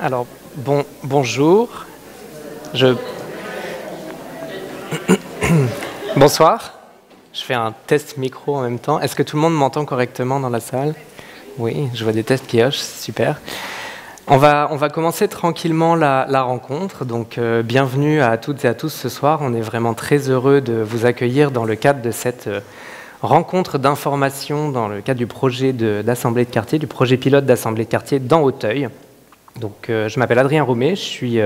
Alors, bonjour. Bonsoir. Je fais un test micro en même temps. Est-ce que tout le monde m'entend correctement dans la salle? Oui, je vois des tests qui hochent, super. On va commencer tranquillement la rencontre. Donc, bienvenue à toutes et à tous ce soir. On est vraiment très heureux de vous accueillir dans le cadre de cette rencontre d'information dans le cadre du projet d'assemblée de quartier, du projet pilote d'assemblée de quartier dans Auteuil. Donc, je m'appelle Adrien Roumet, je suis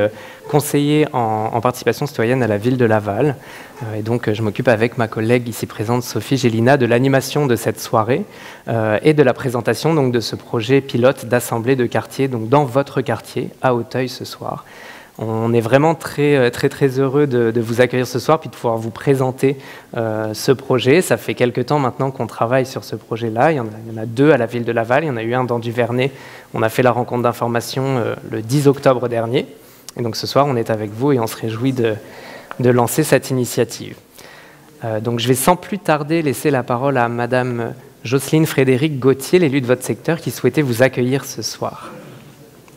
conseiller en participation citoyenne à la ville de Laval. Et donc, je m'occupe avec ma collègue ici présente, Sophie Gélina, de l'animation de cette soirée et de la présentation donc, de ce projet pilote d'assemblée de quartier donc, dans votre quartier, à Auteuil ce soir. On est vraiment très heureux de vous accueillir ce soir puis de pouvoir vous présenter ce projet. Ça fait quelques temps maintenant qu'on travaille sur ce projet-là. Il y en a deux à la ville de Laval. Il y en a eu un dans Duvernay. On a fait la rencontre d'information le 10 octobre dernier. Et donc ce soir, on est avec vous et on se réjouit de lancer cette initiative. Donc je vais sans plus tarder laisser la parole à Madame Jocelyne Frédéric Gauthier, l'élue de votre secteur, qui souhaitait vous accueillir ce soir.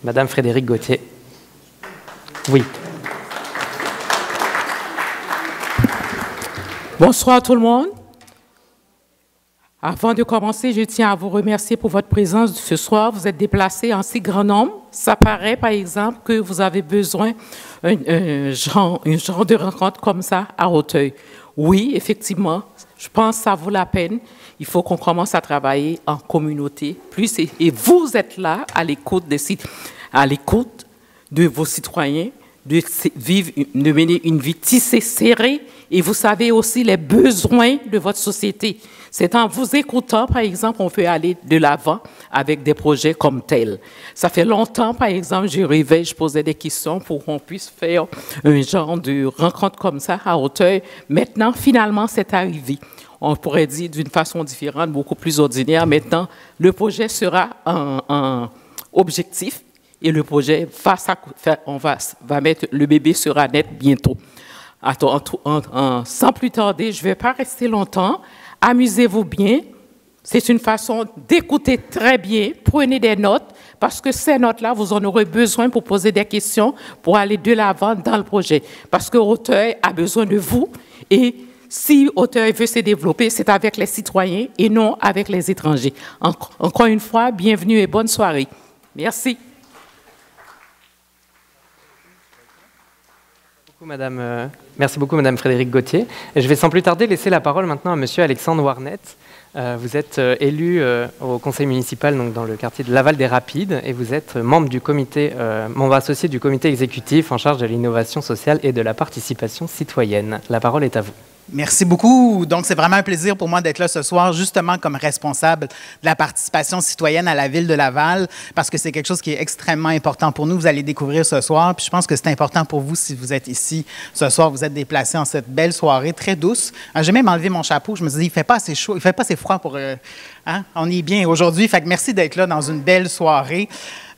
Madame Frédéric Gauthier. Oui. Bonsoir tout le monde. Avant de commencer, je tiens à vous remercier pour votre présence ce soir. Vous êtes déplacés en si grand nombre. Ça paraît, par exemple, que vous avez besoin d'un genre de rencontre comme ça à Auteuil. Oui, effectivement, je pense que ça vaut la peine. Il faut qu'on commence à travailler en communauté. Et vous êtes là à l'écoute de vos citoyens, de mener une vie tissée, serrée, et vous savez aussi les besoins de votre société. C'est en vous écoutant, par exemple, on peut aller de l'avant avec des projets comme tels. Ça fait longtemps, par exemple, je rêvais, je posais des questions pour qu'on puisse faire un genre de rencontre comme ça à Auteuil. Maintenant, finalement, c'est arrivé. On pourrait dire d'une façon différente, beaucoup plus ordinaire. Maintenant, le projet sera un objectif. Et le projet va mettre, le bébé sera net bientôt. Sans plus tarder, je ne vais pas rester longtemps. Amusez-vous bien. C'est une façon d'écouter très bien. Prenez des notes, parce que ces notes-là, vous en aurez besoin pour poser des questions, pour aller de l'avant dans le projet. Parce que Auteuil a besoin de vous. Et si Auteuil veut se développer, c'est avec les citoyens et non avec les étrangers. Encore une fois, bienvenue et bonne soirée. Merci. Merci beaucoup, Madame Frédéric Gauthier. Et je vais sans plus tarder laisser la parole maintenant à Monsieur Alexandre Warnet. Vous êtes élu au conseil municipal donc dans le quartier de Laval des Rapides et vous êtes membre associé du comité exécutif en charge de l'innovation sociale et de la participation citoyenne. La parole est à vous. Merci beaucoup. Donc, c'est vraiment un plaisir pour moi d'être là ce soir, justement comme responsable de la participation citoyenne à la ville de Laval, parce que c'est quelque chose qui est extrêmement important pour nous. Vous allez découvrir ce soir, puis je pense que c'est important pour vous si vous êtes ici ce soir, vous êtes déplacés en cette belle soirée très douce. J'ai même enlevé mon chapeau. Je me disais, il fait pas assez chaud, il fait pas assez froid pour... On est bien aujourd'hui. Fait que merci d'être là dans une belle soirée.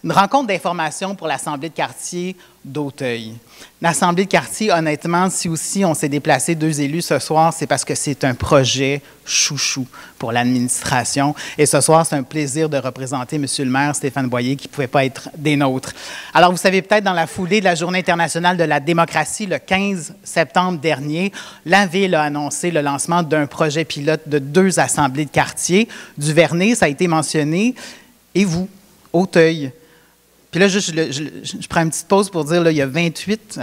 Une rencontre d'information pour l'Assemblée de quartier d'Auteuil. L'Assemblée de quartier, honnêtement, si aussi on s'est déplacé deux élus ce soir, c'est parce que c'est un projet chouchou pour l'administration. Et ce soir, c'est un plaisir de représenter M. le maire Stéphane Boyer, qui ne pouvait pas être des nôtres. Alors, vous savez peut-être, dans la foulée de la Journée internationale de la démocratie, le 15 septembre dernier, la Ville a annoncé le lancement d'un projet pilote de 2 assemblées de quartier. Duvernay, ça a été mentionné. Et vous, Auteuil. Puis là, je prends une petite pause pour dire, là, il y a 28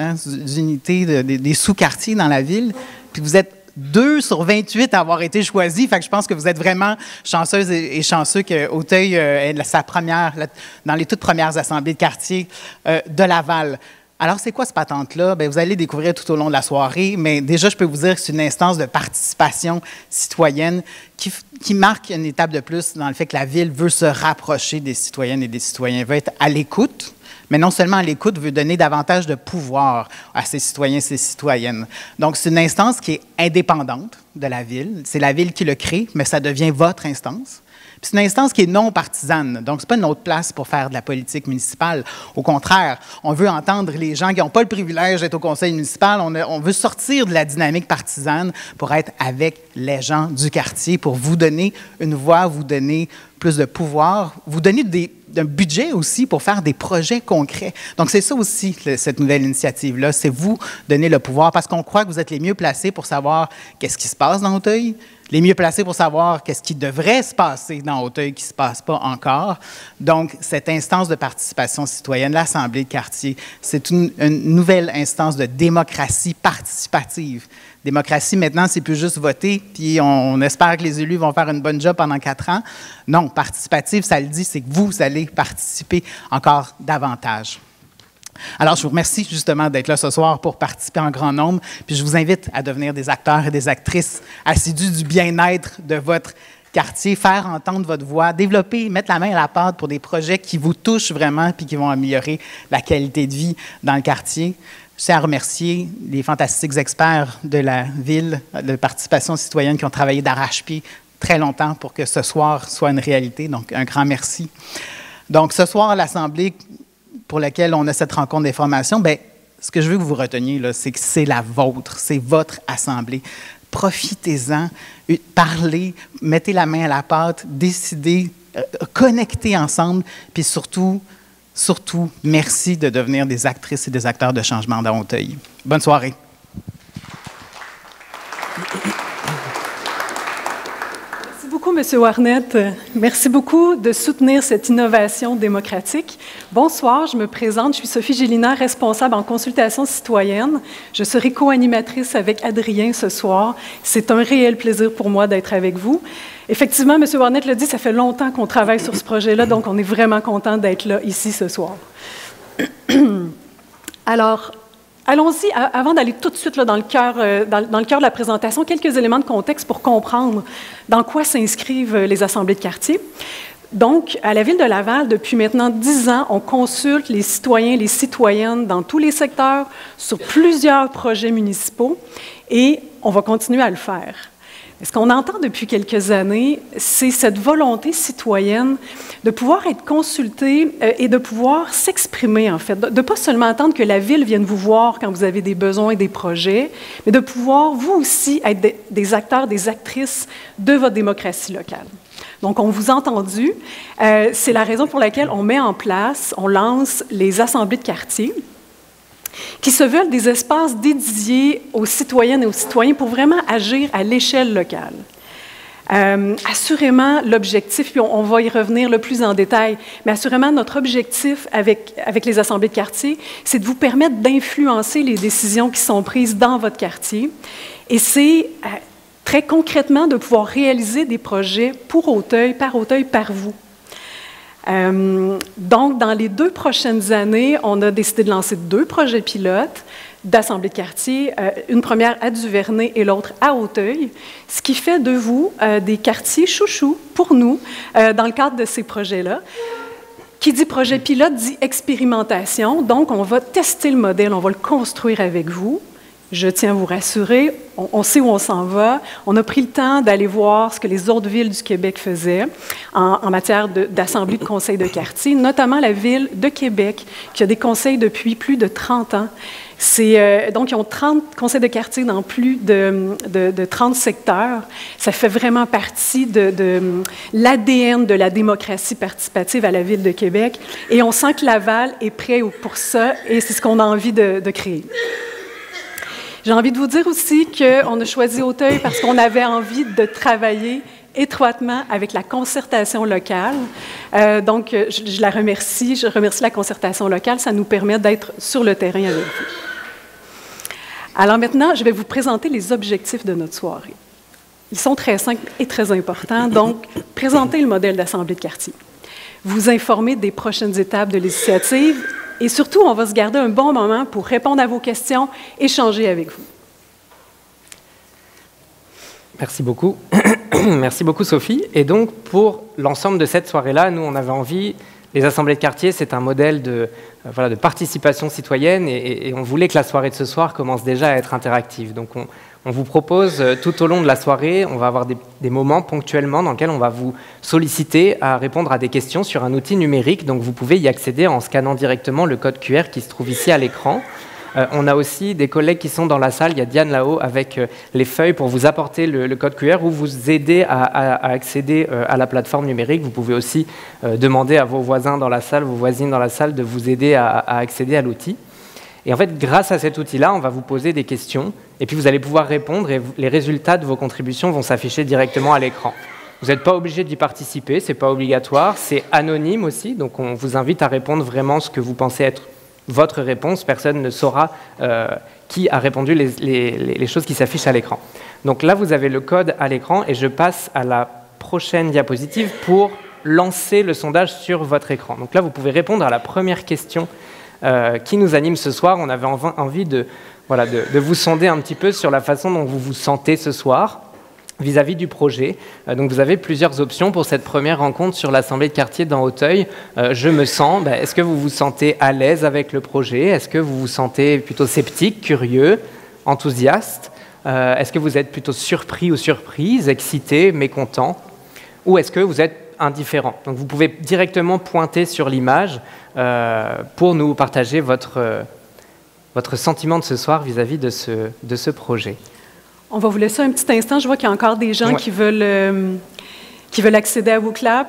unités, des sous-quartiers dans la ville, puis vous êtes 2 sur 28 à avoir été choisis. Fait que je pense que vous êtes vraiment chanceuses et chanceux que Auteuil est dans les toutes premières assemblées de quartier de Laval. Alors, c'est quoi ce patente-là? Bien, vous allez découvrir tout au long de la soirée, mais déjà, je peux vous dire que c'est une instance de participation citoyenne qui marque une étape de plus dans le fait que la Ville veut se rapprocher des citoyennes et des citoyens, veut être à l'écoute, mais non seulement à l'écoute, veut donner davantage de pouvoir à ces citoyens et ces citoyennes. Donc, c'est une instance qui est indépendante de la Ville. C'est la Ville qui le crée, mais ça devient votre instance. C'est une instance qui est non partisane, donc ce n'est pas une autre place pour faire de la politique municipale. Au contraire, on veut entendre les gens qui n'ont pas le privilège d'être au conseil municipal, on veut sortir de la dynamique partisane pour être avec les gens du quartier, pour vous donner une voix, vous donner plus de pouvoir, vous donner d'un budget aussi pour faire des projets concrets. Donc, c'est ça aussi, cette nouvelle initiative-là, c'est vous donner le pouvoir, parce qu'on croit que vous êtes les mieux placés pour savoir qu'est-ce qui se passe dans Auteuil, les mieux placés pour savoir qu'est-ce qui devrait se passer dans Auteuil qui ne se passe pas encore. Donc, cette instance de participation citoyenne, l'Assemblée de quartier, c'est une nouvelle instance de démocratie participative. Démocratie, maintenant, c'est plus juste voter, puis on espère que les élus vont faire une bonne job pendant 4 ans. Non, participative, ça le dit, c'est que vous allez participer encore davantage. Alors, je vous remercie justement d'être là ce soir pour participer en grand nombre, puis je vous invite à devenir des acteurs et des actrices assidus du bien-être de votre quartier, faire entendre votre voix, développer, mettre la main à la pâte pour des projets qui vous touchent vraiment puis qui vont améliorer la qualité de vie dans le quartier. Je tiens à remercier les fantastiques experts de la ville de participation citoyenne qui ont travaillé d'arrache-pied très longtemps pour que ce soir soit une réalité. Donc, un grand merci. Donc, ce soir, l'Assemblée pour laquelle on a cette rencontre d'information, bien, ce que je veux que vous reteniez, c'est que c'est la vôtre, c'est votre Assemblée. Profitez-en, parlez, mettez la main à la pâte, décidez, connectez ensemble, puis surtout, merci de devenir des actrices et des acteurs de changement dans Auteuil. Bonne soirée. Merci beaucoup, M. Warnett. Merci beaucoup de soutenir cette innovation démocratique. Bonsoir, je me présente. Je suis Sophie Gélina, responsable en consultation citoyenne. Je serai co-animatrice avec Adrien ce soir. C'est un réel plaisir pour moi d'être avec vous. Effectivement, M. Warnett l'a dit, ça fait longtemps qu'on travaille sur ce projet-là, donc on est vraiment content d'être là, ici, ce soir. Alors, allons-y, avant d'aller tout de suite là, dans le cœur de la présentation, quelques éléments de contexte pour comprendre dans quoi s'inscrivent les assemblées de quartier. Donc, à la Ville de Laval, depuis maintenant 10 ans, on consulte les citoyens et les citoyennes dans tous les secteurs sur plusieurs projets municipaux et on va continuer à le faire. Ce qu'on entend depuis quelques années, c'est cette volonté citoyenne de pouvoir être consultée et de pouvoir s'exprimer, en fait. De ne pas seulement attendre que la Ville vienne vous voir quand vous avez des besoins et des projets, mais de pouvoir, vous aussi, être des acteurs, des actrices de votre démocratie locale. Donc, on vous a entendu. C'est la raison pour laquelle on met en place, on lance les assemblées de quartier, qui se veulent des espaces dédiés aux citoyennes et aux citoyens pour vraiment agir à l'échelle locale. Assurément, l'objectif, puis on va y revenir le plus en détail, mais assurément, notre objectif avec les assemblées de quartier, c'est de vous permettre d'influencer les décisions qui sont prises dans votre quartier. Et c'est très concrètement de pouvoir réaliser des projets pour Auteuil, par vous. Donc, dans les 2 prochaines années, on a décidé de lancer 2 projets pilotes d'assemblée de quartier, une première à Duvernay et l'autre à Auteuil, ce qui fait de vous des quartiers chouchous pour nous dans le cadre de ces projets-là. Qui dit projet pilote dit expérimentation, donc on va tester le modèle, on va le construire avec vous. Je tiens à vous rassurer, on sait où on s'en va. On a pris le temps d'aller voir ce que les autres villes du Québec faisaient en matière d'assemblée de conseils de quartier, notamment la ville de Québec, qui a des conseils depuis plus de 30 ans. Donc, ils ont 30 conseils de quartier dans plus de 30 secteurs. Ça fait vraiment partie de l'ADN de la démocratie participative à la ville de Québec. Et on sent que Laval est prêt pour ça, et c'est ce qu'on a envie de créer. J'ai envie de vous dire aussi qu'on a choisi Auteuil parce qu'on avait envie de travailler étroitement avec la concertation locale. Donc, je la remercie. Je remercie la concertation locale. Ça nous permet d'être sur le terrain avec vous. Alors maintenant, je vais vous présenter les objectifs de notre soirée. Ils sont très simples et très importants. Donc, présenter le modèle d'assemblée de quartier, vous informer des prochaines étapes de l'initiative et surtout, on va se garder un bon moment pour répondre à vos questions, échanger avec vous. Merci beaucoup. Merci beaucoup, Sophie. Et donc, pour l'ensemble de cette soirée-là, nous, on avait envie, les assemblées de quartier, c'est un modèle de participation citoyenne et on voulait que la soirée de ce soir commence déjà à être interactive. Donc, on vous propose tout au long de la soirée, on va avoir des moments ponctuellement dans lesquels on va vous solliciter à répondre à des questions sur un outil numérique. Donc, vous pouvez y accéder en scannant directement le code QR qui se trouve ici à l'écran. On a aussi des collègues qui sont dans la salle, il y a Diane là-haut avec les feuilles pour vous apporter le code QR ou vous aider à accéder à la plateforme numérique. Vous pouvez aussi demander à vos voisins dans la salle, vos voisines dans la salle de vous aider à accéder à l'outil. Et en fait, grâce à cet outil-là, on va vous poser des questions et puis vous allez pouvoir répondre et les résultats de vos contributions vont s'afficher directement à l'écran. Vous n'êtes pas obligé d'y participer, ce n'est pas obligatoire, c'est anonyme aussi, donc on vous invite à répondre vraiment ce que vous pensez être votre réponse. Personne ne saura qui a répondu les choses qui s'affichent à l'écran. Donc là, vous avez le code à l'écran et je passe à la prochaine diapositive pour lancer le sondage sur votre écran. Donc là, vous pouvez répondre à la première question qui nous anime ce soir. On avait envie de vous sonder un petit peu sur la façon dont vous vous sentez ce soir vis-à-vis du projet. Donc vous avez plusieurs options pour cette première rencontre sur l'Assemblée de quartier dans Auteuil. Je me sens, est-ce que vous vous sentez à l'aise avec le projet? Est-ce que vous vous sentez plutôt sceptique, curieux, enthousiaste? Est-ce que vous êtes plutôt surpris ou surprise, excité, mécontent? Ou est-ce que vous êtes indifférent? Donc vous pouvez directement pointer sur l'image pour nous partager votre sentiment de ce soir vis-à-vis de ce projet. On va vous laisser un petit instant. Je vois qu'il y a encore des gens qui veulent accéder à WooClap.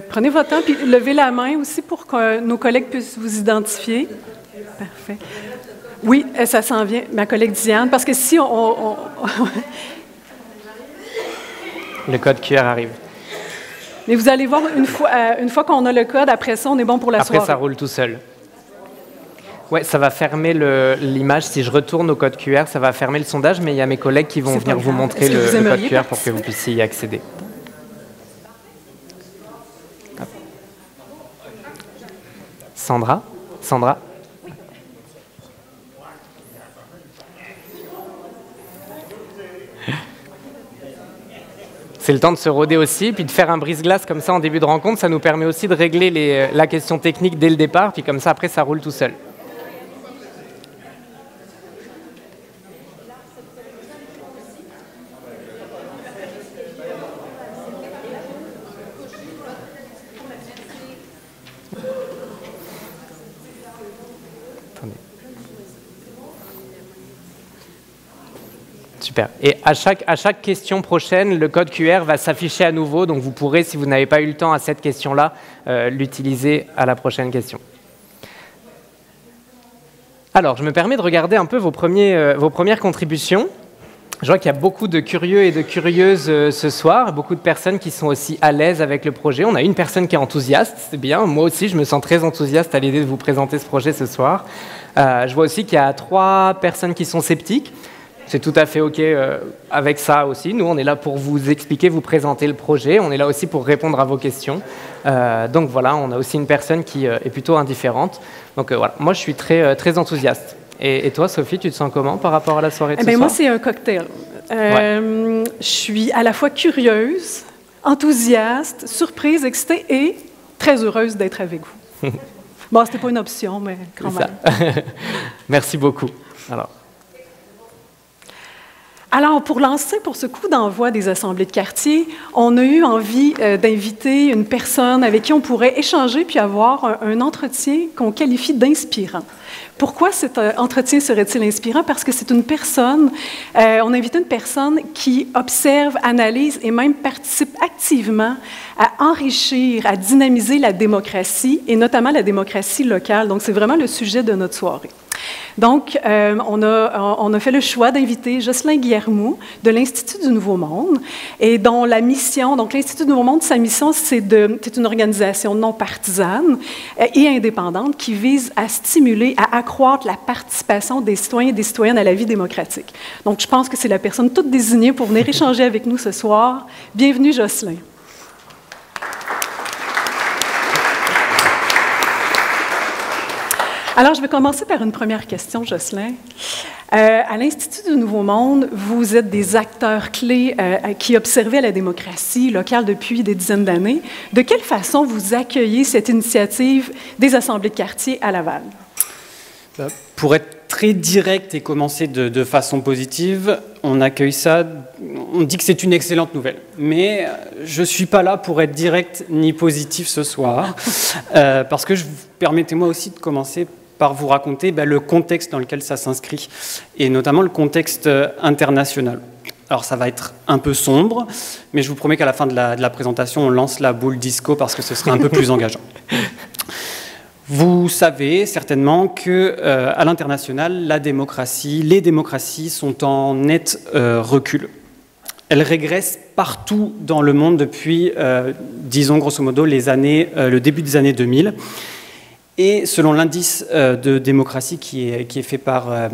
Prenez votre temps, puis levez la main aussi pour que nos collègues puissent vous identifier. Parfait. Oui, ça s'en vient, ma collègue Diane, parce que si on... Le code QR arrive. Mais vous allez voir, une fois qu'on a le code, après ça, on est bon pour la soirée. Après, ça roule tout seul. Ouais, ça va fermer l'image. Si je retourne au code QR, ça va fermer le sondage, mais il y a mes collègues qui vont venir vous montrer le code QR pour que vous puissiez y accéder. Hop. Sandra? C'est le temps de se rôder aussi, puis de faire un brise-glace comme ça en début de rencontre. Ça nous permet aussi de régler la question technique dès le départ, puis comme ça, après, ça roule tout seul. Super. Et à chaque question prochaine, le code QR va s'afficher à nouveau, donc vous pourrez, si vous n'avez pas eu le temps à cette question-là, l'utiliser à la prochaine question. Alors, je me permets de regarder un peu vos premières contributions. Je vois qu'il y a beaucoup de curieux et de curieuses ce soir, beaucoup de personnes qui sont aussi à l'aise avec le projet. On a une personne qui est enthousiaste, c'est bien. Moi aussi, je me sens très enthousiaste à l'idée de vous présenter ce projet ce soir. Je vois aussi qu'il y a 3 personnes qui sont sceptiques. C'est tout à fait OK avec ça aussi. Nous, on est là pour vous expliquer, vous présenter le projet. On est là aussi pour répondre à vos questions. Donc voilà, on a aussi une personne qui est plutôt indifférente. Donc voilà, moi, je suis très, très enthousiaste. Et toi, Sophie, tu te sens comment par rapport à la soirée de ce soir? Moi, c'est un cocktail. Je suis à la fois curieuse, enthousiaste, surprise, excitée et très heureuse d'être avec vous. Bon, c'était pas une option, mais quand même. Merci beaucoup. Alors, pour lancer pour ce coup d'envoi des assemblées de quartier, on a eu envie d'inviter une personne avec qui on pourrait échanger puis avoir un entretien qu'on qualifie d'inspirant. Pourquoi cet entretien serait-il inspirant? Parce que c'est une personne, on a invité une personne qui observe, analyse et même participe activement à enrichir, à dynamiser la démocratie et notamment la démocratie locale. Donc, c'est vraiment le sujet de notre soirée. Donc, on a fait le choix d'inviter Jocelyn Guillermoux de l'Institut du Nouveau Monde et dont la mission, donc l'Institut du Nouveau Monde, sa mission, c'est une organisation non partisane et indépendante qui vise à stimuler, à accroître la participation des citoyens et des citoyennes à la vie démocratique. Donc, je pense que c'est la personne toute désignée pour venir échanger avec nous ce soir. Bienvenue, Jocelyn. Alors, je vais commencer par une première question, Jocelyn. À l'Institut du Nouveau Monde, vous êtes des acteurs clés qui observez la démocratie locale depuis des dizaines d'années. De quelle façon vous accueillez cette initiative des assemblées de quartier à Laval? Pour être très direct et commencer de façon positive, on accueille ça, on dit que c'est une excellente nouvelle. Mais je ne suis pas là pour être direct ni positif ce soir, parce que permettez-moi aussi de commencer par vous raconter le contexte dans lequel ça s'inscrit, et notamment le contexte international. Alors ça va être un peu sombre, mais je vous promets qu'à la fin de la présentation, on lance la boule disco parce que ce sera un peu plus engageant. Vous savez certainement qu'à l'international, les démocraties sont en net recul. Elles régressent partout dans le monde depuis, disons grosso modo, le début des années 2000. Et selon l'indice de démocratie qui est fait par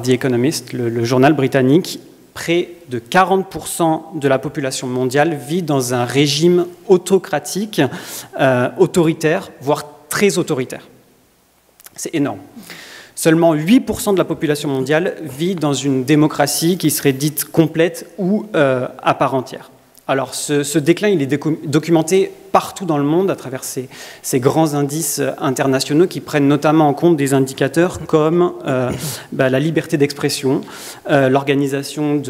The Economist, le journal britannique, près de 40% de la population mondiale vit dans un régime autocratique, autoritaire, voire très autoritaire. C'est énorme. Seulement 8% de la population mondiale vit dans une démocratie qui serait dite complète ou à part entière. Alors ce déclin, il est documenté partout dans le monde à travers ces grands indices internationaux qui prennent notamment en compte des indicateurs comme la liberté d'expression, l'organisation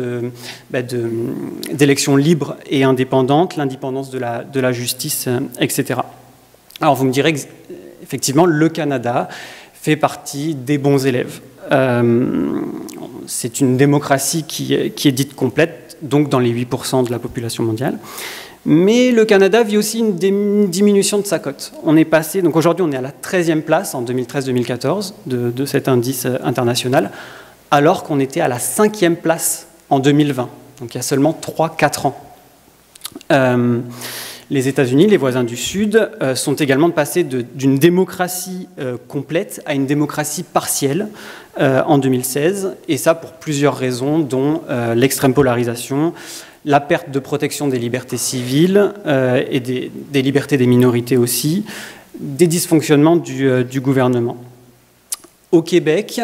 d'élections libres et indépendantes, l'indépendance de la justice, etc. Alors vous me direz effectivement, le Canada fait partie des bons élèves. C'est une démocratie qui est dite complète, donc dans les 8% de la population mondiale. Mais le Canada vit aussi une diminution de sa cote. On est passé, donc aujourd'hui on est à la 13e place en 2013-2014 de cet indice international, alors qu'on était à la 5e place en 2020, donc il y a seulement 3-4 ans. Les États-Unis, les voisins du Sud, sont également passés d'une démocratie complète à une démocratie partielle en 2016, et ça pour plusieurs raisons, dont l'extrême polarisation, la perte de protection des libertés civiles et des libertés des minorités aussi, des dysfonctionnements du gouvernement. Au Québec,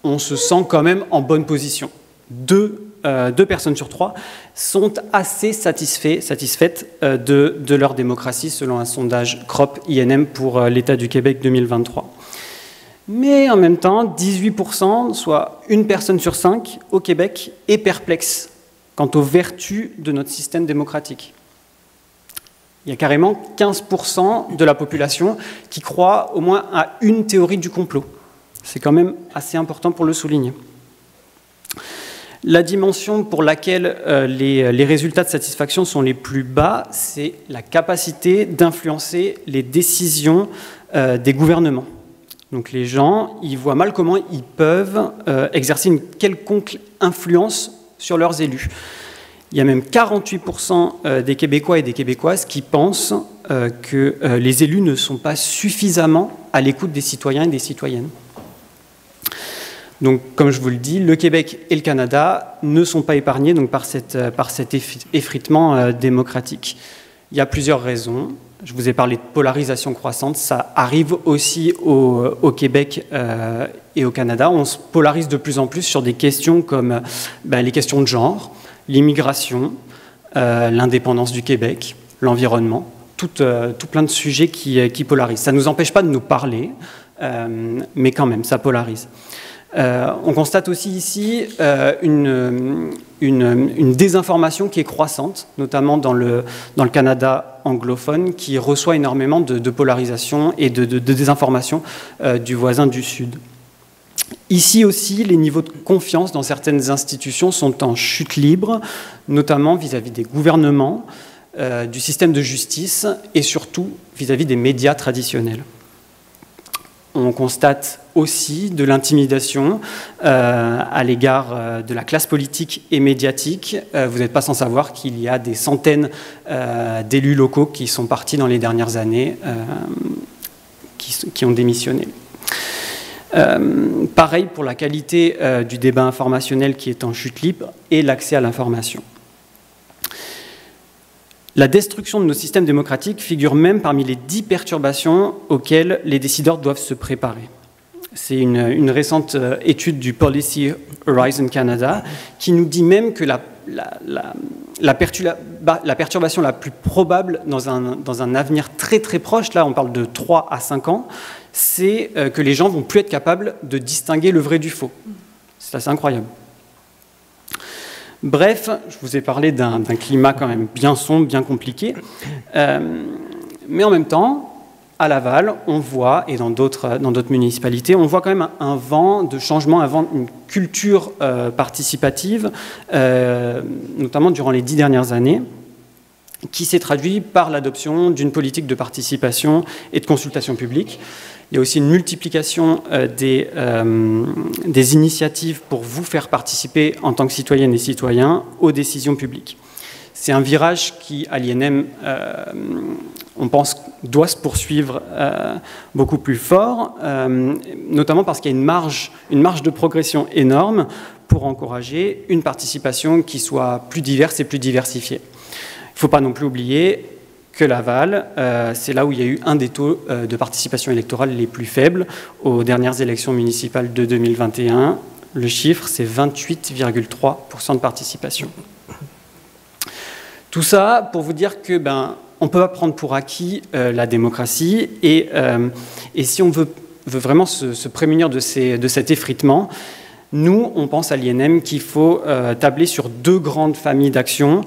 on se sent quand même en bonne position. Deux personnes sur 3 sont assez satisfaites de leur démocratie, selon un sondage CROP-INM pour l'État du Québec 2023. Mais en même temps, 18%, soit une personne sur 5 au Québec, est perplexe quant aux vertus de notre système démocratique. Il y a carrément 15% de la population qui croit au moins à une théorie du complot. C'est quand même assez important pour le souligner. La dimension pour laquelle les résultats de satisfaction sont les plus bas, c'est la capacité d'influencer les décisions des gouvernements. Donc les gens, ils voient mal comment ils peuvent exercer une quelconque influence sur leurs élus. Il y a même 48% des Québécois et des Québécoises qui pensent que les élus ne sont pas suffisamment à l'écoute des citoyens et des citoyennes. Donc, comme je vous le dis, le Québec et le Canada ne sont pas épargnés donc, par cet effritement démocratique. Il y a plusieurs raisons. Je vous ai parlé de polarisation croissante. Ça arrive aussi au Québec et au Canada. On se polarise de plus en plus sur des questions comme les questions de genre, l'immigration, l'indépendance du Québec, l'environnement, tout plein de sujets qui polarisent. Ça ne nous empêche pas de nous parler, mais quand même, ça polarise. On constate aussi ici une désinformation qui est croissante, notamment dans le Canada anglophone, qui reçoit énormément de polarisation et de désinformation du voisin du Sud. Ici aussi, les niveaux de confiance dans certaines institutions sont en chute libre, notamment vis-à-vis des gouvernements, du système de justice et surtout vis-à-vis des médias traditionnels. On constate aussi de l'intimidation à l'égard de la classe politique et médiatique. Vous n'êtes pas sans savoir qu'il y a des centaines d'élus locaux qui sont partis dans les dernières années, qui ont démissionné. Pareil pour la qualité du débat informationnel qui est en chute libre et l'accès à l'information. La destruction de nos systèmes démocratiques figure même parmi les 10 perturbations auxquelles les décideurs doivent se préparer. C'est une récente étude du Policy Horizon Canada qui nous dit même que la perturbation la plus probable dans un avenir très très proche, là on parle de 3 à 5 ans, c'est que les gens ne vont plus être capables de distinguer le vrai du faux. C'est assez incroyable. Bref, je vous ai parlé d'un climat quand même bien sombre, bien compliqué, mais en même temps, à Laval, on voit, et dans d'autres municipalités, on voit quand même un vent de changement, un vent d'une culture participative, notamment durant les 10 dernières années, qui s'est traduit par l'adoption d'une politique de participation et de consultation publique. Il y a aussi une multiplication des initiatives pour vous faire participer en tant que citoyennes et citoyens aux décisions publiques. C'est un virage qui, à l'INM, on pense, doit se poursuivre beaucoup plus fort, notamment parce qu'il y a une marge de progression énorme pour encourager une participation qui soit plus diverse et plus diversifiée. Il ne faut pas non plus oublier que Laval, c'est là où il y a eu un des taux de participation électorale les plus faibles aux dernières élections municipales de 2021. Le chiffre, c'est 28,3% de participation. Tout ça pour vous dire que on ne peut pas prendre pour acquis la démocratie et si on veut vraiment se prémunir de cet effritement, nous, on pense à l'INM qu'il faut tabler sur 2 grandes familles d'actions.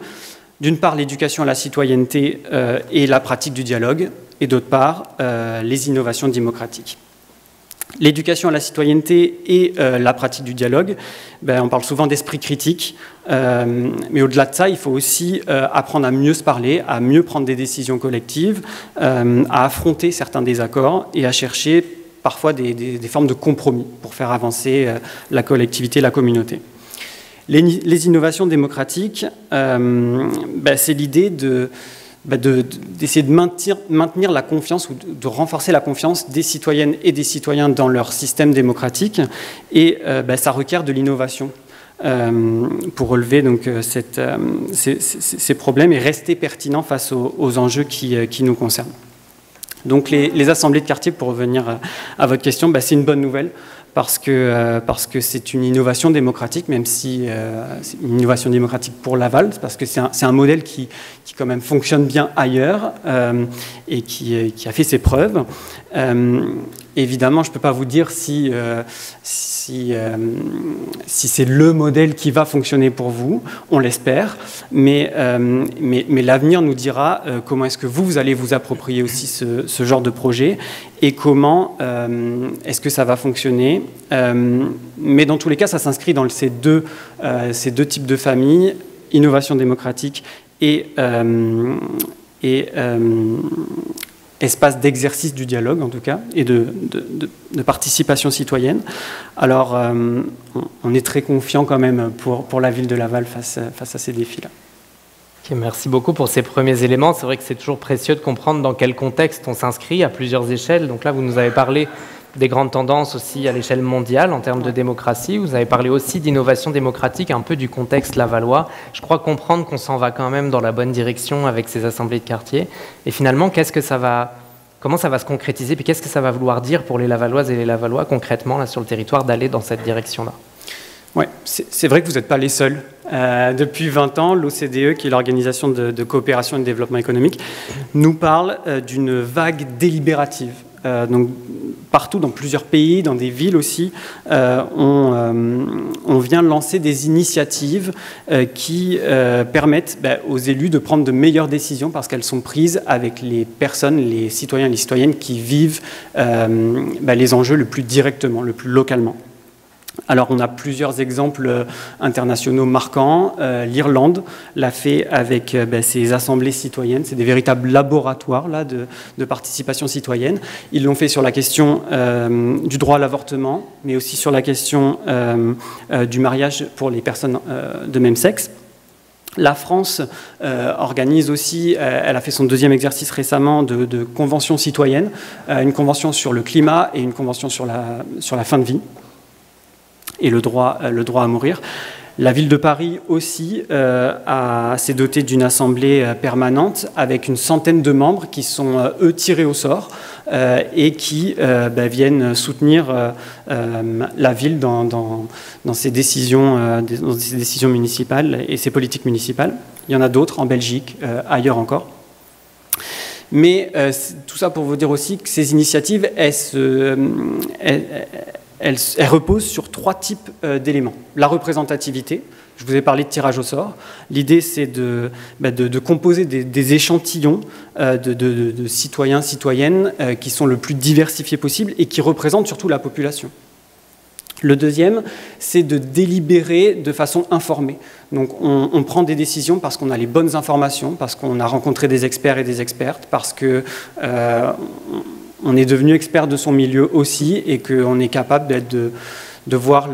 D'une part, l'éducation à la citoyenneté et la pratique du dialogue, et d'autre part, les innovations démocratiques. L'éducation à la citoyenneté et la pratique du dialogue, on parle souvent d'esprit critique, mais au-delà de ça, il faut aussi apprendre à mieux se parler, à mieux prendre des décisions collectives, à affronter certains désaccords et à chercher parfois des formes de compromis pour faire avancer la collectivité, la communauté. Les innovations démocratiques, c'est l'idée d'essayer de maintenir la confiance ou de renforcer la confiance des citoyennes et des citoyens dans leur système démocratique, et ça requiert de l'innovation pour relever donc, ces problèmes et rester pertinent face aux enjeux qui nous concernent. Donc les assemblées de quartier, pour revenir à votre question, c'est une bonne nouvelle. Parce que c'est une innovation démocratique, même si c'est une innovation démocratique pour Laval, parce que c'est un modèle qui quand même fonctionne bien ailleurs et qui a fait ses preuves. Évidemment, je ne peux pas vous dire si c'est le modèle qui va fonctionner pour vous, on l'espère, mais l'avenir nous dira comment est-ce que vous allez vous approprier aussi ce genre de projet et comment est-ce que ça va fonctionner. Mais dans tous les cas, ça s'inscrit dans ces deux types de familles, innovation démocratique et espace d'exercice du dialogue, en tout cas, et de participation citoyenne. Alors, on est très confiant quand même pour la ville de Laval face à ces défis-là. Okay, merci beaucoup pour ces premiers éléments. C'est vrai que c'est toujours précieux de comprendre dans quel contexte on s'inscrit à plusieurs échelles. Donc là, vous nous avez parlé des grandes tendances aussi à l'échelle mondiale en termes de démocratie. Vous avez parlé aussi d'innovation démocratique, un peu du contexte lavallois. Je crois comprendre qu'on s'en va quand même dans la bonne direction avec ces assemblées de quartier. Et finalement, comment ça va se concrétiser, puis qu'est-ce que ça va vouloir dire pour les Lavalloises et les Lavallois concrètement là, sur le territoire d'aller dans cette direction-là? Oui, c'est vrai que vous n'êtes pas les seuls. Depuis 20 ans, l'OCDE, qui est l'Organisation de coopération et de développement économique, nous parle d'une vague délibérative. Donc, partout, dans plusieurs pays, dans des villes aussi, on vient lancer des initiatives qui permettent aux élus de prendre de meilleures décisions parce qu'elles sont prises avec les personnes, les citoyens et les citoyennes qui vivent les enjeux le plus directement, le plus localement. Alors, on a plusieurs exemples internationaux marquants. L'Irlande l'a fait avec ses assemblées citoyennes. C'est des véritables laboratoires là, de participation citoyenne. Ils l'ont fait sur la question du droit à l'avortement, mais aussi sur la question du mariage pour les personnes de même sexe. La France organise aussi, elle a fait son deuxième exercice récemment de convention citoyenne, une convention sur le climat et une convention sur la fin de vie et le droit à mourir. La ville de Paris aussi s'est dotée d'une assemblée permanente avec une centaine de membres qui sont, eux, tirés au sort et qui viennent soutenir la ville dans ses décisions municipales et ses politiques municipales. Il y en a d'autres en Belgique, ailleurs encore. Mais tout ça pour vous dire aussi que ces initiatives, elles reposent sur 3 types d'éléments. La représentativité, Je vous ai parlé de tirage au sort. L'idée, c'est de composer des échantillons de citoyens, citoyennes qui sont le plus diversifiés possible et qui représentent surtout la population. Le deuxième, c'est de délibérer de façon informée. Donc on prend des décisions parce qu'on a les bonnes informations, parce qu'on a rencontré des experts et des expertes, parce qu'on est devenu expert de son milieu aussi et qu'on est capable de voir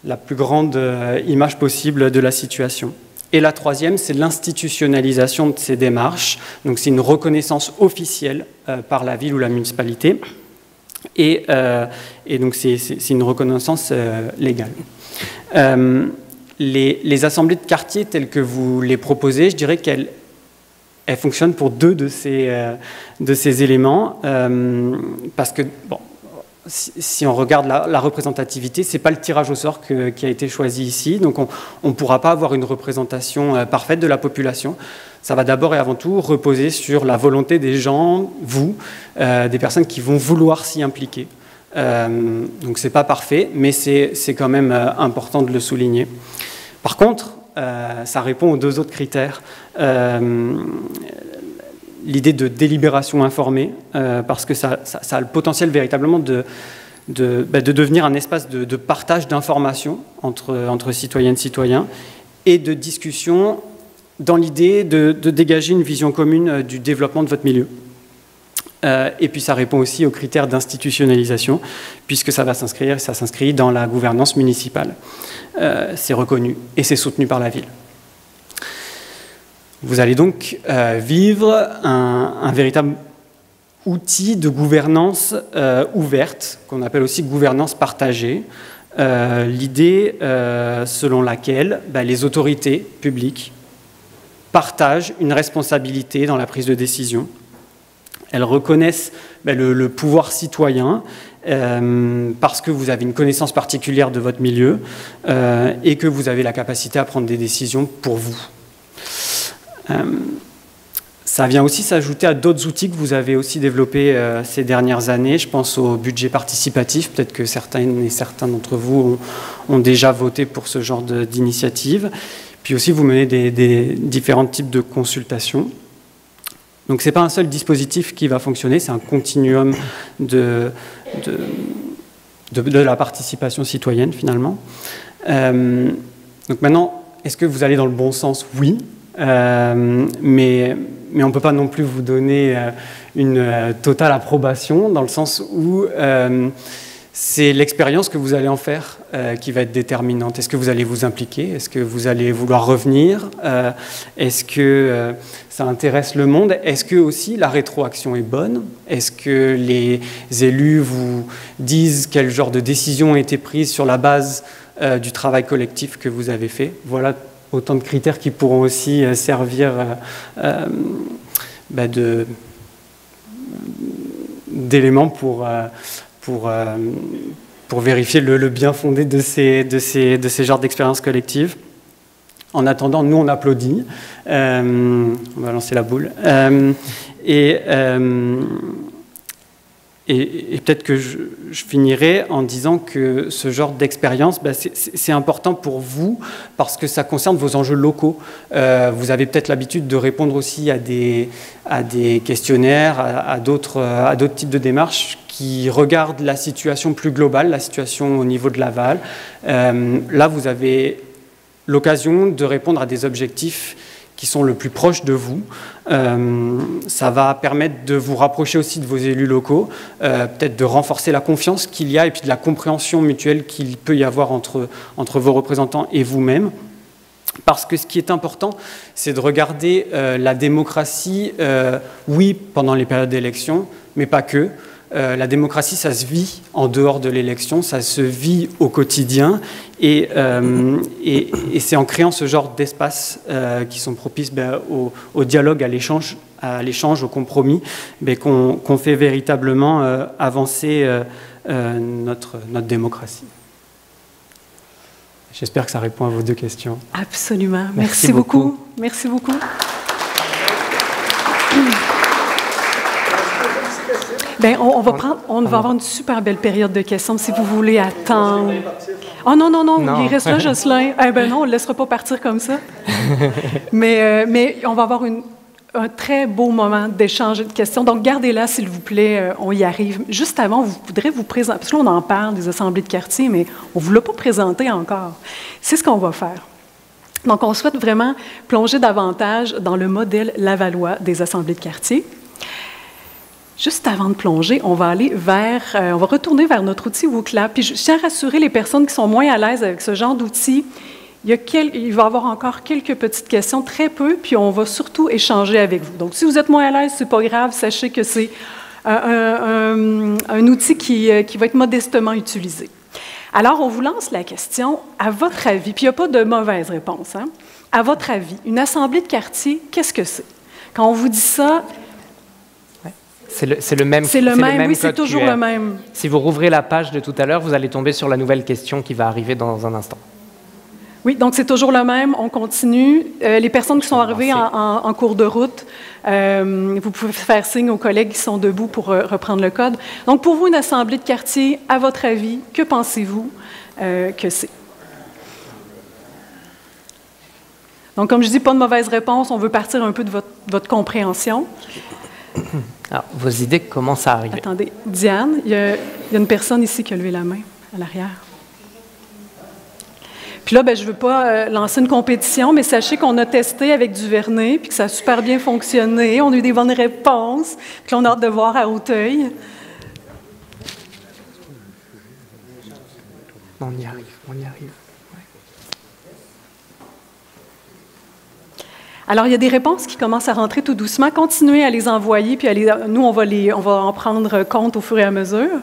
la plus grande image possible de la situation. Et la troisième, c'est l'institutionnalisation de ces démarches. Donc c'est une reconnaissance officielle par la ville ou la municipalité. Et donc c'est une reconnaissance légale. Les assemblées de quartier telles que vous les proposez, je dirais qu'elles fonctionnent pour deux de ces éléments. Parce que, bon, si on regarde la représentativité, ce n'est pas le tirage au sort qui a été choisi ici. Donc on ne pourra pas avoir une représentation parfaite de la population. Ça va d'abord et avant tout reposer sur la volonté des gens, vous, des personnes qui vont vouloir s'y impliquer. Donc ce n'est pas parfait, mais c'est quand même important de le souligner. Par contre, ça répond aux deux autres critères. L'idée de délibération informée, parce que ça a le potentiel véritablement de devenir un espace de partage d'informations entre citoyennes et citoyens et de discussion dans l'idée de dégager une vision commune du développement de votre milieu. Et puis ça répond aussi aux critères d'institutionnalisation, puisque ça s'inscrit dans la gouvernance municipale. C'est reconnu et c'est soutenu par la ville. Vous allez donc vivre un véritable outil de gouvernance ouverte, qu'on appelle aussi gouvernance partagée. L'idée selon laquelle les autorités publiques partagent une responsabilité dans la prise de décision. Elles reconnaissent le pouvoir citoyen parce que vous avez une connaissance particulière de votre milieu et que vous avez la capacité à prendre des décisions pour vous. Ça vient aussi s'ajouter à d'autres outils que vous avez aussi développés ces dernières années. Je pense au budget participatif. Peut-être que certaines et certains d'entre vous ont déjà voté pour ce genre d'initiative. Puis aussi, vous menez des différents types de consultations. Donc, ce n'est pas un seul dispositif qui va fonctionner, c'est un continuum de la participation citoyenne, finalement. Donc maintenant, est-ce que vous allez dans le bon sens? Oui. Mais on ne peut pas non plus vous donner une totale approbation, dans le sens où c'est l'expérience que vous allez en faire qui va être déterminante. Est-ce que vous allez vous impliquer? Est-ce que vous allez vouloir revenir? Est-ce que ça intéresse le monde? Est-ce que aussi la rétroaction est bonne? Est-ce que les élus vous disent quel genre de décision a été prise sur la base du travail collectif que vous avez fait? Voilà autant de critères qui pourront aussi servir d'éléments pour vérifier le bien fondé de ces genres d'expériences collectives. En attendant, nous, on applaudit. On va lancer la boule. Et peut-être que je finirai en disant que ce genre d'expérience, c'est important pour vous parce que ça concerne vos enjeux locaux. Vous avez peut-être l'habitude de répondre aussi à des questionnaires, à d'autres types de démarches qui regardent la situation plus globale, la situation au niveau de l'aval. Là, vous avez l'occasion de répondre à des objectifs qui sont le plus proches de vous. Ça va permettre de vous rapprocher aussi de vos élus locaux, peut-être de renforcer la confiance qu'il y a et puis de la compréhension mutuelle qu'il peut y avoir entre vos représentants et vous-même. Parce que ce qui est important, c'est de regarder la démocratie, oui, pendant les périodes d'élection, mais pas que. La démocratie, ça se vit en dehors de l'élection, ça se vit au quotidien et c'est en créant ce genre d'espaces qui sont propices au dialogue, à l'échange, au compromis, qu'on fait véritablement avancer notre démocratie. J'espère que ça répond à vos deux questions. Absolument. Merci beaucoup. Merci beaucoup. Bien, on va avoir une super belle période de questions si vous voulez attendre. Oh non, il reste là, Jocelyn. Eh bien non, on ne le laissera pas partir comme ça. mais on va avoir un très beau moment d'échange et de questions. Donc, gardez-la, s'il vous plaît, on y arrive. Juste avant, vous voudrez vous présenter, parce que là, on en parle des assemblées de quartier, mais on ne vous l'a pas présenté encore. C'est ce qu'on va faire. Donc, on souhaite vraiment plonger davantage dans le modèle lavallois des assemblées de quartier. Juste avant de plonger, on va retourner vers notre outil WooClap. Puis je tiens à rassurer les personnes qui sont moins à l'aise avec ce genre d'outil. Il va y avoir encore quelques petites questions, très peu, puis on va surtout échanger avec vous. Donc, si vous êtes moins à l'aise, c'est pas grave, sachez que c'est un outil qui va être modestement utilisé. Alors, on vous lance la question, à votre avis, puis il n'y a pas de mauvaise réponse, hein? À votre avis, une assemblée de quartier, qu'est-ce que c'est? Quand on vous dit ça... C'est le même. C'est le même, oui, c'est toujours le même. Si vous rouvrez la page de tout à l'heure, vous allez tomber sur la nouvelle question qui va arriver dans un instant. Oui, donc c'est toujours le même, on continue. Les personnes qui sont arrivées en cours de route, vous pouvez faire signe aux collègues qui sont debout pour reprendre le code. Donc pour vous, une assemblée de quartier, à votre avis, que pensez-vous que c'est? Donc comme je dis, pas de mauvaise réponse, on veut partir un peu de votre compréhension. Alors, vos idées commencent à arriver. Attendez, Diane, il y a une personne ici qui a levé la main à l'arrière. Puis là, je ne veux pas lancer une compétition, mais sachez qu'on a testé avec Duvernay, puis que ça a super bien fonctionné. On a eu des bonnes réponses, puis là, on a hâte de voir à Auteuil. On y arrive. Alors, il y a des réponses qui commencent à rentrer tout doucement. Continuez à les envoyer, puis nous, on va en prendre compte au fur et à mesure.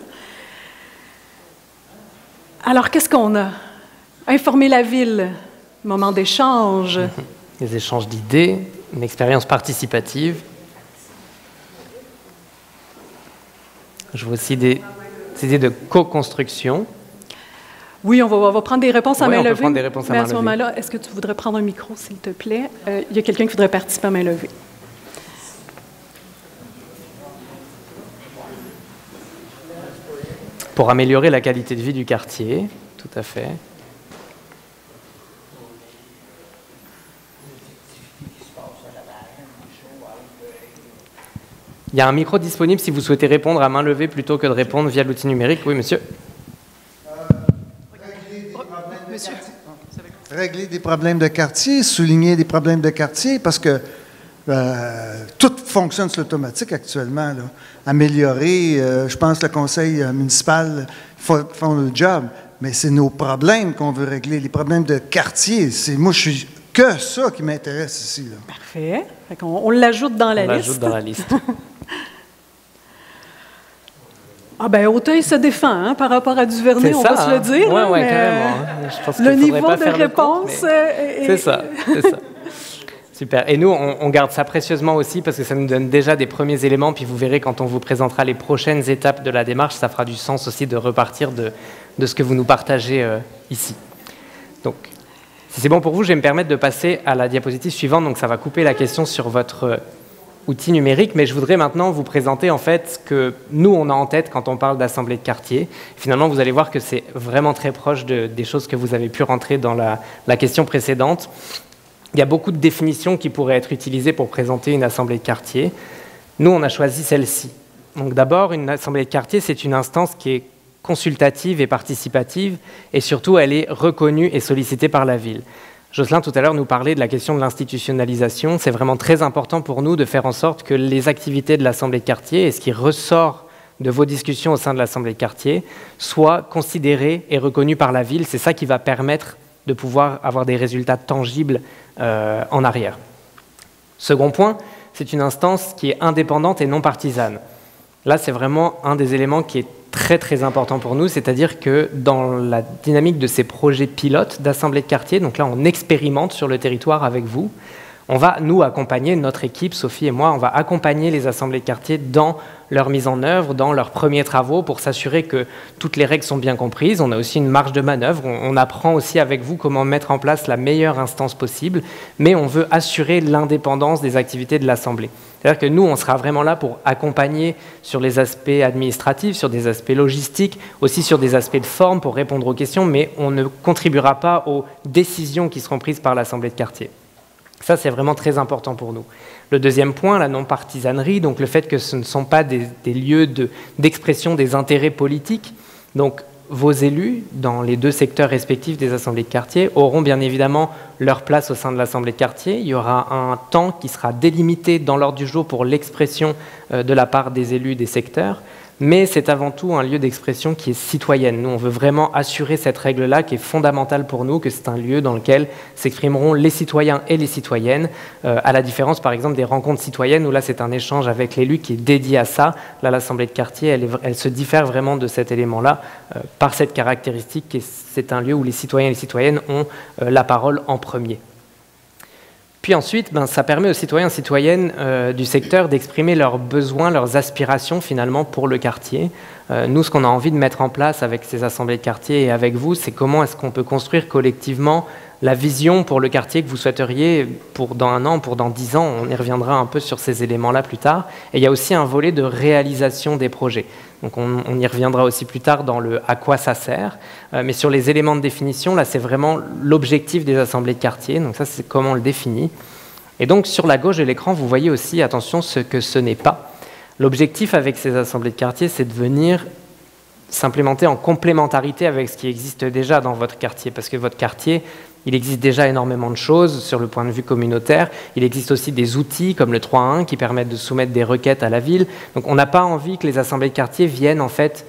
Alors, qu'est-ce qu'on a? Informer la ville, moment d'échange. Des échanges d'idées, une expérience participative. Je vois aussi des idées de co-construction. Oui, on va prendre des réponses à main levée. Prendre des réponses à main à ce moment-là, est-ce que tu voudrais prendre un micro, s'il te plaît? Il y a quelqu'un qui voudrait participer à main levée. Pour améliorer la qualité de vie du quartier, tout à fait. Il y a un micro disponible si vous souhaitez répondre à main levée plutôt que de répondre via l'outil numérique. Oui, monsieur. Régler des problèmes de quartier, souligner des problèmes de quartier, parce que tout fonctionne sur l'automatique actuellement. Là. Améliorer, je pense que le conseil municipal font le job, mais c'est nos problèmes qu'on veut régler, les problèmes de quartier. Moi, je suis que ça qui m'intéresse ici. Là. Parfait. On l'ajoute dans la liste. On l'ajoute dans la liste. Ah ben Auteuil se défend par rapport à Duvernay, on va se le dire. Oui, carrément. Je pense le niveau de réponse c'est ça. Super. Et nous, on garde ça précieusement aussi parce que ça nous donne déjà des premiers éléments. Puis vous verrez, quand on vous présentera les prochaines étapes de la démarche, ça fera du sens aussi de repartir de ce que vous nous partagez ici. Donc, si c'est bon pour vous, je vais me permettre de passer à la diapositive suivante. Donc, ça va couper la question sur votre outil numérique, mais je voudrais maintenant vous présenter en fait ce que nous on a en tête quand on parle d'assemblée de quartier. Finalement, vous allez voir que c'est vraiment très proche des choses que vous avez pu rentrer dans la question précédente. Il y a beaucoup de définitions qui pourraient être utilisées pour présenter une assemblée de quartier. Nous, on a choisi celle-ci. Donc d'abord, une assemblée de quartier, c'est une instance qui est consultative et participative, et surtout, elle est reconnue et sollicitée par la ville. Jocelyn, tout à l'heure, nous parlait de la question de l'institutionnalisation. C'est vraiment très important pour nous de faire en sorte que les activités de l'Assemblée de quartier et ce qui ressort de vos discussions au sein de l'Assemblée de quartier soient considérés et reconnus par la ville. C'est ça qui va permettre de pouvoir avoir des résultats tangibles en arrière. Second point, c'est une instance qui est indépendante et non partisane. Là, c'est vraiment un des éléments qui est très très important pour nous, c'est-à-dire que dans la dynamique de ces projets pilotes d'assemblée de quartier, donc là on expérimente sur le territoire avec vous, on va nous accompagner, notre équipe, Sophie et moi, on va accompagner les assemblées de quartier dans leur mise en œuvre, dans leurs premiers travaux pour s'assurer que toutes les règles sont bien comprises. On a aussi une marge de manœuvre, on apprend aussi avec vous comment mettre en place la meilleure instance possible, mais on veut assurer l'indépendance des activités de l'assemblée. C'est-à-dire que nous, on sera vraiment là pour accompagner sur les aspects administratifs, sur des aspects logistiques, aussi sur des aspects de forme pour répondre aux questions, mais on ne contribuera pas aux décisions qui seront prises par l'Assemblée de quartier. Ça, c'est vraiment très important pour nous. Le deuxième point, la non-partisanerie, donc le fait que ce ne sont pas des lieux d'expression des intérêts politiques. Donc, vos élus, dans les deux secteurs respectifs des assemblées de quartier, auront bien évidemment leur place au sein de l'assemblée de quartier. Il y aura un temps qui sera délimité dans l'ordre du jour pour l'expression de la part des élus des secteurs. Mais c'est avant tout un lieu d'expression qui est citoyenne. Nous, on veut vraiment assurer cette règle-là qui est fondamentale pour nous, que c'est un lieu dans lequel s'exprimeront les citoyens et les citoyennes, à la différence, par exemple, des rencontres citoyennes, où là, c'est un échange avec l'élu qui est dédié à ça. Là, l'Assemblée de quartier, elle se diffère vraiment de cet élément-là, par cette caractéristique que c'est un lieu où les citoyens et les citoyennes ont la parole en premier. Puis ensuite, ça permet aux citoyens et citoyennes du secteur d'exprimer leurs besoins, leurs aspirations finalement pour le quartier. Nous, ce qu'on a envie de mettre en place avec ces assemblées de quartier et avec vous, c'est comment est-ce qu'on peut construire collectivement la vision pour le quartier que vous souhaiteriez pour dans 1 an, pour dans 10 ans. On y reviendra un peu sur ces éléments-là plus tard. Et il y a aussi un volet de réalisation des projets. Donc on y reviendra aussi plus tard dans le « à quoi ça sert ». Mais sur les éléments de définition, là, c'est vraiment l'objectif des assemblées de quartier. Donc ça, c'est comment on le définit. Et donc, sur la gauche de l'écran, vous voyez aussi, attention, ce que ce n'est pas. L'objectif avec ces assemblées de quartier, c'est de venir s'implémenter en complémentarité avec ce qui existe déjà dans votre quartier. Parce que votre quartier, il existe déjà énormément de choses sur le point de vue communautaire. Il existe aussi des outils comme le 3.1 qui permettent de soumettre des requêtes à la ville. Donc on n'a pas envie que les assemblées de quartier viennent en fait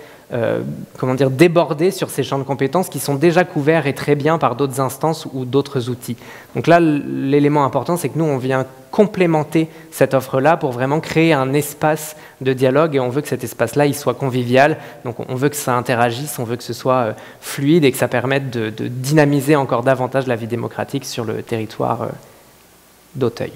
déborder sur ces champs de compétences qui sont déjà couverts et très bien par d'autres instances ou d'autres outils. Donc là, l'élément important, c'est que nous, on vient complémenter cette offre-là pour vraiment créer un espace de dialogue et on veut que cet espace-là, il soit convivial. Donc on veut que ça interagisse, on veut que ce soit fluide et que ça permette de dynamiser encore davantage la vie démocratique sur le territoire d'Auteuil.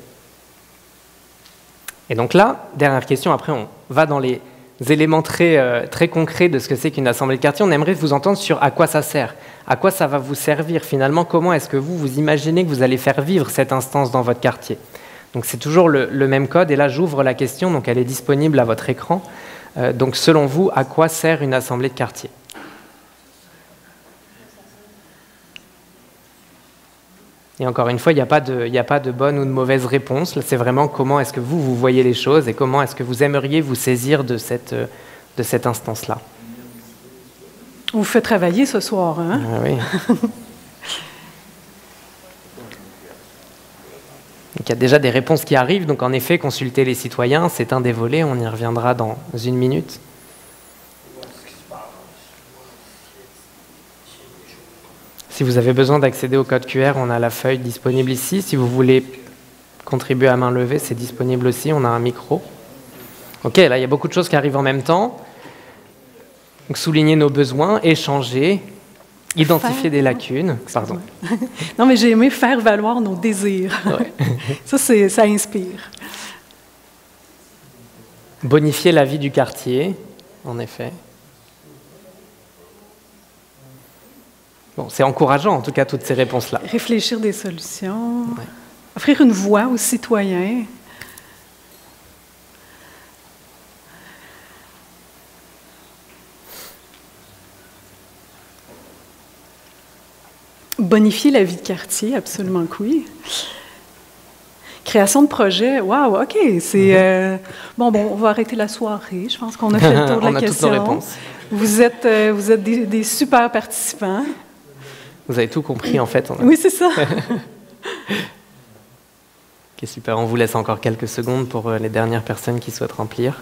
Et donc là, dernière question, après on va dans les éléments très concrets de ce que c'est qu'une assemblée de quartier. On aimerait vous entendre sur à quoi ça sert, à quoi ça va vous servir finalement, comment est-ce que vous imaginez que vous allez faire vivre cette instance dans votre quartier. Donc c'est toujours le même code et là j'ouvre la question, donc elle est disponible à votre écran. Donc selon vous, à quoi sert une assemblée de quartier ? Et encore une fois, il n'y a pas de bonne ou de mauvaise réponse. C'est vraiment comment est-ce que vous voyez les choses et comment est-ce que vous aimeriez vous saisir de cette instance-là. On vous fait travailler ce soir, hein? Ah, oui. Donc, il y a déjà des réponses qui arrivent. Donc, en effet, consulter les citoyens, c'est un des volets. On y reviendra dans 1 minute. Si vous avez besoin d'accéder au code QR, on a la feuille disponible ici. Si vous voulez contribuer à main levée, c'est disponible aussi. On a un micro. OK, là, il y a beaucoup de choses qui arrivent en même temps. Donc, souligner nos besoins, échanger, identifier des lacunes. Pardon. Non, mais j'ai aimé faire valoir nos désirs. Ouais. Ça inspire. Bonifier la vie du quartier, en effet. Bon, c'est encourageant, en tout cas, toutes ces réponses-là. Réfléchir des solutions, ouais. Offrir une voix aux citoyens. Bonifier la vie de quartier, absolument que oui. Création de projet, waouh, OK, c'est... Bon, on va arrêter la soirée. Je pense qu'on a fait le tour de la question. On a toutes nos réponses. Vous êtes des super participants. Vous avez tout compris, en fait. Oui, c'est ça. OK, super. On vous laisse encore quelques secondes pour les dernières personnes qui souhaitent remplir.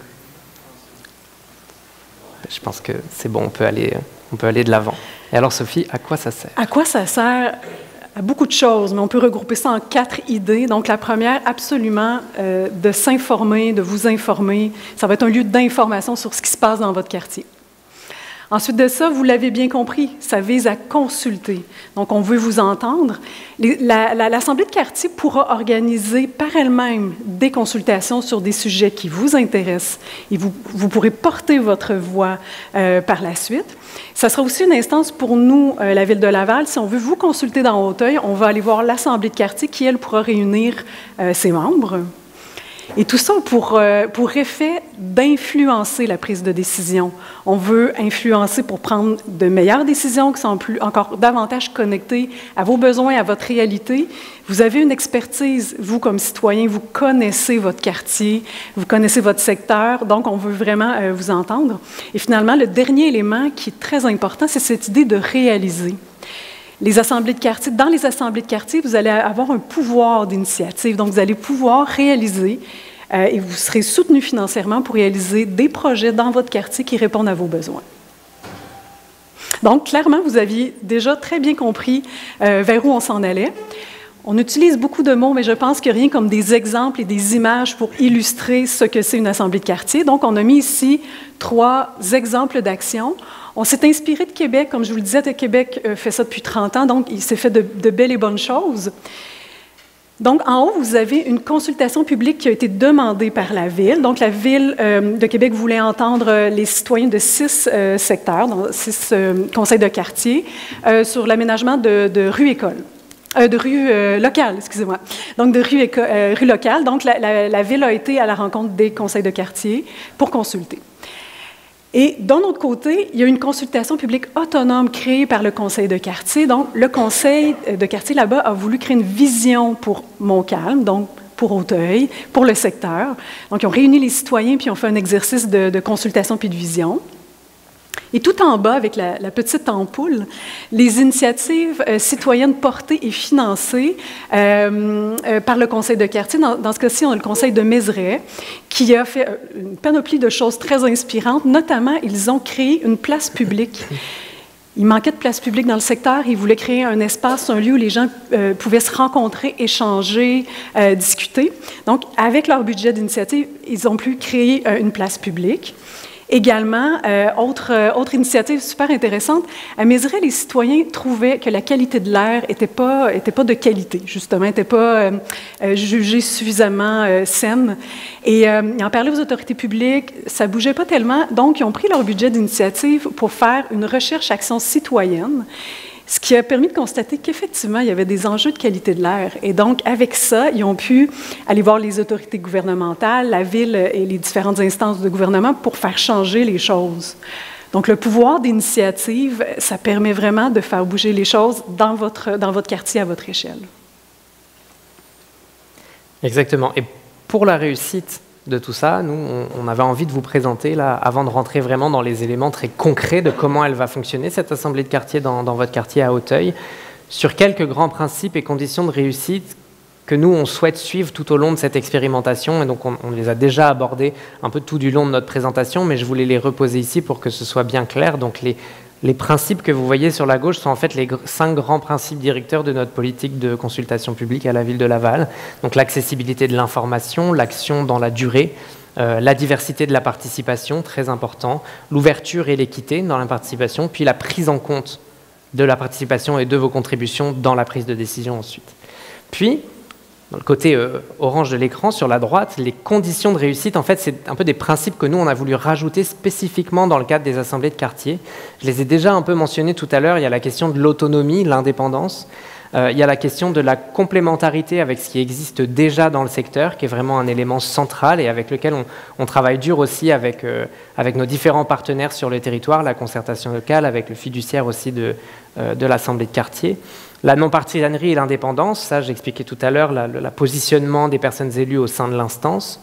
Je pense que c'est bon, on peut aller de l'avant. Et alors, Sophie, à quoi ça sert? À quoi ça sert? À beaucoup de choses, mais on peut regrouper ça en 4 idées. Donc, la première, absolument, de s'informer, de vous informer. Ça va être un lieu d'information sur ce qui se passe dans votre quartier. Ensuite de ça, vous l'avez bien compris, ça vise à consulter. Donc, on veut vous entendre. L'Assemblée de quartier pourra organiser par elle-même des consultations sur des sujets qui vous intéressent et vous pourrez porter votre voix par la suite. Ça sera aussi une instance pour nous, la Ville de Laval. Si on veut vous consulter dans Auteuil, on va aller voir l'Assemblée de quartier qui, elle, pourra réunir ses membres. Et tout ça pour effet d'influencer la prise de décision. On veut influencer pour prendre de meilleures décisions qui sont encore davantage connectées à vos besoins, à votre réalité. Vous avez une expertise, vous comme citoyen, vous connaissez votre quartier, vous connaissez votre secteur, donc on veut vraiment vous entendre. Et finalement, le dernier élément qui est très important, c'est cette idée de réaliser. Les assemblées de quartier, dans les assemblées de quartier, vous allez avoir un pouvoir d'initiative. Donc, vous allez pouvoir réaliser et vous serez soutenu financièrement pour réaliser des projets dans votre quartier qui répondent à vos besoins. Donc, clairement, vous aviez déjà très bien compris vers où on s'en allait. On utilise beaucoup de mots, mais je pense qu'il n'y a rien comme des exemples et des images pour illustrer ce que c'est une assemblée de quartier. Donc, on a mis ici 3 exemples d'actions. On s'est inspiré de Québec, comme je vous le disais, Québec fait ça depuis 30 ans, donc il s'est fait de belles et bonnes choses. Donc, en haut, vous avez une consultation publique qui a été demandée par la Ville. Donc, la Ville de Québec voulait entendre les citoyens de 6 secteurs, dans 6 conseils de quartier, sur l'aménagement de rues-écoles. De rue locale, excusez-moi. Donc, de rue locale. Donc, la Ville a été à la rencontre des conseils de quartier pour consulter. Et d'un autre côté, il y a une consultation publique autonome créée par le conseil de quartier. Donc, le conseil de quartier là-bas a voulu créer une vision pour Montcalm, donc pour Auteuil, pour le secteur. Donc, ils ont réuni les citoyens puis ils ont fait un exercice de consultation puis de vision. Et tout en bas, avec la petite ampoule, les initiatives citoyennes portées et financées par le conseil de quartier. Dans ce cas-ci, on a le conseil de Mézeray, qui a fait une panoplie de choses très inspirantes. Notamment, ils ont créé une place publique. Il manquait de place publique dans le secteur. Ils voulaient créer un espace, un lieu où les gens pouvaient se rencontrer, échanger, discuter. Donc, avec leur budget d'initiative, ils ont pu créer une place publique. Également, autre initiative super intéressante, à Mézeray, les citoyens trouvaient que la qualité de l'air n'était pas de qualité, justement, n'était pas jugée suffisamment saine. Et ils en parlaient aux autorités publiques, ça ne bougeait pas tellement, donc ils ont pris leur budget d'initiative pour faire une recherche-action citoyenne, ce qui a permis de constater qu'effectivement, il y avait des enjeux de qualité de l'air. Et donc, avec ça, ils ont pu aller voir les autorités gouvernementales, la Ville et les différentes instances de gouvernement pour faire changer les choses. Donc, le pouvoir d'initiative, ça permet vraiment de faire bouger les choses dans votre quartier à votre échelle. Exactement. Et pour la réussite de tout ça, nous, on avait envie de vous présenter, là, avant de rentrer vraiment dans les éléments très concrets de comment elle va fonctionner, cette assemblée de quartier dans votre quartier à Auteuil, sur quelques grands principes et conditions de réussite que nous, on souhaite suivre tout au long de cette expérimentation. Et donc, on les a déjà abordés un peu tout du long de notre présentation, mais je voulais les reposer ici pour que ce soit bien clair. Donc, les principes que vous voyez sur la gauche sont en fait les 5 grands principes directeurs de notre politique de consultation publique à la ville de Laval. Donc l'accessibilité de l'information, l'action dans la durée, la diversité de la participation, très important, l'ouverture et l'équité dans la participation, puis la prise en compte de la participation et de vos contributions dans la prise de décision ensuite. Puis, dans le côté orange de l'écran, sur la droite, les conditions de réussite, en fait, c'est un peu des principes que nous, on a voulu rajouter spécifiquement dans le cadre des assemblées de quartier. Je les ai déjà un peu mentionnés tout à l'heure. Il y a la question de l'autonomie, l'indépendance. Il y a la question de la complémentarité avec ce qui existe déjà dans le secteur, qui est vraiment un élément central et avec lequel on travaille dur aussi avec nos différents partenaires sur le territoire, la concertation locale, avec le fiduciaire aussi de l'assemblée de quartier. La non-partisanerie et l'indépendance, ça j'expliquais tout à l'heure, le positionnement des personnes élues au sein de l'instance.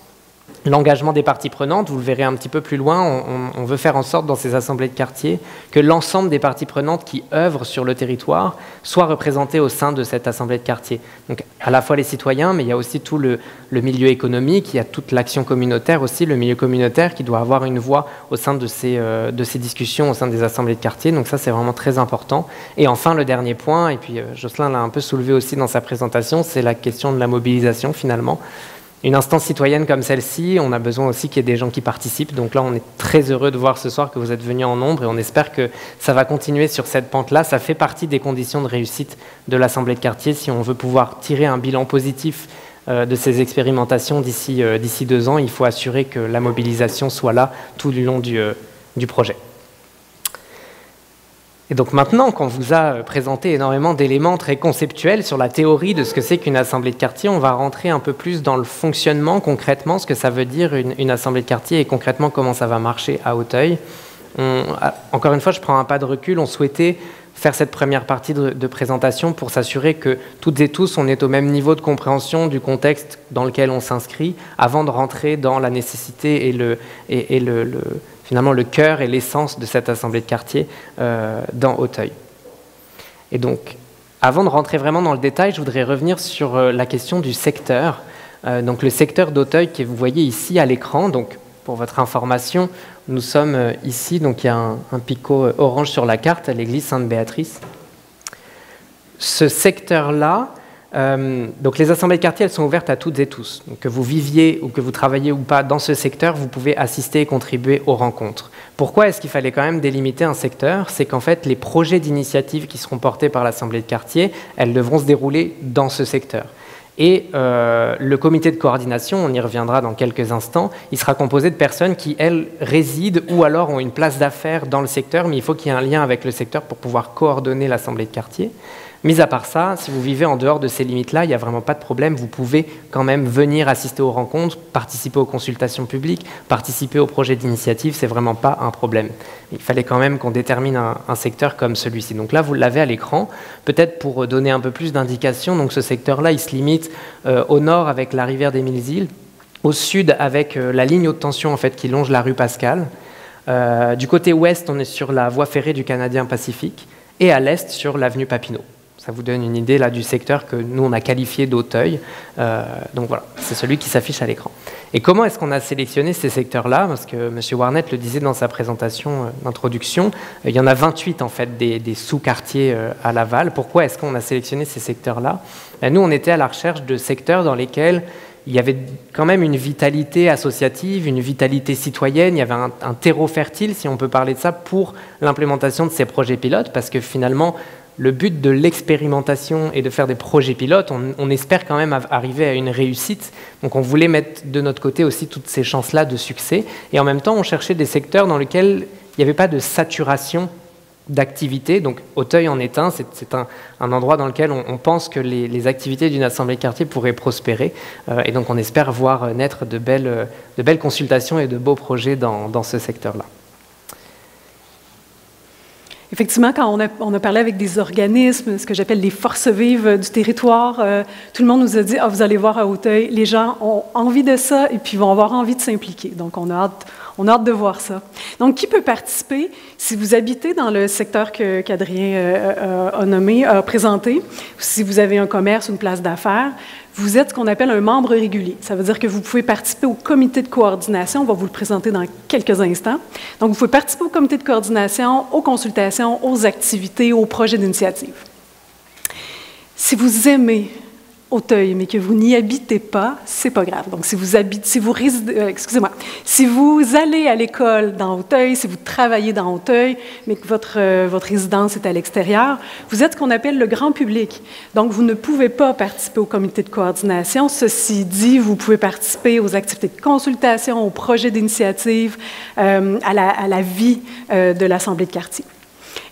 L'engagement des parties prenantes, vous le verrez un petit peu plus loin, on veut faire en sorte dans ces assemblées de quartier que l'ensemble des parties prenantes qui œuvrent sur le territoire soient représentées au sein de cette assemblée de quartier. Donc à la fois les citoyens, mais il y a aussi tout le milieu économique, il y a toute l'action communautaire aussi, le milieu communautaire qui doit avoir une voix au sein de ces discussions, au sein des assemblées de quartier. Donc ça c'est vraiment très important. Et enfin le dernier point, et puis Jocelyn l'a un peu soulevé aussi dans sa présentation, c'est la question de la mobilisation finalement. Une instance citoyenne comme celle-ci, on a besoin aussi qu'il y ait des gens qui participent. Donc là, on est très heureux de voir ce soir que vous êtes venus en nombre et on espère que ça va continuer sur cette pente-là. Ça fait partie des conditions de réussite de l'Assemblée de quartier si on veut pouvoir tirer un bilan positif de ces expérimentations d'ici 2 ans. Il faut assurer que la mobilisation soit là tout du long du projet. Et donc maintenant qu'on vous a présenté énormément d'éléments très conceptuels sur la théorie de ce que c'est qu'une assemblée de quartier, on va rentrer un peu plus dans le fonctionnement, concrètement, ce que ça veut dire une assemblée de quartier et concrètement comment ça va marcher à Auteuil. Encore une fois, je prends un pas de recul, on souhaitait faire cette première partie de présentation pour s'assurer que toutes et tous, on est au même niveau de compréhension du contexte dans lequel on s'inscrit avant de rentrer dans la nécessité et finalement le cœur et l'essence de cette assemblée de quartier dans Auteuil. Et donc, avant de rentrer vraiment dans le détail, je voudrais revenir sur la question du secteur. Donc le secteur d'Auteuil que vous voyez ici à l'écran, donc pour votre information, nous sommes ici, donc il y a un picot orange sur la carte à l'église Sainte-Béatrice. Ce secteur-là, donc les assemblées de quartier, elles sont ouvertes à toutes et tous. Donc que vous viviez ou que vous travaillez ou pas dans ce secteur, vous pouvez assister et contribuer aux rencontres. Pourquoi est-ce qu'il fallait quand même délimiter un secteur? C'est qu'en fait, les projets d'initiative qui seront portés par l'assemblée de quartier, elles devront se dérouler dans ce secteur. Et le comité de coordination, on y reviendra dans quelques instants, il sera composé de personnes qui, elles, résident ou alors ont une place d'affaires dans le secteur, mais il faut qu'il y ait un lien avec le secteur pour pouvoir coordonner l'assemblée de quartier. Mis à part ça, si vous vivez en dehors de ces limites-là, il n'y a vraiment pas de problème, vous pouvez quand même venir assister aux rencontres, participer aux consultations publiques, participer aux projets d'initiative, c'est vraiment pas un problème. Il fallait quand même qu'on détermine un secteur comme celui-ci. Donc là, vous l'avez à l'écran, peut-être pour donner un peu plus d'indications. Donc ce secteur-là, il se limite au nord avec la rivière des Mille-Îles, au sud avec la ligne haute tension en fait, qui longe la rue Pascal. Du côté ouest, on est sur la voie ferrée du Canadien Pacifique et à l'est sur l'avenue Papineau. Ça vous donne une idée là, du secteur que nous, on a qualifié d'Auteuil. Donc voilà, c'est celui qui s'affiche à l'écran. Et comment est-ce qu'on a sélectionné ces secteurs-là? Parce que M. Warnett le disait dans sa présentation d'introduction, il y en a 28 en fait, des sous-quartiers à Laval. Pourquoi est-ce qu'on a sélectionné ces secteurs-là? Nous, on était à la recherche de secteurs dans lesquels il y avait quand même une vitalité associative, une vitalité citoyenne, il y avait un terreau fertile, si on peut parler de ça, pour l'implémentation de ces projets pilotes, parce que finalement, le but de l'expérimentation et de faire des projets pilotes, on espère quand même arriver à une réussite. Donc on voulait mettre de notre côté aussi toutes ces chances-là de succès. Et en même temps, on cherchait des secteurs dans lesquels il n'y avait pas de saturation d'activités. Donc Auteuil en est un, c'est un endroit dans lequel on pense que les activités d'une assemblée de quartier pourraient prospérer. Et donc on espère voir naître de belles consultations et de beaux projets dans ce secteur-là. Effectivement, quand on a parlé avec des organismes, ce que j'appelle les forces vives du territoire, tout le monde nous a dit « Ah, vous allez voir à Auteuil, les gens ont envie de ça et puis vont avoir envie de s'impliquer. » Donc, on a hâte de voir ça. Donc, qui peut participer? Si vous habitez dans le secteur qu'Adrien a nommé, a présenté, si vous avez un commerce, une place d'affaires, vous êtes ce qu'on appelle un membre régulier. Ça veut dire que vous pouvez participer au comité de coordination. On va vous le présenter dans quelques instants. Donc, vous pouvez participer au comité de coordination, aux consultations, aux activités, aux projets d'initiative. Si vous aimez Auteuil, mais que vous n'y habitez pas, c'est pas grave. Donc, si vous allez à l'école dans Auteuil, si vous travaillez dans Auteuil, mais que votre résidence est à l'extérieur, vous êtes ce qu'on appelle le grand public. Donc, vous ne pouvez pas participer au comité de coordination. Ceci dit, vous pouvez participer aux activités de consultation, aux projets d'initiative, à la vie de l'Assemblée de quartier.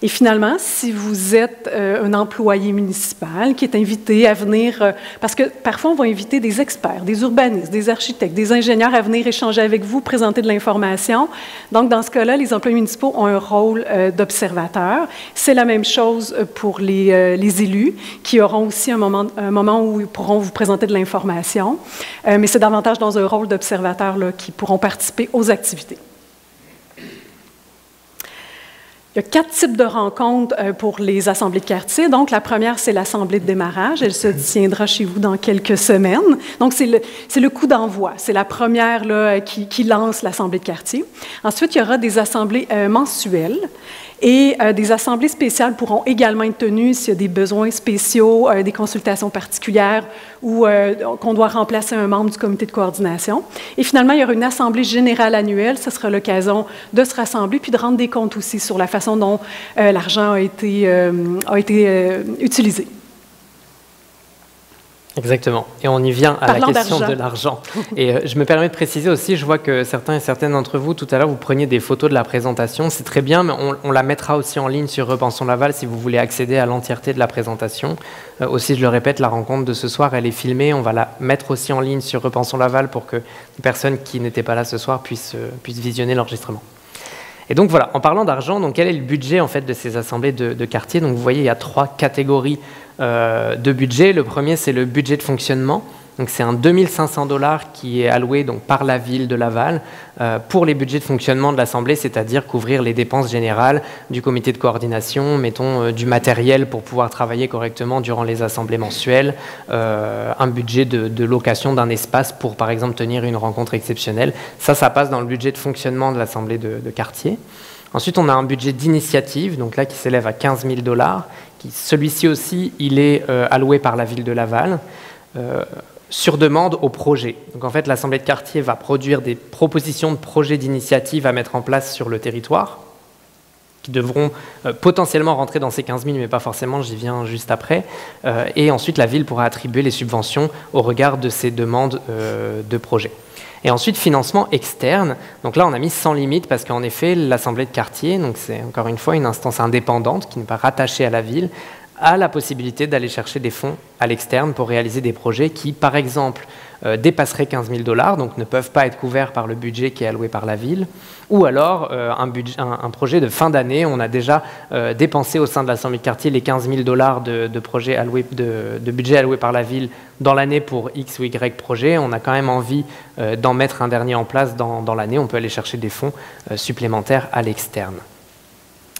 Et finalement, si vous êtes un employé municipal qui est invité à venir, parce que parfois on va inviter des experts, des urbanistes, des architectes, des ingénieurs à venir échanger avec vous, présenter de l'information. Donc dans ce cas-là, les employés municipaux ont un rôle d'observateur. C'est la même chose pour les élus qui auront aussi un moment où ils pourront vous présenter de l'information. Mais c'est davantage dans un rôle d'observateur qui pourront participer aux activités. Il y a 4 types de rencontres pour les assemblées de quartier. Donc, la première, c'est l'assemblée de démarrage. Elle se tiendra chez vous dans quelques semaines. Donc, c'est le coup d'envoi. C'est la première là, qui lance l'assemblée de quartier. Ensuite, il y aura des assemblées mensuelles. Et des assemblées spéciales pourront également être tenues s'il y a des besoins spéciaux, des consultations particulières ou qu'on doit remplacer un membre du comité de coordination. Et finalement, il y aura une assemblée générale annuelle. Ce sera l'occasion de se rassembler puis de rendre des comptes aussi sur la façon dont l'argent a été utilisé. Exactement. Et on y vient à Parlant la question d'argent. de l'argent. Et je me permets de préciser aussi, je vois que certains et certaines d'entre vous, tout à l'heure, vous preniez des photos de la présentation. C'est très bien, mais on la mettra aussi en ligne sur Repensons Laval si vous voulez accéder à l'entièreté de la présentation. Aussi, je le répète, la rencontre de ce soir, elle est filmée. On va la mettre aussi en ligne sur Repensons Laval pour que les personnes qui n'étaient pas là ce soir puissent visionner l'enregistrement. Et donc voilà, en parlant d'argent, donc quel est le budget en fait de ces assemblées de quartier? Donc vous voyez, il y a 3 catégories de budget. Le premier, c'est le budget de fonctionnement. Donc c'est un 2500 $ qui est alloué donc par la ville de Laval pour les budgets de fonctionnement de l'Assemblée, c'est-à-dire couvrir les dépenses générales du comité de coordination, mettons du matériel pour pouvoir travailler correctement durant les assemblées mensuelles, un budget de location d'un espace pour par exemple tenir une rencontre exceptionnelle. Ça passe dans le budget de fonctionnement de l'Assemblée de quartier. Ensuite, on a un budget d'initiative, donc là qui s'élève à 15 000 $. Celui-ci aussi, il est alloué par la ville de Laval. Sur demande au projet. Donc en fait, l'Assemblée de quartier va produire des propositions de projets d'initiative à mettre en place sur le territoire, qui devront potentiellement rentrer dans ces 15 000, mais pas forcément, j'y viens juste après. Et ensuite, la ville pourra attribuer les subventions au regard de ces demandes de projets. Et ensuite, financement externe. Donc là, on a mis sans limite parce qu'en effet, l'Assemblée de quartier, donc c'est encore une fois une instance indépendante qui n'est pas rattachée à la ville, a la possibilité d'aller chercher des fonds à l'externe pour réaliser des projets qui, par exemple, dépasseraient 15 000 $, donc ne peuvent pas être couverts par le budget qui est alloué par la ville, ou alors un projet de fin d'année. On a déjà dépensé au sein de l'Assemblée de quartier les 15 000 $ de budget alloué par la ville dans l'année pour X ou Y projet. On a quand même envie d'en mettre un dernier en place dans l'année. On peut aller chercher des fonds supplémentaires à l'externe.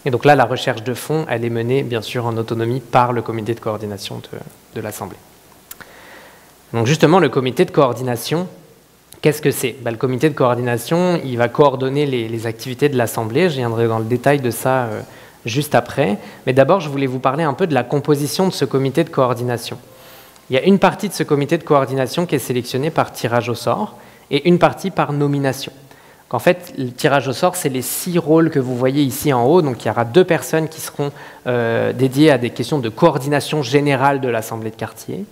Et donc là, la recherche de fonds, elle est menée, bien sûr, en autonomie par le comité de coordination de l'Assemblée. Donc justement, le comité de coordination, qu'est-ce que c'est? Le comité de coordination, il va coordonner les activités de l'Assemblée. Je viendrai dans le détail de ça juste après. Mais d'abord, je voulais vous parler un peu de la composition de ce comité de coordination. Il y a une partie de ce comité de coordination qui est sélectionnée par tirage au sort et une partie par nomination. En fait, le tirage au sort, c'est les 6 rôles que vous voyez ici en haut. Donc, il y aura 2 personnes qui seront dédiées à des questions de coordination générale de l'Assemblée de quartier.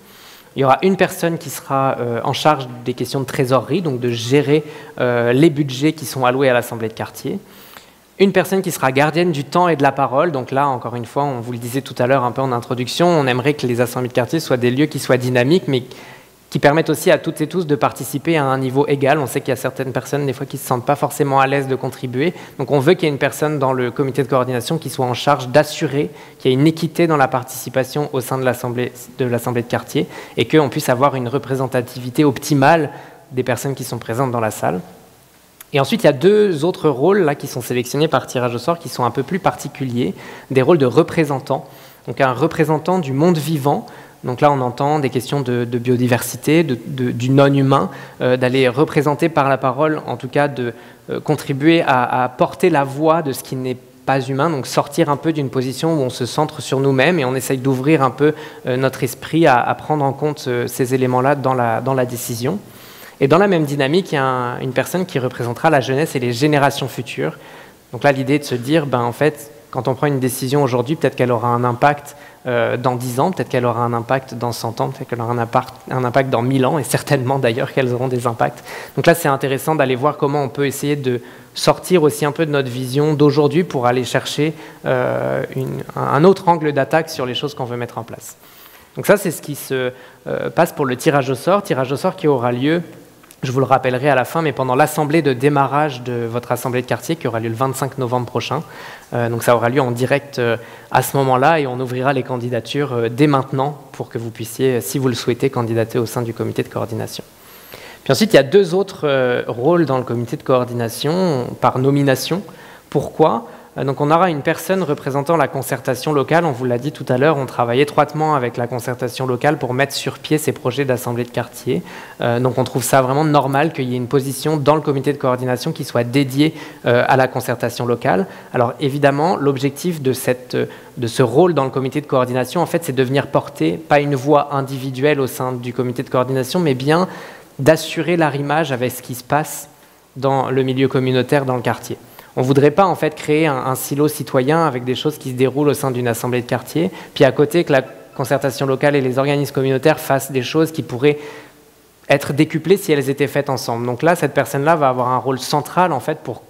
Il y aura une personne qui sera en charge des questions de trésorerie, donc de gérer les budgets qui sont alloués à l'Assemblée de quartier. Une personne qui sera gardienne du temps et de la parole. Donc là, encore une fois, on vous le disait tout à l'heure un peu en introduction, on aimerait que les assemblées de quartier soient des lieux qui soient dynamiques, mais qui permettent aussi à toutes et tous de participer à un niveau égal. On sait qu'il y a certaines personnes, des fois, qui ne se sentent pas forcément à l'aise de contribuer. Donc on veut qu'il y ait une personne dans le comité de coordination qui soit en charge d'assurer qu'il y ait une équité dans la participation au sein de l'Assemblée de quartier et qu'on puisse avoir une représentativité optimale des personnes qui sont présentes dans la salle. Et ensuite, il y a 2 autres rôles là, qui sont sélectionnés par tirage au sort, qui sont un peu plus particuliers, des rôles de représentants. Donc un représentant du monde vivant. Donc là, on entend des questions de biodiversité, du non-humain, d'aller représenter par la parole, en tout cas de contribuer à porter la voix de ce qui n'est pas humain, donc sortir un peu d'une position où on se centre sur nous-mêmes et on essaye d'ouvrir un peu notre esprit à prendre en compte ces éléments-là dans la décision. Et dans la même dynamique, il y a une personne qui représentera la jeunesse et les générations futures. Donc là, l'idée est de se dire, en fait, quand on prend une décision aujourd'hui, peut-être qu'elle aura un impact dans 10 ans, peut-être qu'elle aura un impact dans 100 ans, peut-être qu'elle aura un impact dans 1000 ans, et certainement d'ailleurs qu'elles auront des impacts. Donc là, c'est intéressant d'aller voir comment on peut essayer de sortir aussi un peu de notre vision d'aujourd'hui pour aller chercher un autre angle d'attaque sur les choses qu'on veut mettre en place. Donc ça, c'est ce qui se passe pour le tirage au sort qui aura lieu, je vous le rappellerai à la fin, mais pendant l'assemblée de démarrage de votre assemblée de quartier qui aura lieu le 25 novembre prochain. Donc ça aura lieu en direct à ce moment-là et on ouvrira les candidatures dès maintenant pour que vous puissiez, si vous le souhaitez, candidater au sein du comité de coordination. Puis ensuite, il y a 2 autres rôles dans le comité de coordination par nomination. Pourquoi ? Donc on aura une personne représentant la concertation locale. On vous l'a dit tout à l'heure, on travaille étroitement avec la concertation locale pour mettre sur pied ces projets d'assemblée de quartier. Donc on trouve ça vraiment normal qu'il y ait une position dans le comité de coordination qui soit dédiée à la concertation locale. Alors évidemment, l'objectif de ce rôle dans le comité de coordination, en fait, c'est de venir porter, pas une voix individuelle au sein du comité de coordination, mais bien d'assurer l'arrimage avec ce qui se passe dans le milieu communautaire, dans le quartier. On ne voudrait pas en fait créer un silo citoyen avec des choses qui se déroulent au sein d'une assemblée de quartier, puis à côté que la concertation locale et les organismes communautaires fassent des choses qui pourraient être décuplées si elles étaient faites ensemble. Donc là, cette personne-là va avoir un rôle central en fait pour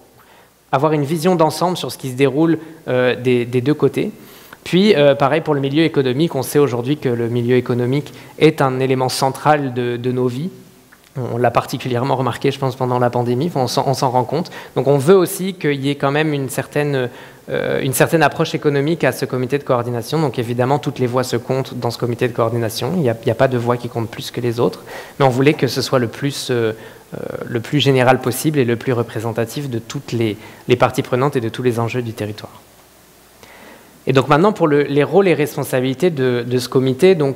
avoir une vision d'ensemble sur ce qui se déroule des deux côtés. Puis, pareil pour le milieu économique, on sait aujourd'hui que le milieu économique est un élément central de nos vies. On l'a particulièrement remarqué, je pense, pendant la pandémie, on s'en rend compte. Donc on veut aussi qu'il y ait quand même une certaine approche économique à ce comité de coordination. Donc évidemment, toutes les voix se comptent dans ce comité de coordination. Il n'y a pas de voix qui compte plus que les autres. Mais on voulait que ce soit le plus général possible et le plus représentatif de toutes les parties prenantes et de tous les enjeux du territoire. Et donc maintenant, pour les rôles et responsabilités de ce comité, donc,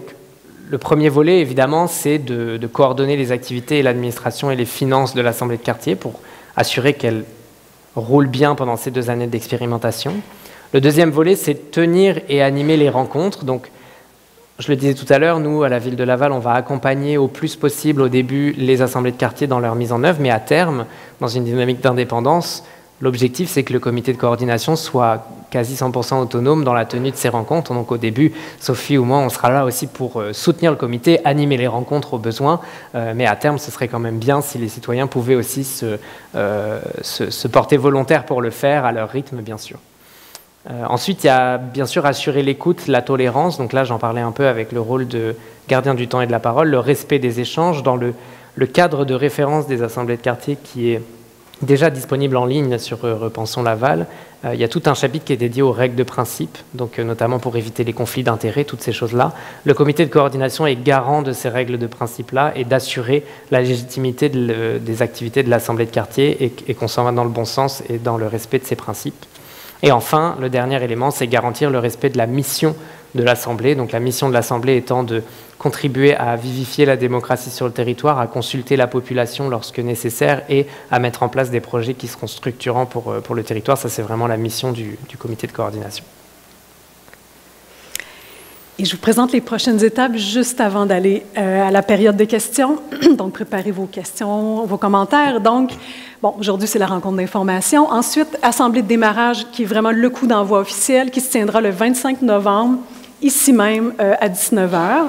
le premier volet, évidemment, c'est de coordonner les activités et l'administration et les finances de l'Assemblée de quartier pour assurer qu'elle roule bien pendant ces 2 années d'expérimentation. Le deuxième volet, c'est tenir et animer les rencontres. Donc, je le disais tout à l'heure, nous, à la Ville de Laval, on va accompagner au plus possible au début les assemblées de quartier dans leur mise en œuvre, mais à terme, dans une dynamique d'indépendance, l'objectif, c'est que le comité de coordination soit quasi 100% autonome dans la tenue de ces rencontres. Donc au début, Sophie ou moi, on sera là aussi pour soutenir le comité, animer les rencontres au besoin, mais à terme, ce serait quand même bien si les citoyens pouvaient aussi se porter volontaires pour le faire, à leur rythme, bien sûr. Ensuite, il y a bien sûr assurer l'écoute, la tolérance. Donc là, j'en parlais un peu avec le rôle de gardien du temps et de la parole, le respect des échanges dans le cadre de référence des assemblées de quartier qui est déjà disponible en ligne sur Repensons Laval. Il y a tout un chapitre qui est dédié aux règles de principe, donc notamment pour éviter les conflits d'intérêts, toutes ces choses-là. Le comité de coordination est garant de ces règles de principe-là et d'assurer la légitimité des activités de l'Assemblée de quartier et qu'on s'en va dans le bon sens et dans le respect de ces principes. Et enfin, le dernier élément, c'est garantir le respect de la mission de l'Assemblée. Donc la mission de l'Assemblée étant de contribuer à vivifier la démocratie sur le territoire, à consulter la population lorsque nécessaire et à mettre en place des projets qui seront structurants pour le territoire. Ça, c'est vraiment la mission du comité de coordination. Et je vous présente les prochaines étapes juste avant d'aller à la période des questions. Donc, préparez vos questions, vos commentaires. Donc, bon, aujourd'hui, c'est la rencontre d'information. Ensuite, assemblée de démarrage, qui est vraiment le coup d'envoi officiel, qui se tiendra le 25 novembre, ici même, à 19h.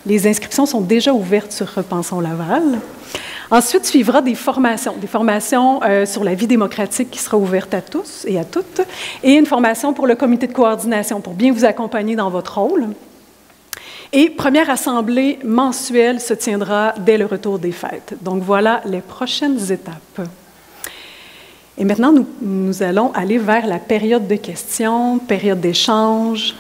Les inscriptions sont déjà ouvertes sur Repensons Laval. Ensuite, suivra des formations sur la vie démocratique qui sera ouverte à tous et à toutes, et une formation pour le comité de coordination, pour bien vous accompagner dans votre rôle. Et première assemblée mensuelle se tiendra dès le retour des fêtes. Donc voilà les prochaines étapes. Et maintenant, nous allons aller vers la période de questions, période d'échange.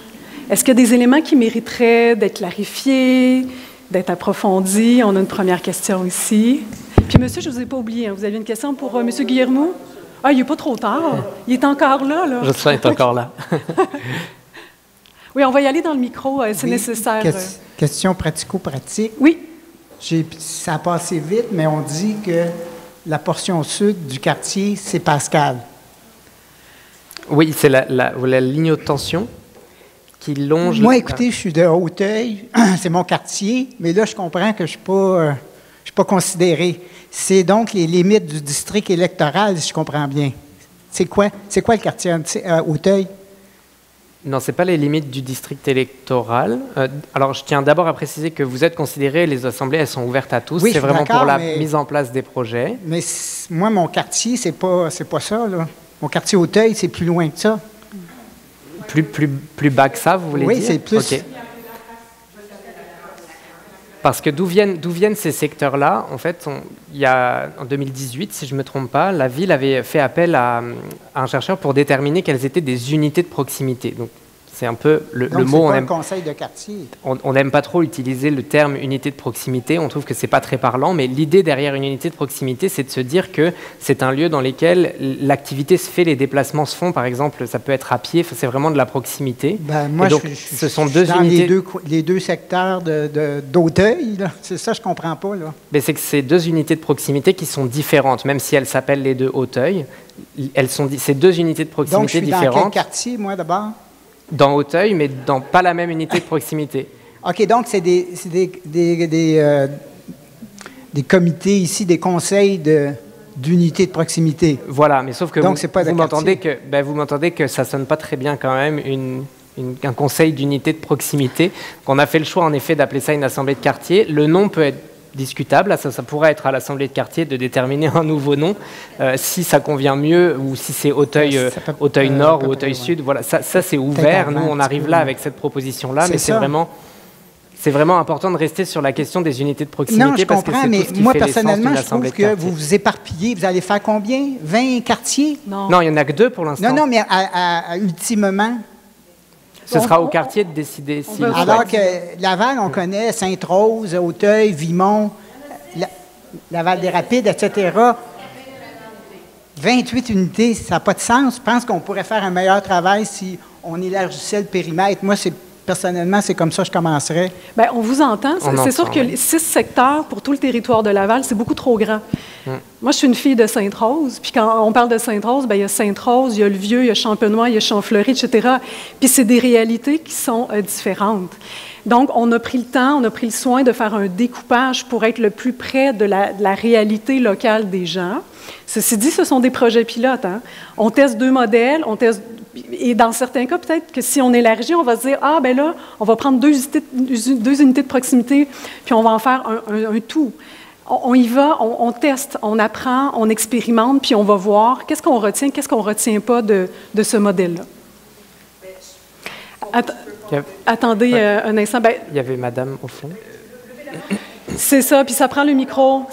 Est-ce qu'il y a des éléments qui mériteraient d'être clarifiés, d'être approfondis? On a une première question ici. Puis, monsieur, je ne vous ai pas oublié, hein, vous aviez une question pour monsieur Guillermo? Ah, il n'est pas trop tard. Il est encore là, là. Je sais, il est encore là. Oui, on va y aller dans le micro, c'est nécessaire. Question pratico-pratique. Oui. Ça a passé vite, mais on dit que la portion sud du quartier, c'est Pascal. Oui, c'est la ligne haute tension qui longe... Moi, écoutez, je suis de Hauteuil, c'est mon quartier, mais là, je comprends que je ne suis pas considéré. C'est donc les limites du district électoral, si je comprends bien. C'est quoi le quartier Hauteuil? Non, ce n'est pas les limites du district électoral. Alors, je tiens d'abord à préciser que vous êtes considérés, les assemblées, elles sont ouvertes à tous. Oui, c'est vraiment pour la mise en place des projets. Mais moi, mon quartier, c'est pas ça, là. Mon quartier Hauteuil, c'est plus loin que ça. Plus bas que ça, vous voulez dire? Oui, c'est plus... Okay. Parce que d'où viennent ces secteurs-là? En fait, en 2018, si je ne me trompe pas, la ville avait fait appel à un chercheur pour déterminer quelles étaient des unités de proximité. Donc, c'est un peu le mot. Donc, c'est pas un conseil de quartier. On n'aime pas trop utiliser le terme unité de proximité. On trouve que c'est pas très parlant, mais l'idée derrière une unité de proximité, c'est de se dire que c'est un lieu dans lequel l'activité se fait, les déplacements se font. Par exemple, ça peut être à pied. C'est vraiment de la proximité. Ben, moi, donc, ce sont deux unités. Les deux secteurs d'Hauteuil, c'est ça, je comprends pas là. Mais c'est que c'est deux unités de proximité qui sont différentes, même si elles s'appellent les deux Hauteuil. C'est deux unités de proximité différentes. Donc, je suis dans quel quartier, moi, d'abord? Dans Hauteuil, mais dans pas la même unité de proximité. OK, donc c'est des comités ici, des conseils d'unité de proximité. Voilà, mais sauf que donc, vous m'entendez que ça sonne pas très bien quand même un conseil d'unité de proximité. On a fait le choix, en effet, d'appeler ça une assemblée de quartier. Le nom peut être discutable, ça pourrait être à l'assemblée de quartier de déterminer un nouveau nom, si ça convient mieux, ou si c'est Auteuil Nord ou Auteuil Sud. Voilà, ça c'est ouvert. Nous, on arrive là avec cette proposition-là, mais c'est vraiment important de rester sur la question des unités de proximité. Non, je parce comprends, que mais tout ce qui moi, fait l'essence personnellement, d'une je trouve assemblée de que quartier. vous vous éparpillez. Vous allez faire combien? 20 quartiers? Non, il n'y en a que 2 pour l'instant. Non, mais ultimement... Ce sera au quartier de décider. Alors que Laval, on connaît Sainte-Rose, Auteuil, Vimont, Laval-des-Rapides, etc. 28 unités, ça n'a pas de sens. Je pense qu'on pourrait faire un meilleur travail si on élargissait le périmètre. Moi, personnellement, c'est comme ça que je commencerais. Bien, on vous entend. C'est sûr que les 6 secteurs pour tout le territoire de Laval, c'est beaucoup trop grand. Moi, je suis une fille de Sainte-Rose. Puis quand on parle de Sainte-Rose, bien, il y a Sainte-Rose, il y a le Vieux, il y a Champenois, il y a Champfleury, etc. Puis c'est des réalités qui sont différentes. Donc, on a pris le temps, on a pris le soin de faire un découpage pour être le plus près de la réalité locale des gens. Ceci dit, ce sont des projets pilotes. Hein? On teste 2 modèles, et dans certains cas, peut-être que si on élargit, on va se dire, ah, ben là, on va prendre 2 unités de proximité, puis on va en faire un tout. On y va, on teste, on apprend, on expérimente, puis on va voir qu'est-ce qu'on retient, qu'est-ce qu'on ne retient pas de ce modèle-là. Attendez un instant. Ben, il y avait madame au fond. C'est ça, puis ça prend le micro.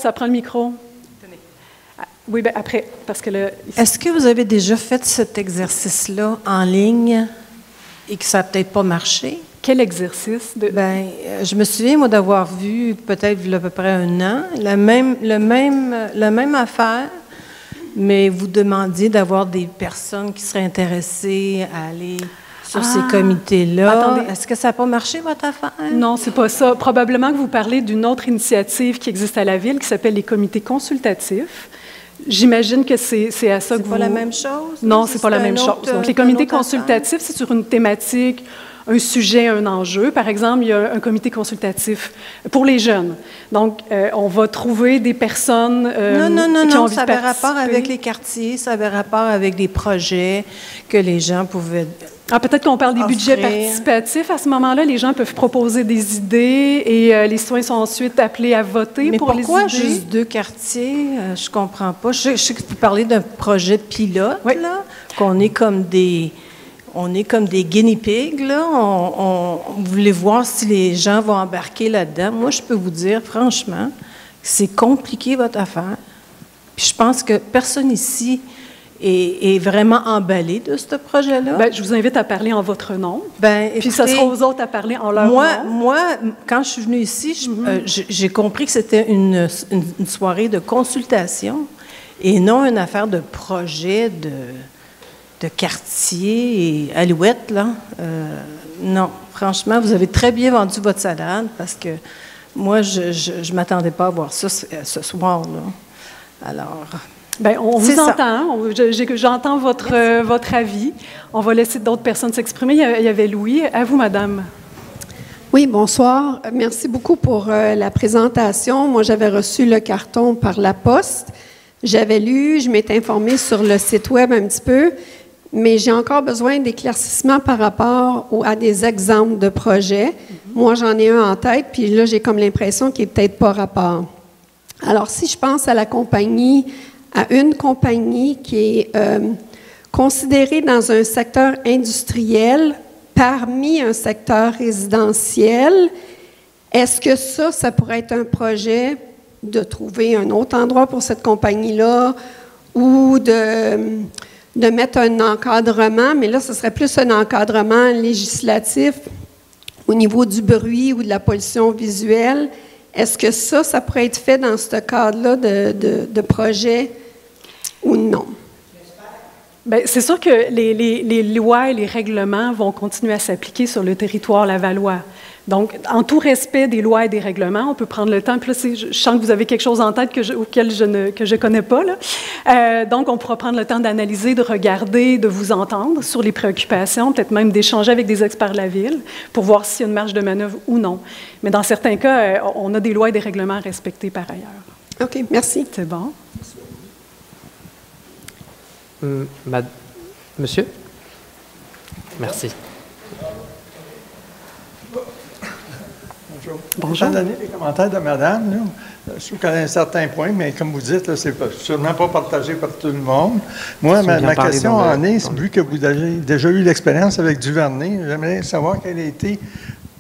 Oui, bien après, parce que là... Est-ce que vous avez déjà fait cet exercice-là en ligne et que ça n'a peut-être pas marché? Quel exercice? Bien, je me souviens, moi, d'avoir vu, peut-être il y a à peu près 1 an, la même affaire, mais vous demandiez d'avoir des personnes qui seraient intéressées à aller sur ces comités-là. Attendez. Est-ce que ça n'a pas marché, votre affaire? Non, c'est pas ça. Probablement que vous parlez d'une autre initiative qui existe à la Ville, qui s'appelle les comités consultatifs. J'imagine que c'est à ça que vous... C'est pas la même chose? Non, c'est pas la même chose. Donc, les comités consultatifs, c'est sur une thématique, un sujet, un enjeu. Par exemple, il y a un comité consultatif pour les jeunes. Donc, on va trouver des personnes qui ont envie de participer. Ça avait rapport avec les quartiers, ça avait rapport avec des projets que les gens pouvaient... peut-être qu'on parle des budgets participatifs. À ce moment-là, les gens peuvent proposer des idées et les citoyens sont ensuite appelés à voter pour les idées. Mais pourquoi juste 2 quartiers? Je ne comprends pas. Je sais que vous parlez d'un projet pilote, là, qu'on est comme des... On est comme des guinea pigs, là. On voulait voir si les gens vont embarquer là-dedans. Moi, je peux vous dire, franchement, c'est compliqué, votre affaire. Puis je pense que personne ici est vraiment emballé de ce projet-là. Bien, je vous invite à parler en votre nom. Bien, puis ça sera aux autres à parler en leur nom. Moi, quand je suis venue ici, j'ai compris que c'était une soirée de consultation et non une affaire de projet de quartier et alouette, là. Non, franchement, vous avez très bien vendu votre salade parce que moi, je ne m'attendais pas à voir ça ce soir-là. Alors... Bien, on vous entend. J'entends votre avis. On va laisser d'autres personnes s'exprimer. Il y avait Louis. À vous, madame. Oui, bonsoir. Merci beaucoup pour la présentation. Moi, j'avais reçu le carton par la poste. J'avais lu, je m'étais informée sur le site web un petit peu, mais j'ai encore besoin d'éclaircissements par rapport à des exemples de projets. Moi, j'en ai un en tête, puis là, j'ai comme l'impression qu'il n'est peut-être pas rapport. Alors, si je pense à une compagnie qui est considérée dans un secteur industriel parmi un secteur résidentiel, est-ce que ça pourrait être un projet de trouver un autre endroit pour cette compagnie-là ou de mettre un encadrement, mais là, ce serait plus un encadrement législatif au niveau du bruit ou de la pollution visuelle. Est-ce que ça pourrait être fait dans ce cadre-là de projet ou non? Bien, c'est sûr que les lois et les règlements vont continuer à s'appliquer sur le territoire lavallois. Donc, en tout respect des lois et des règlements, on peut prendre le temps. Puis là, je sens que vous avez quelque chose en tête auquel je ne connais pas, là. Donc, on pourra prendre le temps d'analyser, de regarder, de vous entendre sur les préoccupations, peut-être même d'échanger avec des experts de la Ville pour voir s'il y a une marge de manœuvre ou non. Mais dans certains cas, on a des lois et des règlements à respecter par ailleurs. OK, merci. C'est bon. Monsieur? Merci. Bonjour. Bonjour. Étant donné les commentaires de madame, là, je trouve qu'à un certain point, mais comme vous dites, ce n'est sûrement pas partagé par tout le monde. Moi, ma question en est, vu que vous avez déjà eu l'expérience avec Duvernay, j'aimerais savoir quelles ont été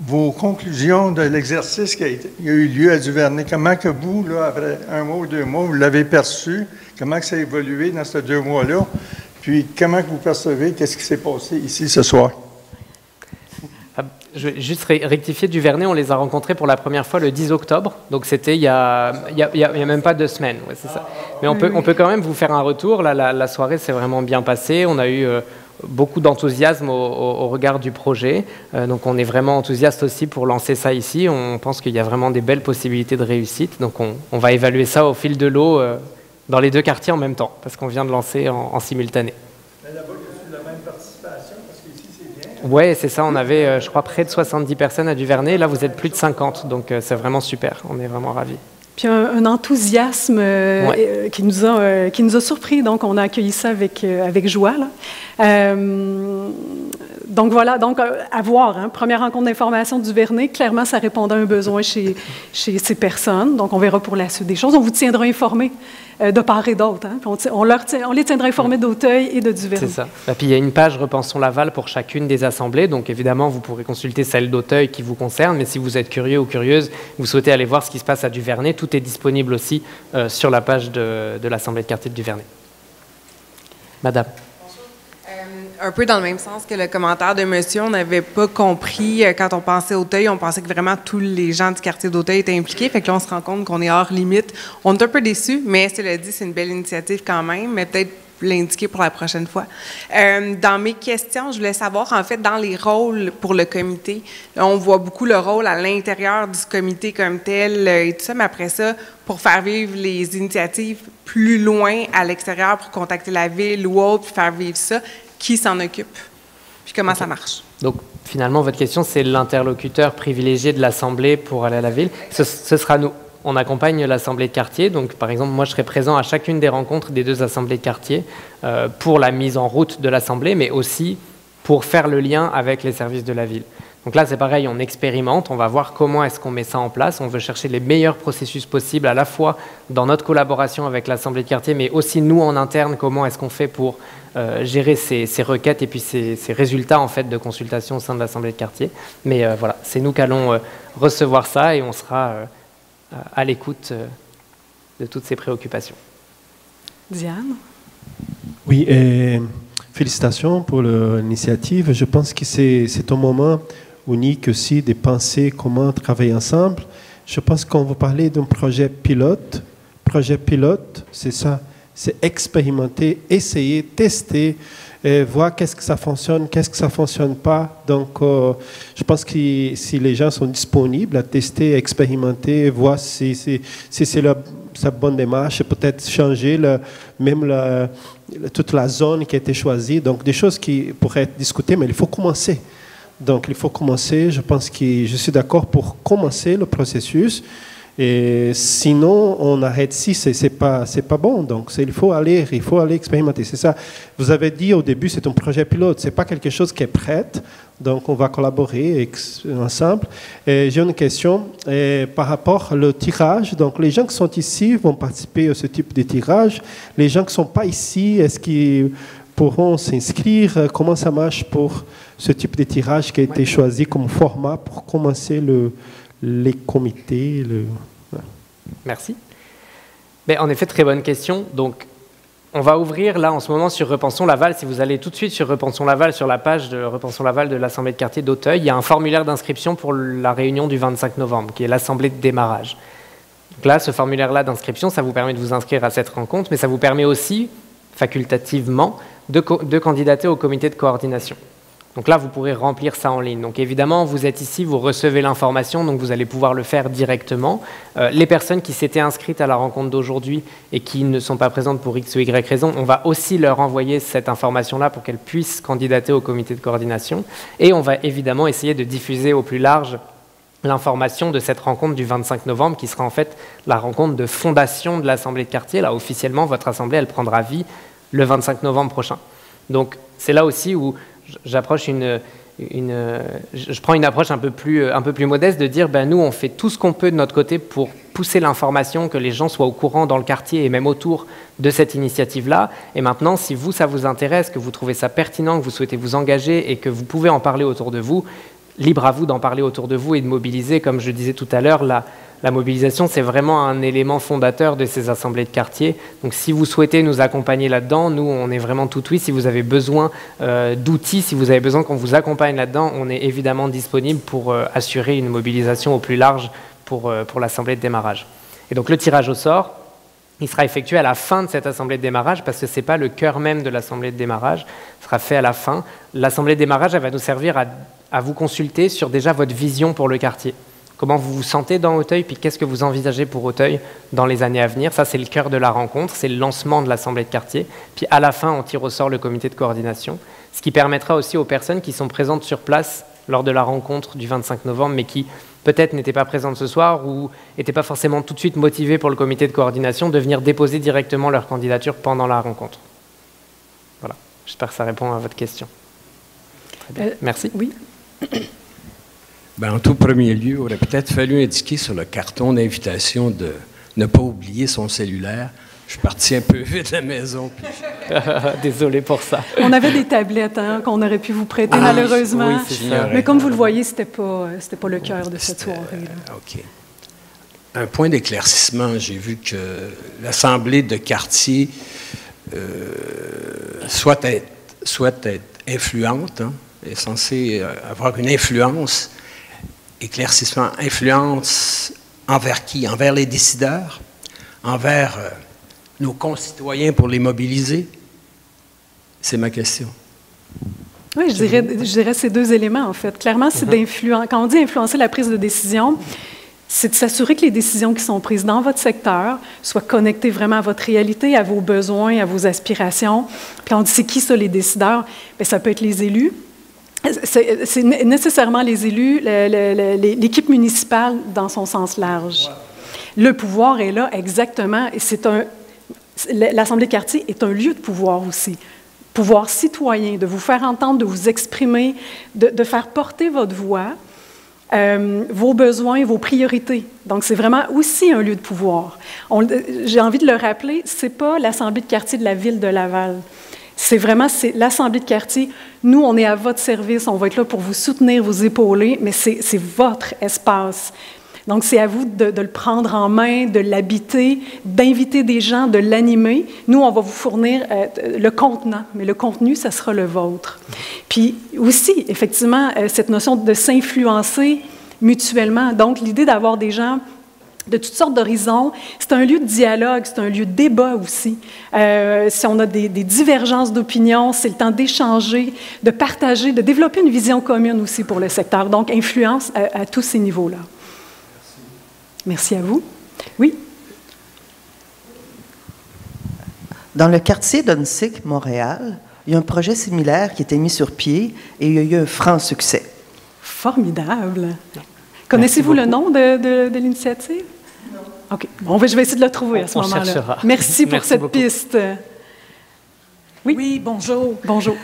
vos conclusions de l'exercice qui a eu lieu à Duvernay. Comment que vous, là, après 1 mois ou 2 mois, vous l'avez perçu? Comment que ça a évolué dans ces 2 mois-là? Puis comment que vous percevez qu'est-ce qui s'est passé ici ce soir? Je vais juste rectifier, Duvernay, on les a rencontrés pour la première fois le 10 octobre, donc c'était il y a même pas 2 semaines, ouais, c'est ça. Mais on peut quand même vous faire un retour. Là, la soirée s'est vraiment bien passée, on a eu beaucoup d'enthousiasme au regard du projet, donc on est vraiment enthousiaste aussi pour lancer ça ici. On pense qu'il y a vraiment des belles possibilités de réussite, donc on va évaluer ça au fil de l'eau dans les 2 quartiers en même temps, parce qu'on vient de lancer en simultané. Oui, c'est ça. On avait, je crois, près de 70 personnes à Duvernay. Là, vous êtes plus de 50. Donc, c'est vraiment super. On est vraiment ravis. Puis un enthousiasme qui nous a surpris. Donc, on a accueilli ça avec joie. Là. Donc, voilà. Donc, à voir. Hein. Première rencontre d'information de Duvernay. Clairement, ça répondait à un besoin chez ces personnes. Donc, on verra pour la suite des choses. On vous tiendra informés de part et d'autre. Hein. On les tiendra informés d'Auteuil et de Duvernay. C'est ça. Et puis, il y a une page Repensons Laval pour chacune des assemblées. Donc, évidemment, vous pourrez consulter celle d'Auteuil qui vous concerne. Mais si vous êtes curieux ou curieuse, vous souhaitez aller voir ce qui se passe à Duvernay, tout est disponible aussi sur la page de l'Assemblée de quartier de Duvernay. Madame. Un peu dans le même sens que le commentaire de monsieur, on n'avait pas compris, quand on pensait Auteuil, on pensait que vraiment tous les gens du quartier d'Auteuil étaient impliqués. Fait que là, on se rend compte qu'on est hors limite. On est un peu déçus, mais cela dit, c'est une belle initiative quand même, mais peut-être l'indiquer pour la prochaine fois. Dans mes questions, je voulais savoir, en fait, dans les rôles pour le comité, on voit beaucoup le rôle à l'intérieur du comité comme tel et tout ça, mais après ça, pour faire vivre les initiatives plus loin à l'extérieur, pour contacter la ville ou autre, puis faire vivre ça, qui s'en occupe? Puis comment ça marche? Donc, finalement, votre question, c'est l'interlocuteur privilégié de l'Assemblée pour aller à la ville. Ce sera nous. On accompagne l'Assemblée de quartier. Donc, par exemple, moi, je serai présent à chacune des rencontres des 2 assemblées de quartier pour la mise en route de l'Assemblée, mais aussi pour faire le lien avec les services de la ville. Donc là, c'est pareil, on expérimente, on va voir comment est-ce qu'on met ça en place. On veut chercher les meilleurs processus possibles, à la fois dans notre collaboration avec l'Assemblée de quartier, mais aussi nous, en interne, comment est-ce qu'on fait pour gérer ces requêtes et puis ces résultats en fait, de consultation au sein de l'Assemblée de quartier. Mais voilà, c'est nous qui allons recevoir ça et on sera à l'écoute de toutes ces préoccupations. Diane? Oui, félicitations pour l'initiative. Je pense que c'est un moment unique aussi de penser comment travailler ensemble. Je pense qu'on va parler d'un projet pilote. Projet pilote, c'est ça, c'est expérimenter, essayer, tester, voir qu'est-ce que ça fonctionne, qu'est-ce que ça ne fonctionne pas. Donc, je pense que si les gens sont disponibles à tester, expérimenter, voir si c'est sa bonne démarche, et peut-être changer toute la zone qui a été choisie. Donc, des choses qui pourraient être discutées, mais il faut commencer. Donc, il faut commencer. Je pense que je suis d'accord pour commencer le processus. Et sinon, on arrête si c'est pas bon. Donc, il faut aller expérimenter. C'est ça. Vous avez dit au début, c'est un projet pilote. C'est pas quelque chose qui est prêt. Donc, on va collaborer ensemble. J'ai une question par rapport au tirage. Donc, les gens qui sont ici vont participer à ce type de tirage. Les gens qui ne sont pas ici, est-ce qu'ils pourront s'inscrire? Comment ça marche pour ce type de tirage qui a été choisi comme format pour commencer les comités? Merci. Mais en effet, très bonne question. Donc, on va ouvrir là en ce moment sur Repensons Laval. Si vous allez tout de suite sur Repensons Laval, sur la page de Repensons Laval de l'Assemblée de quartier d'Auteuil, il y a un formulaire d'inscription pour la réunion du 25 novembre, qui est l'Assemblée de démarrage. Donc là, ce formulaire-là d'inscription, ça vous permet de vous inscrire à cette rencontre, mais ça vous permet aussi, facultativement, de candidater au comité de coordination. Donc là, vous pourrez remplir ça en ligne. Donc évidemment, vous êtes ici, vous recevez l'information, donc vous allez pouvoir le faire directement. Les personnes qui s'étaient inscrites à la rencontre d'aujourd'hui et qui ne sont pas présentes pour X ou Y raison, on va aussi leur envoyer cette information-là pour qu'elles puissent candidater au comité de coordination. Et on va évidemment essayer de diffuser au plus large l'information de cette rencontre du 25 novembre, qui sera en fait la rencontre de fondation de l'Assemblée de quartier. Là, officiellement, votre Assemblée, elle prendra vie le 25 novembre prochain. Donc c'est là aussi où j'approche une je prends une approche un peu plus modeste de dire, nous, on fait tout ce qu'on peut de notre côté pour pousser l'information, que les gens soient au courant dans le quartier et même autour de cette initiative-là. Et maintenant, si vous, ça vous intéresse, que vous trouvez ça pertinent, que vous souhaitez vous engager et que vous pouvez en parler autour de vous, libre à vous d'en parler autour de vous et de mobiliser. Comme je disais tout à l'heure, la mobilisation, c'est vraiment un élément fondateur de ces assemblées de quartier. Donc si vous souhaitez nous accompagner là-dedans, nous, on est vraiment tout oui. Si vous avez besoin d'outils, si vous avez besoin qu'on vous accompagne là-dedans, on est évidemment disponible pour assurer une mobilisation au plus large pour l'assemblée de démarrage. Et donc le tirage au sort, il sera effectué à la fin de cette assemblée de démarrage parce que ce n'est pas le cœur même de l'assemblée de démarrage, ce sera fait à la fin. L'assemblée de démarrage, elle va nous servir à vous consulter sur déjà votre vision pour le quartier. Comment vous vous sentez dans Auteuil, puis qu'est-ce que vous envisagez pour Auteuil dans les années à venir. Ça, c'est le cœur de la rencontre, c'est le lancement de l'assemblée de quartier. Puis à la fin, on tire au sort le comité de coordination, ce qui permettra aussi aux personnes qui sont présentes sur place lors de la rencontre du 25 novembre, mais qui peut-être n'étaient pas présentes ce soir ou n'étaient pas forcément tout de suite motivées pour le comité de coordination, de venir déposer directement leur candidature pendant la rencontre. Voilà, j'espère que ça répond à votre question. Très bien. Merci. Oui. En tout premier lieu, il aurait peut-être fallu indiquer sur le carton d'invitation de ne pas oublier son cellulaire. Je suis parti un peu vite de la maison. Puis... Désolé pour ça. On avait des tablettes qu'on aurait pu vous prêter, malheureusement. Oui, c'est ça. Mais comme vous le voyez, c'était pas le cœur de cette soirée. OK. Un point d'éclaircissement, j'ai vu que l'assemblée de quartier soit être influente, est censée avoir une influence. Éclaircissement, influence envers qui? Envers les décideurs? Envers nos concitoyens pour les mobiliser? C'est ma question. Oui, je dirais ces deux éléments, en fait. Clairement, c'est quand on dit influencer la prise de décision, c'est de s'assurer que les décisions qui sont prises dans votre secteur soient connectées vraiment à votre réalité, à vos besoins, à vos aspirations. Puis on dit, c'est qui ça, les décideurs? Bien, ça peut être les élus. C'est nécessairement les élus, l'équipe municipale dans son sens large. Le pouvoir est là, exactement, et l'Assemblée de quartier est un lieu de pouvoir aussi. Pouvoir citoyen, de vous faire entendre, de vous exprimer, de faire porter votre voix, vos besoins, vos priorités. Donc, c'est vraiment aussi un lieu de pouvoir. J'ai envie de le rappeler, ce n'est pas l'Assemblée de quartier de la ville de Laval. C'est l'Assemblée de quartier. Nous, on est à votre service, on va être là pour vous soutenir, vous épauler, mais c'est votre espace. Donc, c'est à vous de le prendre en main, de l'habiter, d'inviter des gens, de l'animer. Nous, on va vous fournir le contenant, mais le contenu, ça sera le vôtre. Puis aussi, effectivement, cette notion de s'influencer mutuellement. Donc, l'idée d'avoir des gens de toutes sortes d'horizons. C'est un lieu de dialogue, c'est un lieu de débat aussi. Si on a des divergences d'opinion, c'est le temps d'échanger, de partager, de développer une vision commune aussi pour le secteur. Donc, influence à tous ces niveaux-là. Merci à vous. Oui? Dans le quartier d'Onsic, Montréal, il y a un projet similaire qui a été mis sur pied et il y a eu un franc succès. Formidable! Connaissez-vous le nom de l'initiative? Non. OK. Bon, je vais essayer de le trouver à ce moment-là. Merci pour cette piste. Oui? Oui, bonjour. Bonjour.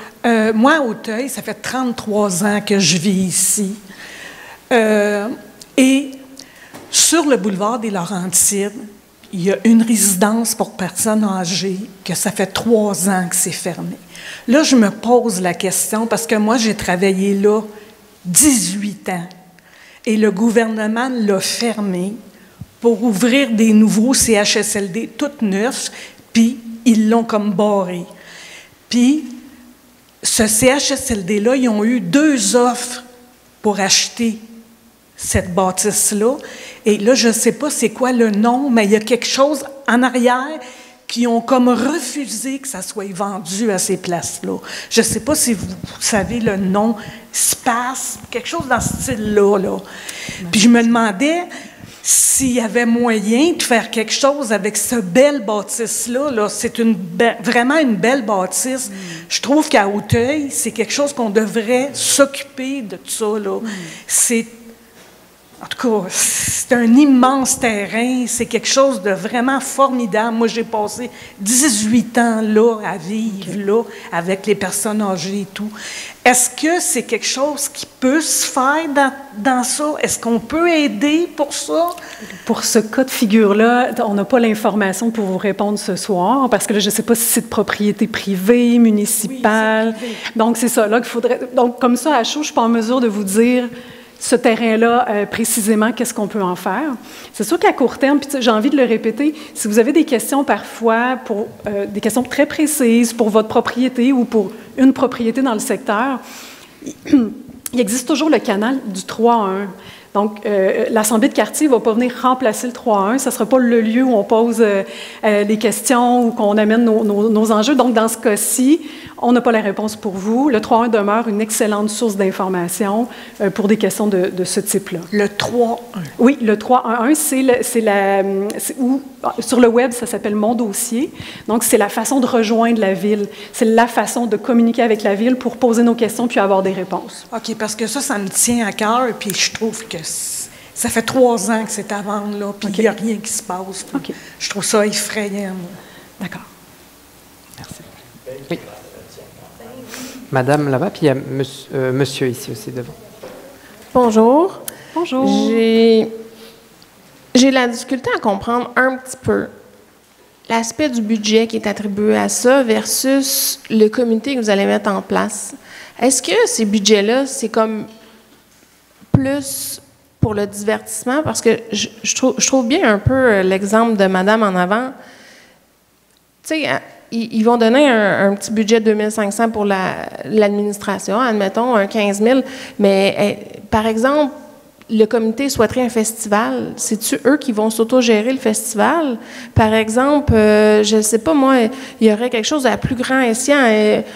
Moi, à Auteuil, ça fait 33 ans que je vis ici. Et sur le boulevard des Laurentides, il y a une résidence pour personnes âgées que ça fait 3 ans que c'est fermé. Là, je me pose la question parce que moi, j'ai travaillé là 18 ans. Et le gouvernement l'a fermé pour ouvrir des nouveaux CHSLD tout neufs, puis ils l'ont comme barré. Puis, ce CHSLD-là, ils ont eu 2 offres pour acheter cette bâtisse-là. Et là, je ne sais pas c'est quoi le nom, mais il y a quelque chose en arrière qui ont comme refusé que ça soit vendu à ces places-là. Je ne sais pas si vous savez le nom, Space, quelque chose dans ce style-là. Là. Puis je me demandais s'il y avait moyen de faire quelque chose avec ce belle bâtisse-là. Là. C'est vraiment une belle bâtisse. Je trouve qu'à Auteuil, c'est quelque chose qu'on devrait s'occuper de ça. Là. En tout cas, c'est un immense terrain, c'est quelque chose de vraiment formidable. Moi, j'ai passé 18 ans là, à vivre là, avec les personnes âgées et tout. Est-ce que c'est quelque chose qui peut se faire dans ça? Est-ce qu'on peut aider pour ça? Pour ce cas de figure-là, on n'a pas l'information pour vous répondre ce soir, parce que là, je ne sais pas si c'est de propriété privée, municipale. Oui, donc, c'est ça. Là, qu'il faudrait. Donc, comme ça, à chaud, je ne suis pas en mesure de vous dire ce terrain-là, précisément, qu'est-ce qu'on peut en faire. C'est sûr qu'à court terme, puis j'ai envie de le répéter, si vous avez des questions parfois, pour des questions très précises pour votre propriété ou pour une propriété dans le secteur, il existe toujours le canal du 3-1. Donc, l'Assemblée de quartier ne va pas venir remplacer le 3-1. Ça ne sera pas le lieu où on pose les questions ou qu'on amène nos enjeux. Donc, dans ce cas-ci, on n'a pas la réponse pour vous. Le 3-1 demeure une excellente source d'information pour des questions de ce type-là. Le 3-1. Oui, le 3-1-1, sur le web, ça s'appelle Mon dossier. Donc, c'est la façon de rejoindre la ville. C'est la façon de communiquer avec la ville pour poser nos questions puis avoir des réponses. OK, parce que ça me tient à cœur, puis je trouve que ça fait 3 ans que c'est à vendre, là, puis il n'y a rien qui se passe. Okay. Je trouve ça effrayant. D'accord. Merci. Oui. Madame là-bas, puis il y a monsieur ici aussi devant. Bonjour. Bonjour. J'ai la difficulté à comprendre un petit peu l'aspect du budget qui est attribué à ça versus le comité que vous allez mettre en place. Est-ce que ces budgets-là, c'est comme plus pour le divertissement? Parce que je trouve bien un peu l'exemple de Madame en avant. Tu sais, ils vont donner un petit budget de 2500 pour l'administration, admettons, un 15 000, mais par exemple, le comité souhaiterait un festival. C'est-tu eux qui vont s'auto-gérer le festival? Par exemple, je ne sais pas, moi, il y aurait quelque chose de plus grand ici.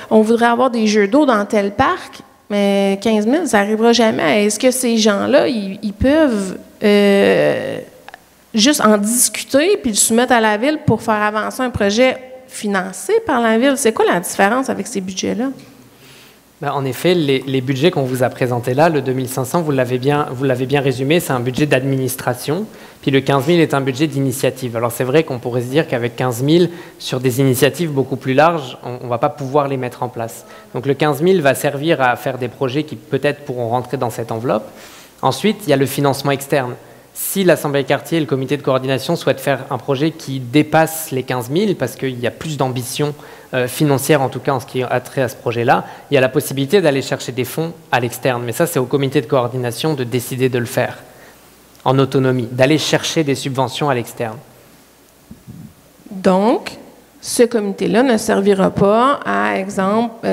On voudrait avoir des jeux d'eau dans tel parc, mais 15 000, ça n'arrivera jamais. Est-ce que ces gens-là, ils peuvent juste en discuter puis le soumettre à la ville pour faire avancer un projet financé par la ville? C'est quoi la différence avec ces budgets-là? En effet, les budgets qu'on vous a présentés là, le 2500, vous l'avez bien résumé, c'est un budget d'administration, puis le 15 000 est un budget d'initiative. Alors c'est vrai qu'on pourrait se dire qu'avec 15 000, sur des initiatives beaucoup plus larges, on ne va pas pouvoir les mettre en place. Donc le 15 000 va servir à faire des projets qui peut-être pourront rentrer dans cette enveloppe. Ensuite, il y a le financement externe. Si l'Assemblée de quartier et le comité de coordination souhaitent faire un projet qui dépasse les 15 000, parce qu'il y a plus d'ambition financière, en tout cas en ce qui a trait à ce projet-là, il y a la possibilité d'aller chercher des fonds à l'externe. Mais ça, c'est au comité de coordination de décider de le faire, en autonomie, d'aller chercher des subventions à l'externe. Donc, ce comité-là ne servira pas à, exemple,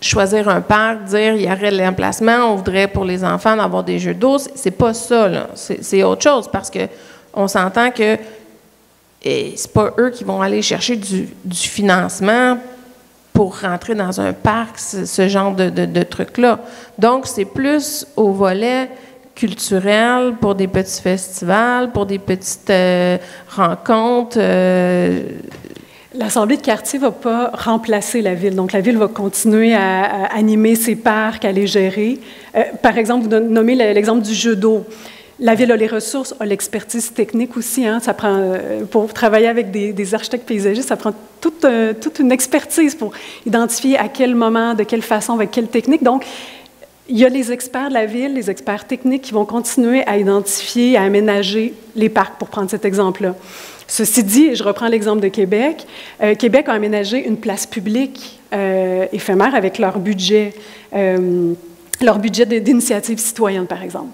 choisir un parc, dire il y aurait l'emplacement, on voudrait pour les enfants d'avoir des jeux d'eau. C'est pas ça, là. C'est autre chose, parce qu'on s'entend que c'est pas eux qui vont aller chercher du financement pour rentrer dans un parc, ce genre de trucs-là. Donc, c'est plus au volet culturel, pour des petits festivals, pour des petites rencontres. L'Assemblée de quartier ne va pas remplacer la ville. Donc, la ville va continuer à animer ses parcs, à les gérer. Par exemple, vous nommez l'exemple du jeu d'eau. La ville a les ressources, a l'expertise technique aussi. Hein. Ça prend, pour travailler avec des architectes paysagistes, ça prend toute une expertise pour identifier à quel moment, de quelle façon, avec quelle technique. Donc, il y a les experts de la ville, les experts techniques qui vont continuer à identifier, à aménager les parcs, pour prendre cet exemple-là. Ceci dit, je reprends l'exemple de Québec. Québec a aménagé une place publique éphémère avec leur budget d'initiative citoyenne, par exemple.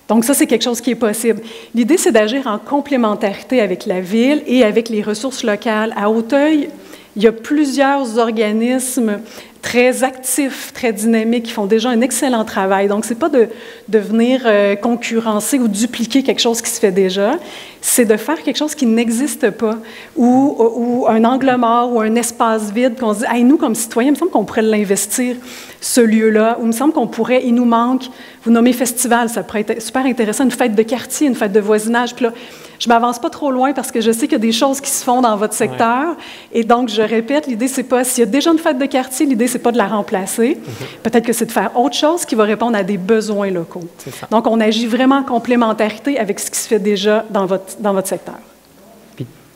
Donc ça, c'est quelque chose qui est possible. L'idée, c'est d'agir en complémentarité avec la ville et avec les ressources locales. À Auteuil, il y a plusieurs organismes très actifs, très dynamiques, qui font déjà un excellent travail. Donc, ce n'est pas de venir concurrencer ou dupliquer quelque chose qui se fait déjà, c'est de faire quelque chose qui n'existe pas, ou un angle mort, ou un espace vide, qu'on se dit, hey, nous, comme citoyens, il me semble qu'on pourrait l'investir, ce lieu-là, ou il me semble qu'on pourrait, il nous manque, vous nommez festival, ça pourrait être super intéressant, une fête de quartier, une fête de voisinage, puis là, je ne m'avance pas trop loin parce que je sais qu'il y a des choses qui se font dans votre secteur, et donc, je répète, l'idée, c'est pas, s'il y a déjà une fête de quartier, l'idée, c'est pas de la remplacer. Peut-être que c'est de faire autre chose qui va répondre à des besoins locaux. Donc, on agit vraiment en complémentarité avec ce qui se fait déjà dans votre secteur.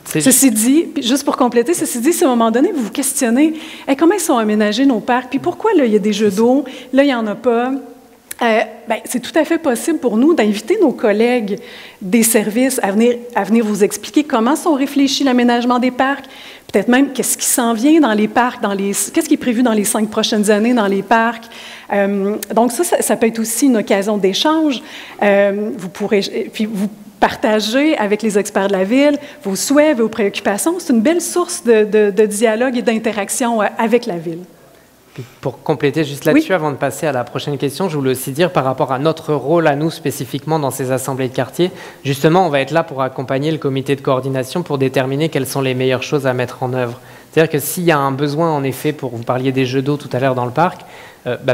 Ceci dit, puis juste pour compléter, ceci dit, si à un moment donné, vous vous questionnez comment ils sont aménagés nos parcs, puis pourquoi là, il y a des jeux d'eau, là, il n'y en a pas, c'est tout à fait possible pour nous d'inviter nos collègues des services à venir vous expliquer comment sont réfléchis l'aménagement des parcs, peut-être même qu'est-ce qui s'en vient dans les parcs, qu'est-ce qui est prévu dans les 5 prochaines années dans les parcs. Donc ça peut être aussi une occasion d'échange. Vous pourrez, puis vous partager avec les experts de la ville vos souhaits, vos préoccupations. C'est une belle source de dialogue et d'interaction avec la ville. Pour compléter juste là-dessus, avant de passer à la prochaine question, je voulais aussi dire par rapport à notre rôle à nous spécifiquement dans ces assemblées de quartier, justement, on va être là pour accompagner le comité de coordination pour déterminer quelles sont les meilleures choses à mettre en œuvre. C'est-à-dire que s'il y a un besoin, en effet, vous parliez des jeux d'eau tout à l'heure dans le parc,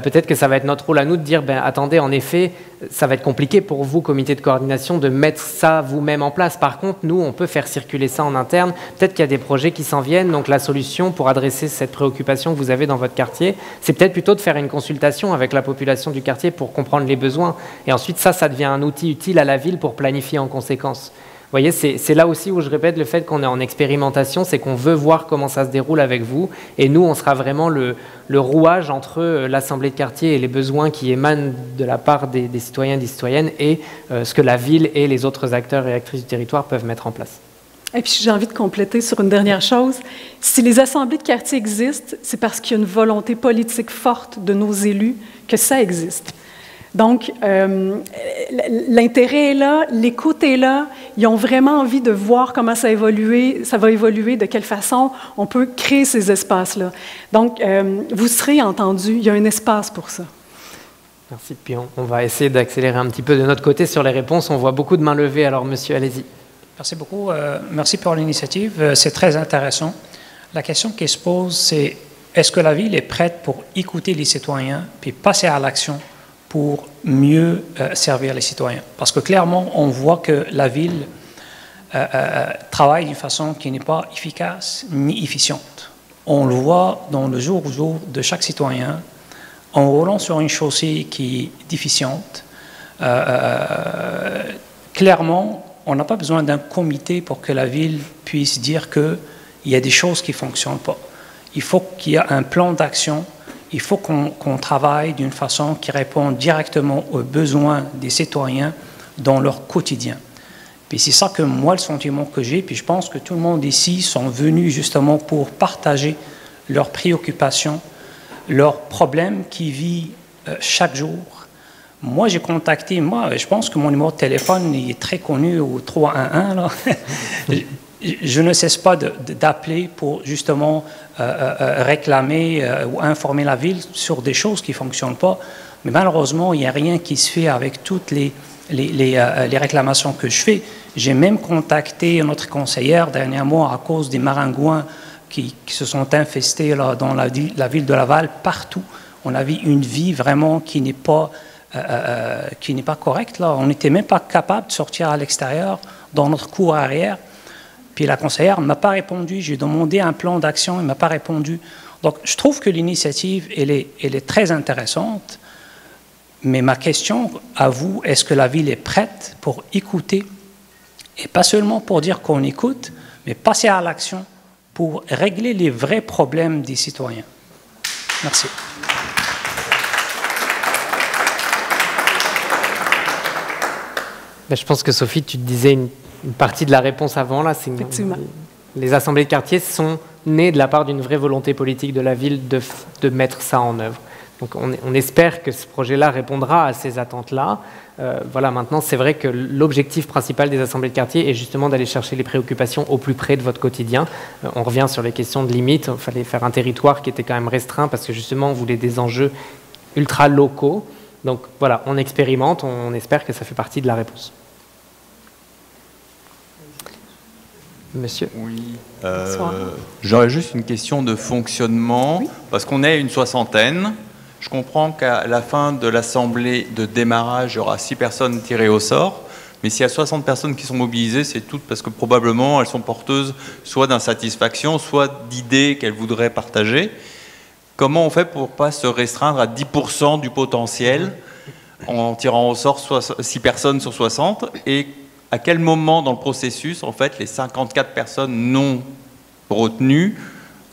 peut-être que ça va être notre rôle à nous de dire, attendez, en effet, ça va être compliqué pour vous, comité de coordination, de mettre ça vous-même en place. Par contre, nous, on peut faire circuler ça en interne. Peut-être qu'il y a des projets qui s'en viennent. Donc, la solution pour adresser cette préoccupation que vous avez dans votre quartier, c'est peut-être plutôt de faire une consultation avec la population du quartier pour comprendre les besoins. Et ensuite, ça devient un outil utile à la ville pour planifier en conséquence. Vous voyez, c'est là aussi où je répète le fait qu'on est en expérimentation, c'est qu'on veut voir comment ça se déroule avec vous. Et nous, on sera vraiment le rouage entre l'assemblée de quartier et les besoins qui émanent de la part des citoyens et des citoyennes et ce que la ville et les autres acteurs et actrices du territoire peuvent mettre en place. Et puis, j'ai envie de compléter sur une dernière chose. Si les assemblées de quartier existent, c'est parce qu'il y a une volonté politique forte de nos élus que ça existe. Donc, l'intérêt est là, l'écoute est là. Ils ont vraiment envie de voir comment ça va évoluer, de quelle façon on peut créer ces espaces-là. Donc, vous serez entendus, il y a un espace pour ça. Merci. Puis on va essayer d'accélérer un petit peu de notre côté sur les réponses. On voit beaucoup de mains levées. Alors, monsieur, allez-y. Merci beaucoup. Merci pour l'initiative. C'est très intéressant. La question qui se pose, c'est est-ce que la ville est prête pour écouter les citoyens puis passer à l'action pour mieux servir les citoyens? Parce que clairement, on voit que la ville travaille d'une façon qui n'est pas efficace ni efficiente. On le voit dans le jour au jour de chaque citoyen, en roulant sur une chaussée qui est déficiente. Clairement, on n'a pas besoin d'un comité pour que la ville puisse dire qu'il y a des choses qui ne fonctionnent pas. Il faut qu'il y ait un plan d'action. Il faut qu'on travaille d'une façon qui répond directement aux besoins des citoyens dans leur quotidien. Puis c'est ça que moi, le sentiment que j'ai, puis je pense que tout le monde ici sont venus justement pour partager leurs préoccupations, leurs problèmes qu'ils vivent chaque jour. Moi, j'ai contacté, je pense que mon numéro de téléphone est très connu au 311, là. Je ne cesse pas d'appeler pour justement réclamer ou informer la ville sur des choses qui ne fonctionnent pas. Mais malheureusement, il n'y a rien qui se fait avec toutes les réclamations que je fais. J'ai même contacté notre conseillère dernièrement à cause des maringouins qui se sont infestés là, dans la ville de Laval, partout. On a vu une vie vraiment qui n'est pas correcte. Là. On n'était même pas capable de sortir à l'extérieur dans notre cour arrière. Puis la conseillère ne m'a pas répondu. J'ai demandé un plan d'action, elle ne m'a pas répondu. Donc, je trouve que l'initiative, elle est très intéressante. Mais ma question à vous, est-ce que la ville est prête pour écouter? Et pas seulement pour dire qu'on écoute, mais passer à l'action pour régler les vrais problèmes des citoyens. Merci. Je pense que Sophie, tu te disais une partie de la réponse avant, là, c'est les assemblées de quartier sont nées de la part d'une vraie volonté politique de la ville de mettre ça en œuvre. Donc on espère que ce projet-là répondra à ces attentes-là. Voilà, maintenant, c'est vrai que l'objectif principal des assemblées de quartier est justement d'aller chercher les préoccupations au plus près de votre quotidien. On revient sur les questions de limites. Il fallait faire un territoire qui était quand même restreint parce que justement, on voulait des enjeux ultra locaux. Donc voilà, on expérimente, on espère que ça fait partie de la réponse. Monsieur. Oui. J'aurais juste une question de fonctionnement, oui. Parce qu'on est une soixantaine. Je comprends qu'à la fin de l'assemblée de démarrage, il y aura 6 personnes tirées au sort. Mais s'il y a 60 personnes qui sont mobilisées, c'est toutes parce que probablement elles sont porteuses soit d'insatisfaction, soit d'idées qu'elles voudraient partager. comment on fait pour ne pas se restreindre à 10% du potentiel en tirant au sort 6 personnes sur 60, et à quel moment dans le processus, en fait, les 54 personnes non retenues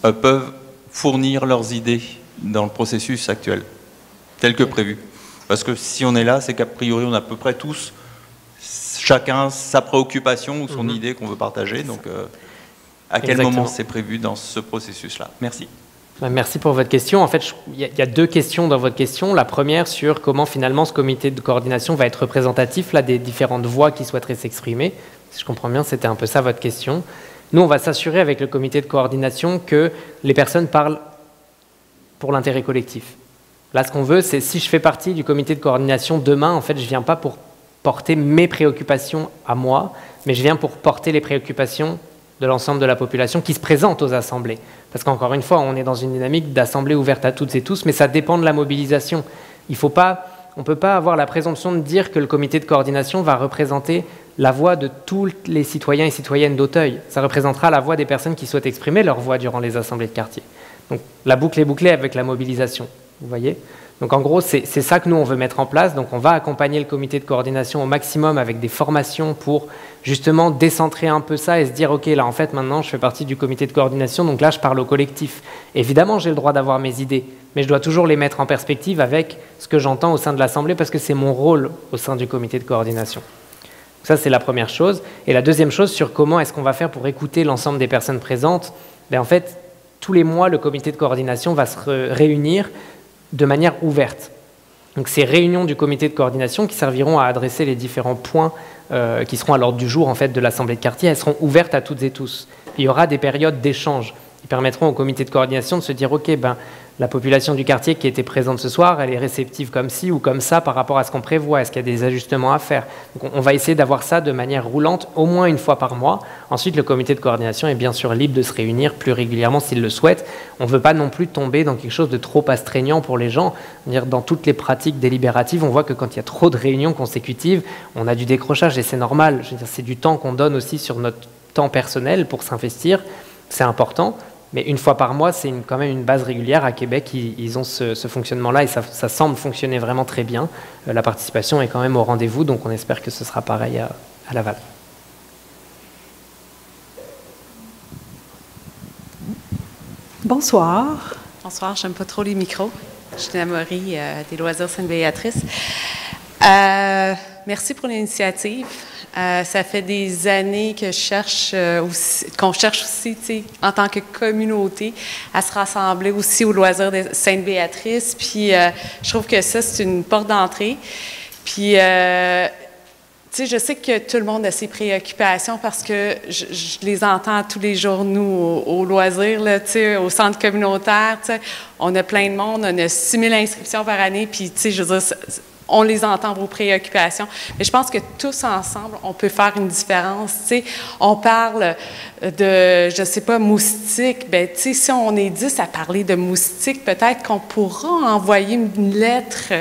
peuvent fournir leurs idées dans le processus actuel, tel que prévu. Parce que si on est là, c'est qu'a priori, on a à peu près tous, chacun sa préoccupation ou son idée qu'on veut partager. Donc, à quel moment c'est prévu dans ce processus-là? Merci. Merci pour votre question. En fait, il y a 2 questions dans votre question. La première sur comment finalement ce comité de coordination va être représentatif là, des différentes voix qui souhaiteraient s'exprimer. Si je comprends bien, c'était un peu ça votre question. Nous, on va s'assurer avec le comité de coordination que les personnes parlent pour l'intérêt collectif. Là, ce qu'on veut, c'est si je fais partie du comité de coordination demain, en fait, je ne viens pas pour porter mes préoccupations à moi, mais je viens pour porter les préoccupations de l'ensemble de la population qui se présente aux assemblées. Parce qu'encore une fois, on est dans une dynamique d'assemblée ouverte à toutes et tous, mais ça dépend de la mobilisation. On ne peut pas avoir la présomption de dire que le comité de coordination va représenter la voix de tous les citoyens et citoyennes d'Auteuil. Ça représentera la voix des personnes qui souhaitent exprimer leur voix durant les assemblées de quartier. Donc la boucle est bouclée avec la mobilisation, vous voyez ? Donc en gros, c'est ça que nous, on veut mettre en place. Donc on va accompagner le comité de coordination au maximum avec des formations pour justement décentrer un peu ça et se dire, OK, là en fait maintenant je fais partie du comité de coordination, donc là je parle au collectif. Évidemment, j'ai le droit d'avoir mes idées, mais je dois toujours les mettre en perspective avec ce que j'entends au sein de l'Assemblée parce que c'est mon rôle au sein du comité de coordination. Donc ça, c'est la première chose. Et la deuxième chose sur comment est-ce qu'on va faire pour écouter l'ensemble des personnes présentes, en fait, tous les mois, le comité de coordination va se réunir de manière ouverte. Donc ces réunions du comité de coordination qui serviront à adresser les différents points qui seront à l'ordre du jour en fait, de l'Assemblée de quartier, elles seront ouvertes à toutes et tous. Il y aura des périodes d'échange qui permettront au comité de coordination de se dire « Ok, la population du quartier qui était présente ce soir, elle est réceptive comme ci ou comme ça par rapport à ce qu'on prévoit. Est-ce qu'il y a des ajustements à faire ?» Donc on va essayer d'avoir ça de manière roulante au moins une fois par mois. Ensuite, le comité de coordination est bien sûr libre de se réunir plus régulièrement s'il le souhaite. On ne veut pas non plus tomber dans quelque chose de trop astreignant pour les gens. Dans toutes les pratiques délibératives, on voit que quand il y a trop de réunions consécutives, on a du décrochage et c'est normal. C'est du temps qu'on donne aussi sur notre temps personnel pour s'investir. C'est important. Mais une fois par mois, c'est quand même une base régulière. À Québec, ils ont ce fonctionnement-là et ça semble fonctionner vraiment très bien. La participation est quand même au rendez-vous, donc on espère que ce sera pareil à Laval. Bonsoir. Bonsoir, j'aime pas trop les micros. Je suis Amaury des Loisirs Sainte-Béatrice. Merci pour l'initiative. Ça fait des années que qu'on cherche aussi, en tant que communauté, à se rassembler aussi aux Loisirs de Sainte-Béatrice. Puis, je trouve que ça, c'est une porte d'entrée. Puis, je sais que tout le monde a ses préoccupations parce que je les entends tous les jours, nous, aux Loisirs, là, au centre communautaire. On a plein de monde, on a 6 000 inscriptions par année. Puis, je veux dire, on les entend, vos préoccupations. Mais je pense que tous ensemble, on peut faire une différence. On parle de, je ne sais pas, moustiques. Si on est 10 à parler de moustiques, peut-être qu'on pourra envoyer une lettre,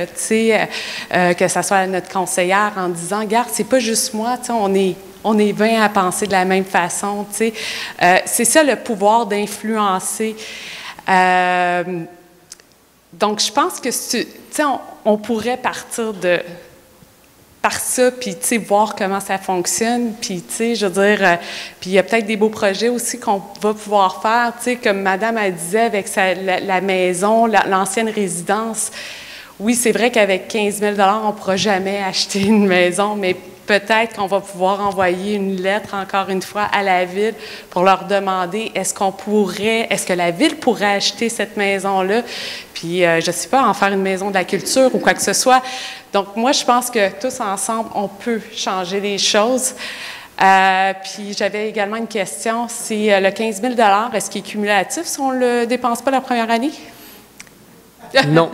que ce soit à notre conseillère en disant, regarde, c'est pas juste moi, on est 20 à penser de la même façon. C'est ça le pouvoir d'influencer. Donc, je pense que on pourrait partir par ça, puis voir comment ça fonctionne, puis je veux dire, puis il y a peut-être des beaux projets aussi qu'on va pouvoir faire, comme Madame elle disait avec la maison, l'ancienne résidence. Oui, c'est vrai qu'avec 15 000 $, on ne pourra jamais acheter une maison, mais peut-être qu'on va pouvoir envoyer une lettre, encore une fois, à la Ville pour leur demander est-ce que la Ville pourrait acheter cette maison-là, puis, je ne sais pas, en faire une maison de la culture ou quoi que ce soit. Donc, moi, je pense que tous ensemble, on peut changer les choses. Puis, j'avais également une question. C'est le 15 000 $, est-ce qu'il est cumulatif si on ne le dépense pas la première année? Non,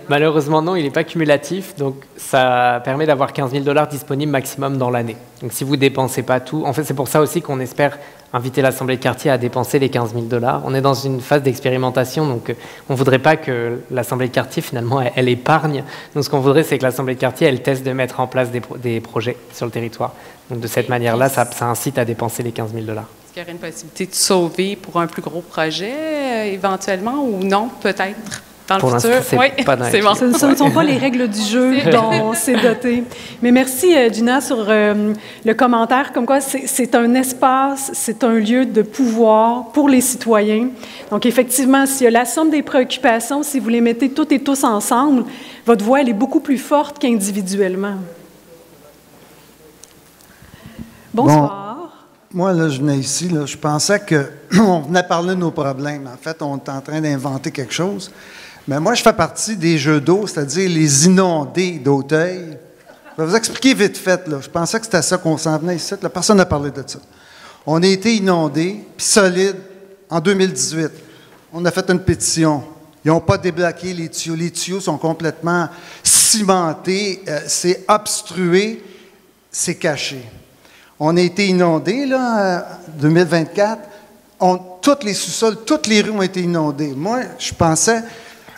malheureusement non, il n'est pas cumulatif, donc ça permet d'avoir 15 000 $ disponibles maximum dans l'année. Donc si vous ne dépensez pas tout, en fait c'est pour ça aussi qu'on espère inviter l'Assemblée de quartier à dépenser les 15 000 $. On est dans une phase d'expérimentation, donc on ne voudrait pas que l'Assemblée de quartier finalement elle épargne. Donc ce qu'on voudrait c'est que l'Assemblée de quartier elle teste de mettre en place des projets sur le territoire. Donc de cette manière-là, ça incite à dépenser les 15 000 $. Est-ce qu'il y aurait une possibilité de sauver pour un plus gros projet éventuellement ou non, peut-être? Pour l'instant, c'est pas dans c'est bon. Ce ne sont pas les règles du jeu dont c'est doté. Mais merci, Gina, sur le commentaire, comme quoi c'est un espace, c'est un lieu de pouvoir pour les citoyens. Donc, effectivement, s'il y a la somme des préoccupations, si vous les mettez toutes et tous ensemble, votre voix, elle est beaucoup plus forte qu'individuellement. Bonsoir. Bon, moi, là, je venais ici, là, je pensais qu'on venait parler de nos problèmes. En fait, on est en train d'inventer quelque chose. Mais moi, je fais partie des jeux d'eau, c'est-à-dire les inondés d'Auteuil. Je vais vous expliquer vite fait. Là. Je pensais que c'était ça qu'on s'en venait ici. Là. Personne n'a parlé de ça. On a été inondés, puis solides, en 2018. On a fait une pétition. Ils n'ont pas débloqué les tuyaux. Les tuyaux sont complètement cimentés. C'est obstrué. C'est caché. On a été inondés, là, en 2024. Tous les sous-sols, toutes les rues ont été inondées. Moi, je pensais...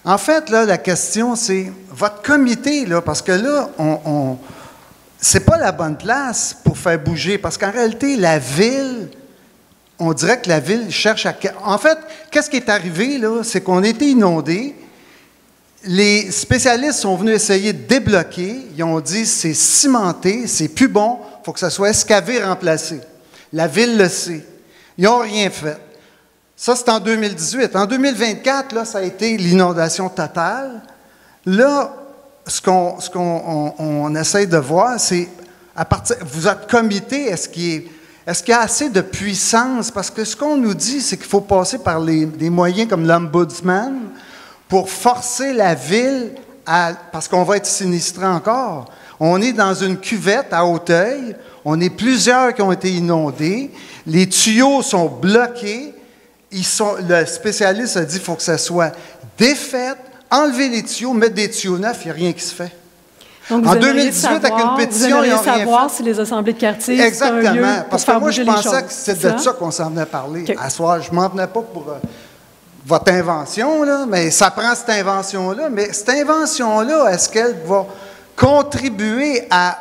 En fait, là, la question, c'est votre comité, là, parce que là, c'est pas la bonne place pour faire bouger, parce qu'en réalité, la ville, on dirait que la ville cherche à... En fait, qu'est-ce qui est arrivé, là, c'est qu'on a été inondés, les spécialistes sont venus essayer de débloquer, ils ont dit c'est cimenté, c'est plus bon, il faut que ça soit excavé, remplacé. La ville le sait. Ils n'ont rien fait. Ça, c'est en 2018. En 2024, là, ça a été l'inondation totale. Là, ce qu'on essaie de voir, c'est, vous êtes comité, est-ce qu'il y a assez de puissance? Parce que ce qu'on nous dit, c'est qu'il faut passer par des moyens comme l'Ombudsman pour forcer la ville parce qu'on va être sinistré encore. On est dans une cuvette à Auteuil. On est plusieurs qui ont été inondés. Les tuyaux sont bloqués. Le spécialiste a dit qu'il faut que ça soit défait, enlever les tuyaux, mettre des tuyaux neufs, il n'y a rien qui se fait. Donc, en 2018, avec une pétition, ils n'ont rien fait. savoir si les assemblées de quartier, c'est un lieu exactement, pour parce que faire moi, je bouger les pensais choses. que c'était de ça qu'on s'en venait parler. Okay. À soir, je ne m'en venais pas pour votre invention, là, mais ça prend cette invention-là. Mais cette invention-là, est-ce qu'elle va contribuer à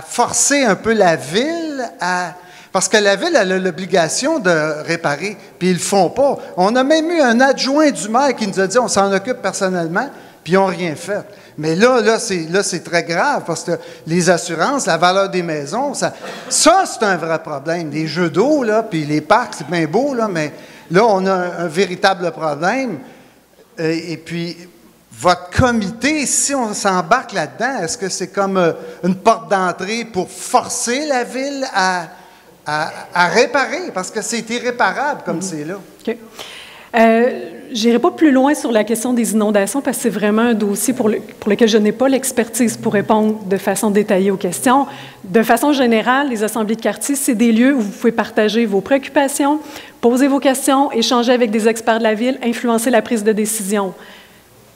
forcer un peu la ville à... Parce que la ville, elle a l'obligation de réparer, puis ils ne le font pas. On a même eu un adjoint du maire qui nous a dit on s'en occupe personnellement, puis ils n'ont rien fait. Mais là c'est très grave, parce que les assurances, la valeur des maisons, ça c'est un vrai problème. Les jeux d'eau, là, puis les parcs, c'est bien beau, là, mais là, on a un véritable problème. Et puis, votre comité, si on s'embarque là-dedans, est-ce que c'est comme une porte d'entrée pour forcer la ville à réparer, parce que c'est irréparable comme c'est là. OK. Je n'irai pas plus loin sur la question des inondations parce que c'est vraiment un dossier pour lequel je n'ai pas l'expertise pour répondre de façon détaillée aux questions. De façon générale, les assemblées de quartier, c'est des lieux où vous pouvez partager vos préoccupations, poser vos questions, échanger avec des experts de la ville, influencer la prise de décision.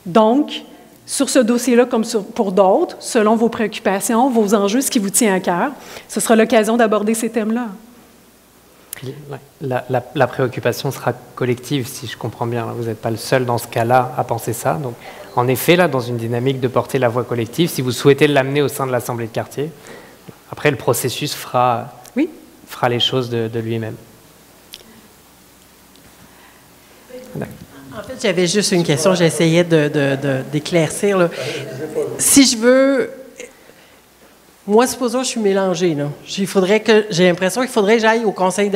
Donc, sur ce dossier-là, comme pour d'autres, selon vos préoccupations, vos enjeux, ce qui vous tient à cœur, ce sera l'occasion d'aborder ces thèmes-là. La préoccupation sera collective, si je comprends bien. Vous n'êtes pas le seul dans ce cas-là à penser ça. Donc, en effet, là, dans une dynamique de porter la voix collective, si vous souhaitez l'amener au sein de l'Assemblée de quartier, après, le processus fera les choses de lui-même. En fait, j'avais juste une question, j'essayais d'éclaircir. Là. Si je veux... Moi, supposons que je suis mélangée. Là. J'ai l'impression qu'il faudrait que j'aille au conseil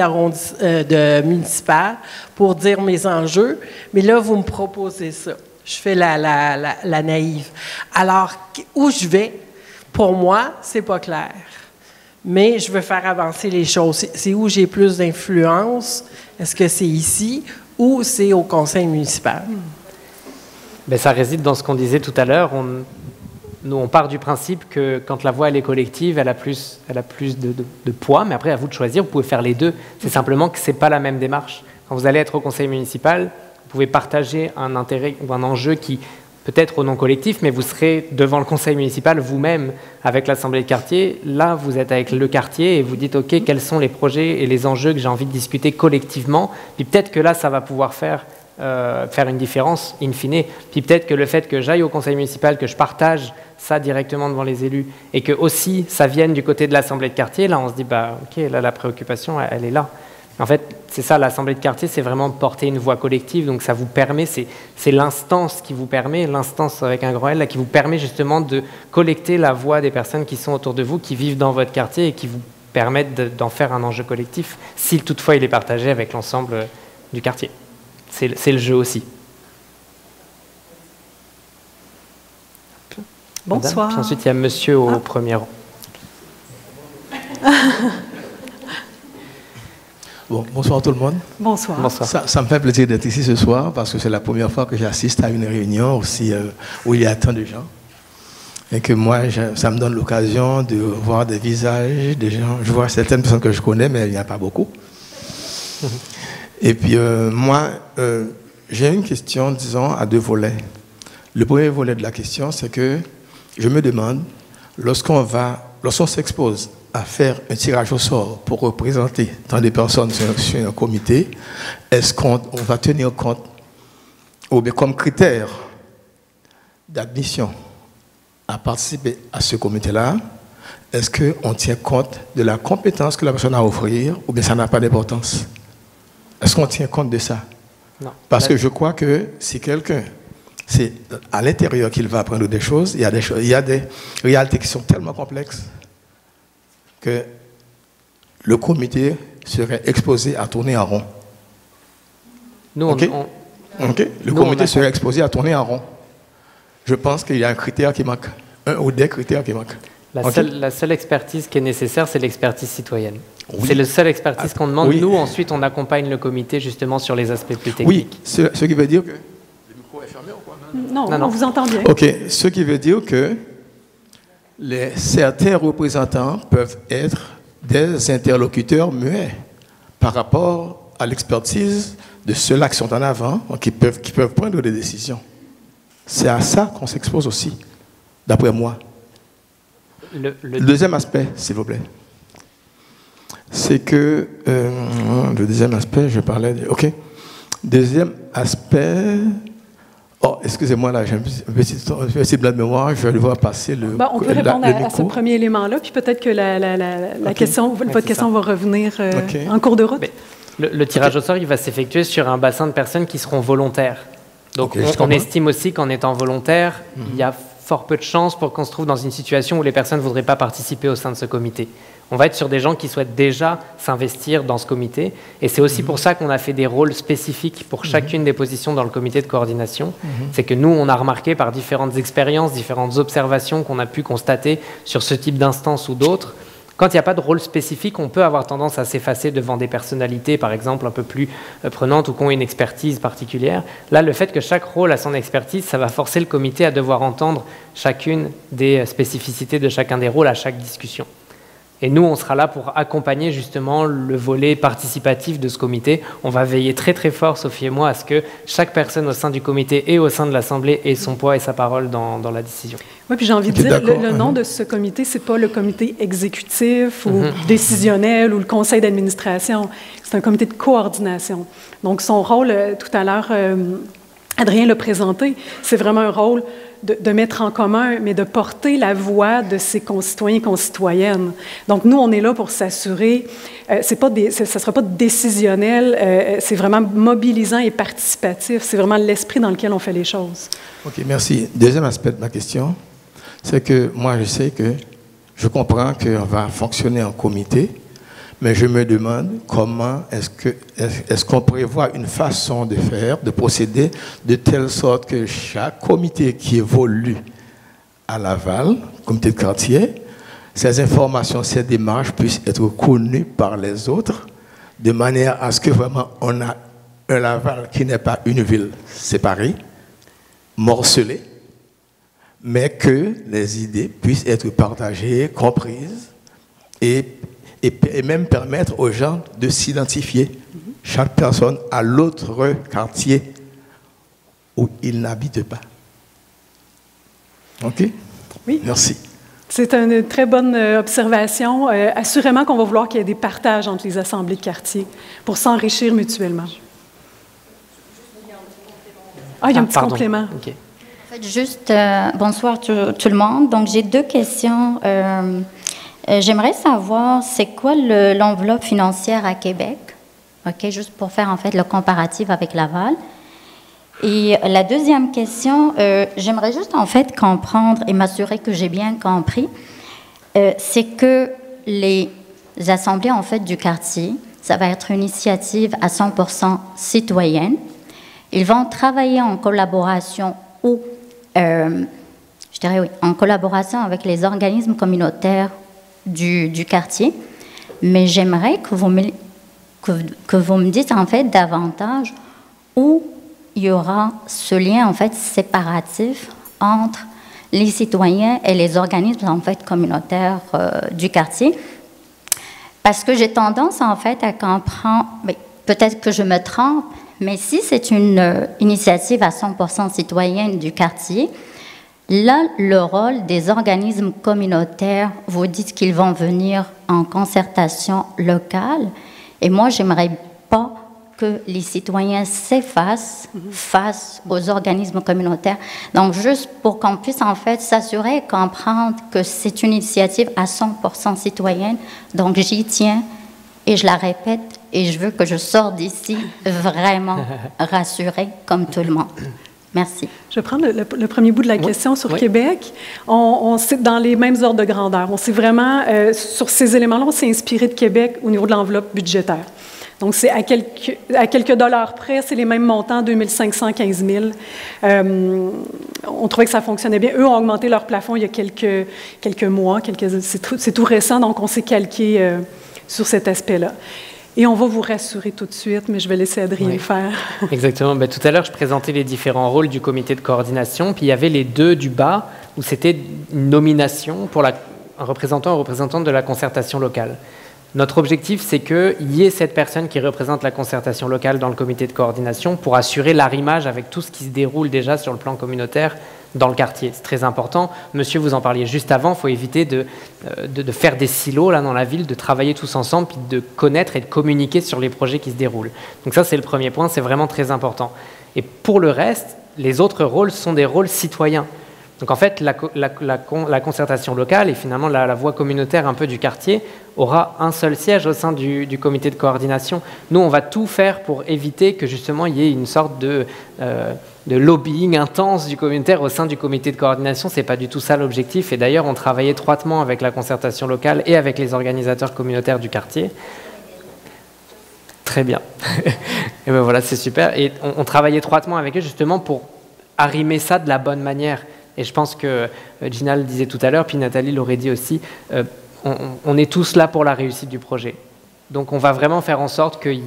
municipal pour dire mes enjeux, mais là, vous me proposez ça. Je fais la naïve. Alors, où je vais, pour moi, c'est pas clair. Mais je veux faire avancer les choses. C'est où j'ai plus d'influence? Est-ce que c'est ici ou c'est au conseil municipal? Ben, ça réside dans ce qu'on disait tout à l'heure. Nous, on part du principe que quand la voix elle est collective, elle a plus de poids, mais après, à vous de choisir, vous pouvez faire les deux. C'est simplement que ce n'est pas la même démarche. Quand vous allez être au conseil municipal, vous pouvez partager un intérêt ou un enjeu qui peut-être au nom collectif, mais vous serez devant le conseil municipal vous-même avec l'assemblée de quartier. Là, vous êtes avec le quartier et vous dites, OK, quels sont les projets et les enjeux que j'ai envie de discuter collectivement. Puis peut-être que là, ça va pouvoir faire une différence, in fine. Puis peut-être que le fait que j'aille au conseil municipal, que je partage ça directement devant les élus, et que aussi ça vienne du côté de l'assemblée de quartier, là, on se dit, bah, OK, là, la préoccupation, elle est là. En fait, c'est ça, l'Assemblée de quartier, c'est vraiment porter une voix collective. Donc ça vous permet, c'est l'instance qui vous permet, l'instance avec un grand L, là, qui vous permet justement de collecter la voix des personnes qui sont autour de vous, qui vivent dans votre quartier et qui vous permettent d'en faire un enjeu collectif, si toutefois il est partagé avec l'ensemble du quartier. C'est le jeu aussi. Bonsoir. Puis ensuite, il y a monsieur au premier rang. Bon, bonsoir tout le monde. Bonsoir. Bonsoir. Ça me fait plaisir d'être ici ce soir parce que c'est la première fois que j'assiste à une réunion aussi où il y a tant de gens. Et que moi, ça me donne l'occasion de voir des visages, des gens. Je vois certaines personnes que je connais, mais il n'y en a pas beaucoup. Et puis, moi, j'ai une question, disons, à deux volets. Le premier volet de la question, c'est que je me demande, lorsqu'on s'expose à faire un tirage au sort pour représenter tant de personnes sur un comité, est-ce qu'on va tenir compte, ou bien comme critère d'admission à participer à ce comité-là, est-ce qu'on tient compte de la compétence que la personne a à offrir, ou bien ça n'a pas d'importance? Est-ce qu'on tient compte de ça? Non. Parce que je crois que si quelqu'un, c'est à l'intérieur qu'il va apprendre des choses, il y a des réalités qui sont tellement complexes que le comité serait exposé à tourner en rond. Nous, Le comité serait exposé à tourner en rond. Je pense qu'il y a un critère qui manque, un ou des critères qui manquent. La seule expertise qui est nécessaire, c'est l'expertise citoyenne. Oui. C'est la seule expertise qu'on demande. Oui. Nous, ensuite, on accompagne le comité justement sur les aspects plus techniques. Oui, ce qui veut dire que... Le micro est fermé ou quoi? Non, on vous entend bien. OK, ce qui veut dire que certains représentants peuvent être des interlocuteurs muets par rapport à l'expertise de ceux-là qui sont en avant, qui peuvent prendre des décisions. C'est à ça qu'on s'expose aussi, d'après moi. Le deuxième aspect, s'il vous plaît, c'est que... le deuxième aspect, je parlais de... OK. Deuxième aspect... Oh, excusez-moi, là, j'ai un petit blanc de mémoire, je vais devoir passer le on peut répondre à ce premier élément-là, puis peut-être que votre question va revenir en cours de route. Le tirage au sort, il va s'effectuer sur un bassin de personnes qui seront volontaires. Donc, on estime aussi qu'en étant volontaire, il y a fort peu de chances pour qu'on se trouve dans une situation où les personnes ne voudraient pas participer au sein de ce comité. On va être sur des gens qui souhaitent déjà s'investir dans ce comité. Et c'est aussi pour ça qu'on a fait des rôles spécifiques pour chacune des positions dans le comité de coordination. C'est que nous, on a remarqué par différentes expériences, différentes observations qu'on a pu constater sur ce type d'instance ou d'autres, quand il n'y a pas de rôle spécifique, on peut avoir tendance à s'effacer devant des personnalités, par exemple, un peu plus prenantes ou qui ont une expertise particulière. Là, le fait que chaque rôle a son expertise, ça va forcer le comité à devoir entendre chacune des spécificités de chacun des rôles à chaque discussion. Et nous, on sera là pour accompagner justement le volet participatif de ce comité. On va veiller très très fort, Sophie et moi, à ce que chaque personne au sein du comité et au sein de l'Assemblée ait son poids et sa parole dans la décision. Oui, puis j'ai envie de dire, le nom de ce comité, c'est pas le comité exécutif ou décisionnel ou le conseil d'administration. C'est un comité de coordination. Donc, son rôle, tout à l'heure, Adrien l'a présenté, c'est vraiment un rôle de mettre en commun, mais de porter la voix de ses concitoyens et concitoyennes. Donc, nous, on est là pour s'assurer, ça ne sera pas décisionnel, c'est vraiment mobilisant et participatif. C'est vraiment l'esprit dans lequel on fait les choses. OK, merci. Deuxième aspect de ma question, c'est que moi, je sais que je comprends qu'on va fonctionner en comité, mais je me demande comment est-ce qu'on prévoit une façon de faire, de procéder, de telle sorte que chaque comité qui évolue à Laval, comité de quartier, ces informations, ces démarches puissent être connues par les autres, de manière à ce que vraiment on a un Laval qui n'est pas une ville séparée, morcelée, mais que les idées puissent être partagées, comprises et même permettre aux gens de s'identifier, chaque personne à l'autre quartier où il n'habite pas. OK? Oui. Merci. C'est une très bonne observation. Assurément qu'on va vouloir qu'il y ait des partages entre les assemblées de quartier pour s'enrichir mutuellement. Ah, il y a un petit complément. Okay. En fait, juste, bonsoir tout le monde. Donc, j'ai deux questions. J'aimerais savoir, c'est quoi l'enveloppe financière à Québec OK, juste pour faire en fait le comparatif avec Laval. Et la deuxième question, j'aimerais juste en fait comprendre et m'assurer que j'ai bien compris, c'est que les assemblées en fait du quartier, ça va être une initiative à 100% citoyenne. Ils vont travailler en collaboration ou, je dirais oui, en collaboration avec les organismes communautaires du quartier. Mais j'aimerais que vous me dites en fait davantage où il y aura ce lien en fait séparatif entre les citoyens et les organismes en fait communautaires du quartier. Parce que j'ai tendance en fait à comprendre, peut-être que je me trompe, mais si c'est une initiative à 100% citoyenne du quartier, là, le rôle des organismes communautaires, vous dites qu'ils vont venir en concertation locale, et moi, j'aimerais pas que les citoyens s'effacent face aux organismes communautaires. Donc, juste pour qu'on puisse en fait s'assurer et comprendre que c'est une initiative à 100% citoyenne, donc j'y tiens et je la répète et je veux que je sorte d'ici vraiment rassurée comme tout le monde. Merci. Je vais prendre le premier bout de la question sur Québec. On c'est dans les mêmes ordres de grandeur. On s'est vraiment, sur ces éléments-là, on s'est inspiré de Québec au niveau de l'enveloppe budgétaire. Donc, c'est à quelques dollars près, c'est les mêmes montants, 2500, 15 000. On trouvait que ça fonctionnait bien. Eux ont augmenté leur plafond il y a quelques mois, c'est tout récent, donc on s'est calqué sur cet aspect-là. Et on va vous rassurer tout de suite, mais je vais laisser Adrien le faire. Exactement. Ben, tout à l'heure, je présentais les différents rôles du comité de coordination, puis il y avait les deux du bas, où c'était une nomination pour un représentant ou représentante de la concertation locale. Notre objectif, c'est qu'il y ait cette personne qui représente la concertation locale dans le comité de coordination pour assurer l'arrimage avec tout ce qui se déroule déjà sur le plan communautaire dans le quartier. C'est très important. Monsieur, vous en parliez juste avant, il faut éviter de faire des silos là, dans la ville, de travailler tous ensemble, puis de connaître et de communiquer sur les projets qui se déroulent. Donc ça, c'est le premier point, c'est vraiment très important. Et pour le reste, les autres rôles sont des rôles citoyens. Donc en fait, la concertation locale et finalement la voix communautaire un peu du quartier aura un seul siège au sein du comité de coordination. Nous, on va tout faire pour éviter que justement il y ait une sorte de lobbying intense du communautaire au sein du comité de coordination. Ce n'est pas du tout ça l'objectif. Et d'ailleurs, on travaille étroitement avec la concertation locale et avec les organisateurs communautaires du quartier. Très bien. Et ben voilà, c'est super. Et on travaille étroitement avec eux justement pour arrimer ça de la bonne manière. Et je pense que Gina le disait tout à l'heure, puis Nathalie l'aurait dit aussi, on est tous là pour la réussite du projet. Donc on va vraiment faire en sorte qu'il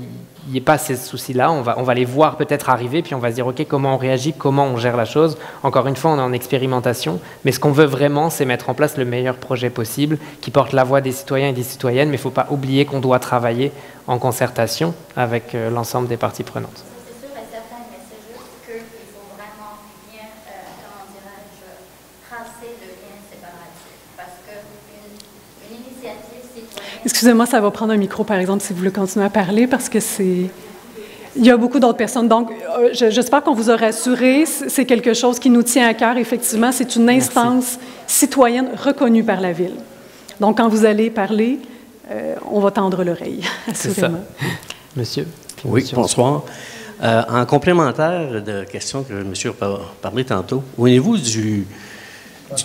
n'y ait pas ces soucis-là. On va les voir peut-être arriver, puis on va se dire, OK, comment on réagit, comment on gère la chose. Encore une fois, on est en expérimentation, mais ce qu'on veut vraiment, c'est mettre en place le meilleur projet possible, qui porte la voix des citoyens et des citoyennes, mais il ne faut pas oublier qu'on doit travailler en concertation avec l'ensemble des parties prenantes. Excusez-moi, ça va prendre un micro, par exemple, si vous voulez continuer à parler, parce que il y a beaucoup d'autres personnes. Donc, j'espère qu'on vous a rassuré. C'est quelque chose qui nous tient à cœur, effectivement. C'est une instance citoyenne reconnue par la Ville. Donc, quand vous allez parler, on va tendre l'oreille, assurément. Monsieur? Oui, bonsoir. En complémentaire de la question que monsieur a parlé tantôt, au niveau du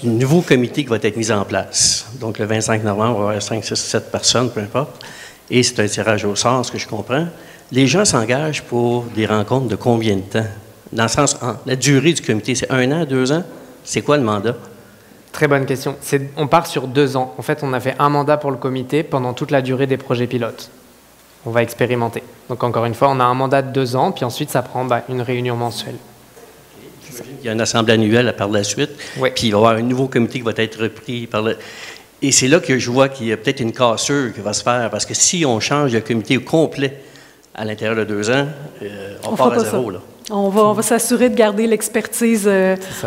nouveau comité qui va être mis en place. Donc, le 25 novembre, on va avoir 5, 6, 7 personnes, peu importe. Et c'est un tirage au sort, ce que je comprends. Les gens s'engagent pour des rencontres de combien de temps? Dans le sens, la durée du comité, c'est 1 an, 2 ans? C'est quoi le mandat? Très bonne question. On part sur 2 ans. En fait, on a fait un mandat pour le comité pendant toute la durée des projets pilotes. On va expérimenter. Donc, encore une fois, on a un mandat de 2 ans, puis ensuite, ça prend une réunion mensuelle. Il y a une assemblée annuelle par la suite, puis il va y avoir un nouveau comité qui va être repris par le... Et c'est là que je vois qu'il y a peut-être une cassure qui va se faire, parce que si on change le comité au complet à l'intérieur de 2 ans, on part à zéro. Là. On va s'assurer de garder l'expertise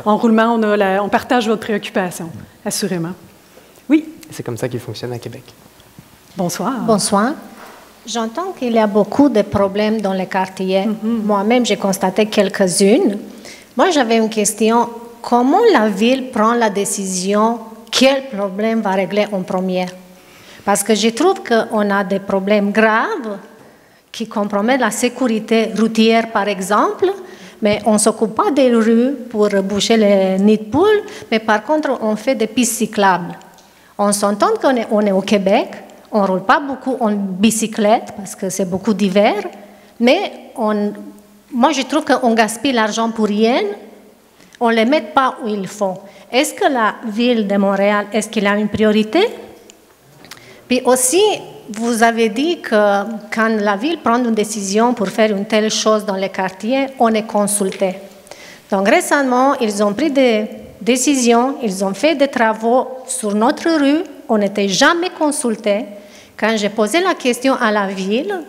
en roulement. On partage votre préoccupation, assurément. Oui? C'est comme ça qu'il fonctionne à Québec. Bonsoir. Bonsoir. J'entends qu'il y a beaucoup de problèmes dans les quartiers. Moi-même, j'ai constaté quelques-unes. Moi, j'avais une question. Comment la Ville prend la décision quel problème va régler en premier? Parce que je trouve qu'on a des problèmes graves qui compromettent la sécurité routière, par exemple, mais on ne s'occupe pas des rues pour boucher les nids de poules, mais par contre, on fait des pistes cyclables. On s'entend qu'on est au Québec, on ne roule pas beaucoup en bicyclette parce que c'est beaucoup d'hiver, mais moi, je trouve qu'on gaspille l'argent pour rien, on ne les met pas où il faut. Est-ce que la ville de Montréal, est-ce qu'il a une priorité? Puis aussi, vous avez dit que quand la ville prend une décision pour faire une telle chose dans les quartiers, on est consulté. Donc récemment, ils ont pris des décisions, ils ont fait des travaux sur notre rue, on n'était jamais consulté. Quand j'ai posé la question à la ville,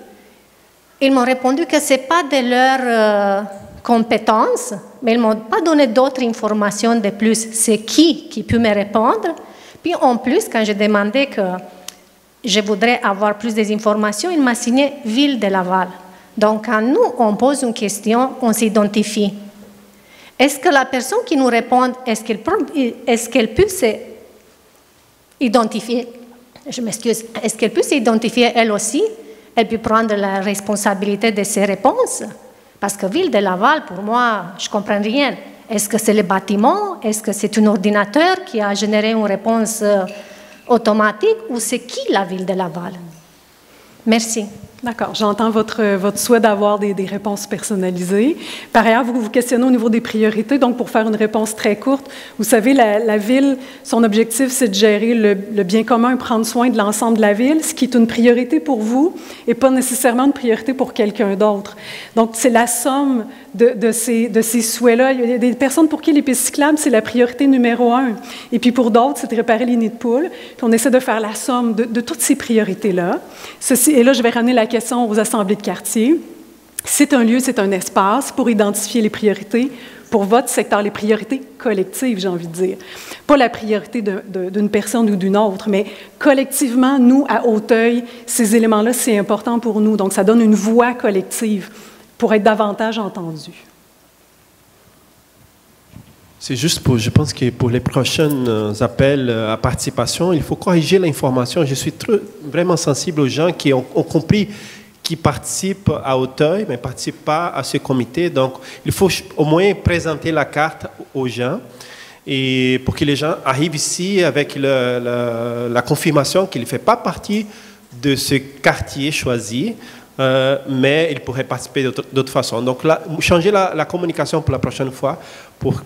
ils m'ont répondu que ce n'est pas de leur compétence, mais ils ne m'ont pas donné d'autres informations de plus. C'est qui peut me répondre? Puis en plus, quand j'ai demandé que je voudrais avoir plus d'informations, il m'a signé Ville de Laval. Donc, quand nous, on pose une question, on s'identifie. Est-ce que la personne qui nous répond, est-ce qu'elle peut s'identifier? Je m'excuse. Est-ce qu'elle peut s'identifier elle aussi? Elle peut prendre la responsabilité de ses réponses? Parce que Ville de Laval, pour moi, je ne comprends rien. Est-ce que c'est le bâtiment? Est-ce que c'est un ordinateur qui a généré une réponse automatique ou c'est qui la Ville de Laval? Merci. D'accord. J'entends votre souhait d'avoir des réponses personnalisées. Par ailleurs, vous vous questionnez au niveau des priorités. Donc, pour faire une réponse très courte, vous savez, la Ville, son objectif, c'est de gérer le bien commun et prendre soin de l'ensemble de la Ville, ce qui est une priorité pour vous et pas nécessairement une priorité pour quelqu'un d'autre. Donc, c'est la somme de ces souhaits-là. Il y a des personnes pour qui les pistes cyclables, c'est la priorité numéro 1. Et puis, pour d'autres, c'est de réparer les nids de poules. Puis, on essaie de faire la somme de toutes ces priorités-là. Et là, je vais ramener la question aux assemblées de quartier. C'est un lieu, c'est un espace pour identifier les priorités. Pour votre secteur, les priorités collectives, j'ai envie de dire. Pas la priorité d'une personne ou d'une autre, mais collectivement, nous, à Auteuil, ces éléments-là, c'est important pour nous. Donc, ça donne une voix collective pour être davantage entendu. C'est juste je pense que pour les prochains appels à participation, il faut corriger l'information. Je suis vraiment sensible aux gens qui ont compris qui participent à Auteuil, mais ne participent pas à ce comité. Donc, il faut au moins présenter la carte aux gens et pour que les gens arrivent ici avec la confirmation qu'ils ne font pas partie de ce quartier choisi. Mais ils pourraient participer d'autres façons. Donc, là, changer la communication pour la prochaine fois, pour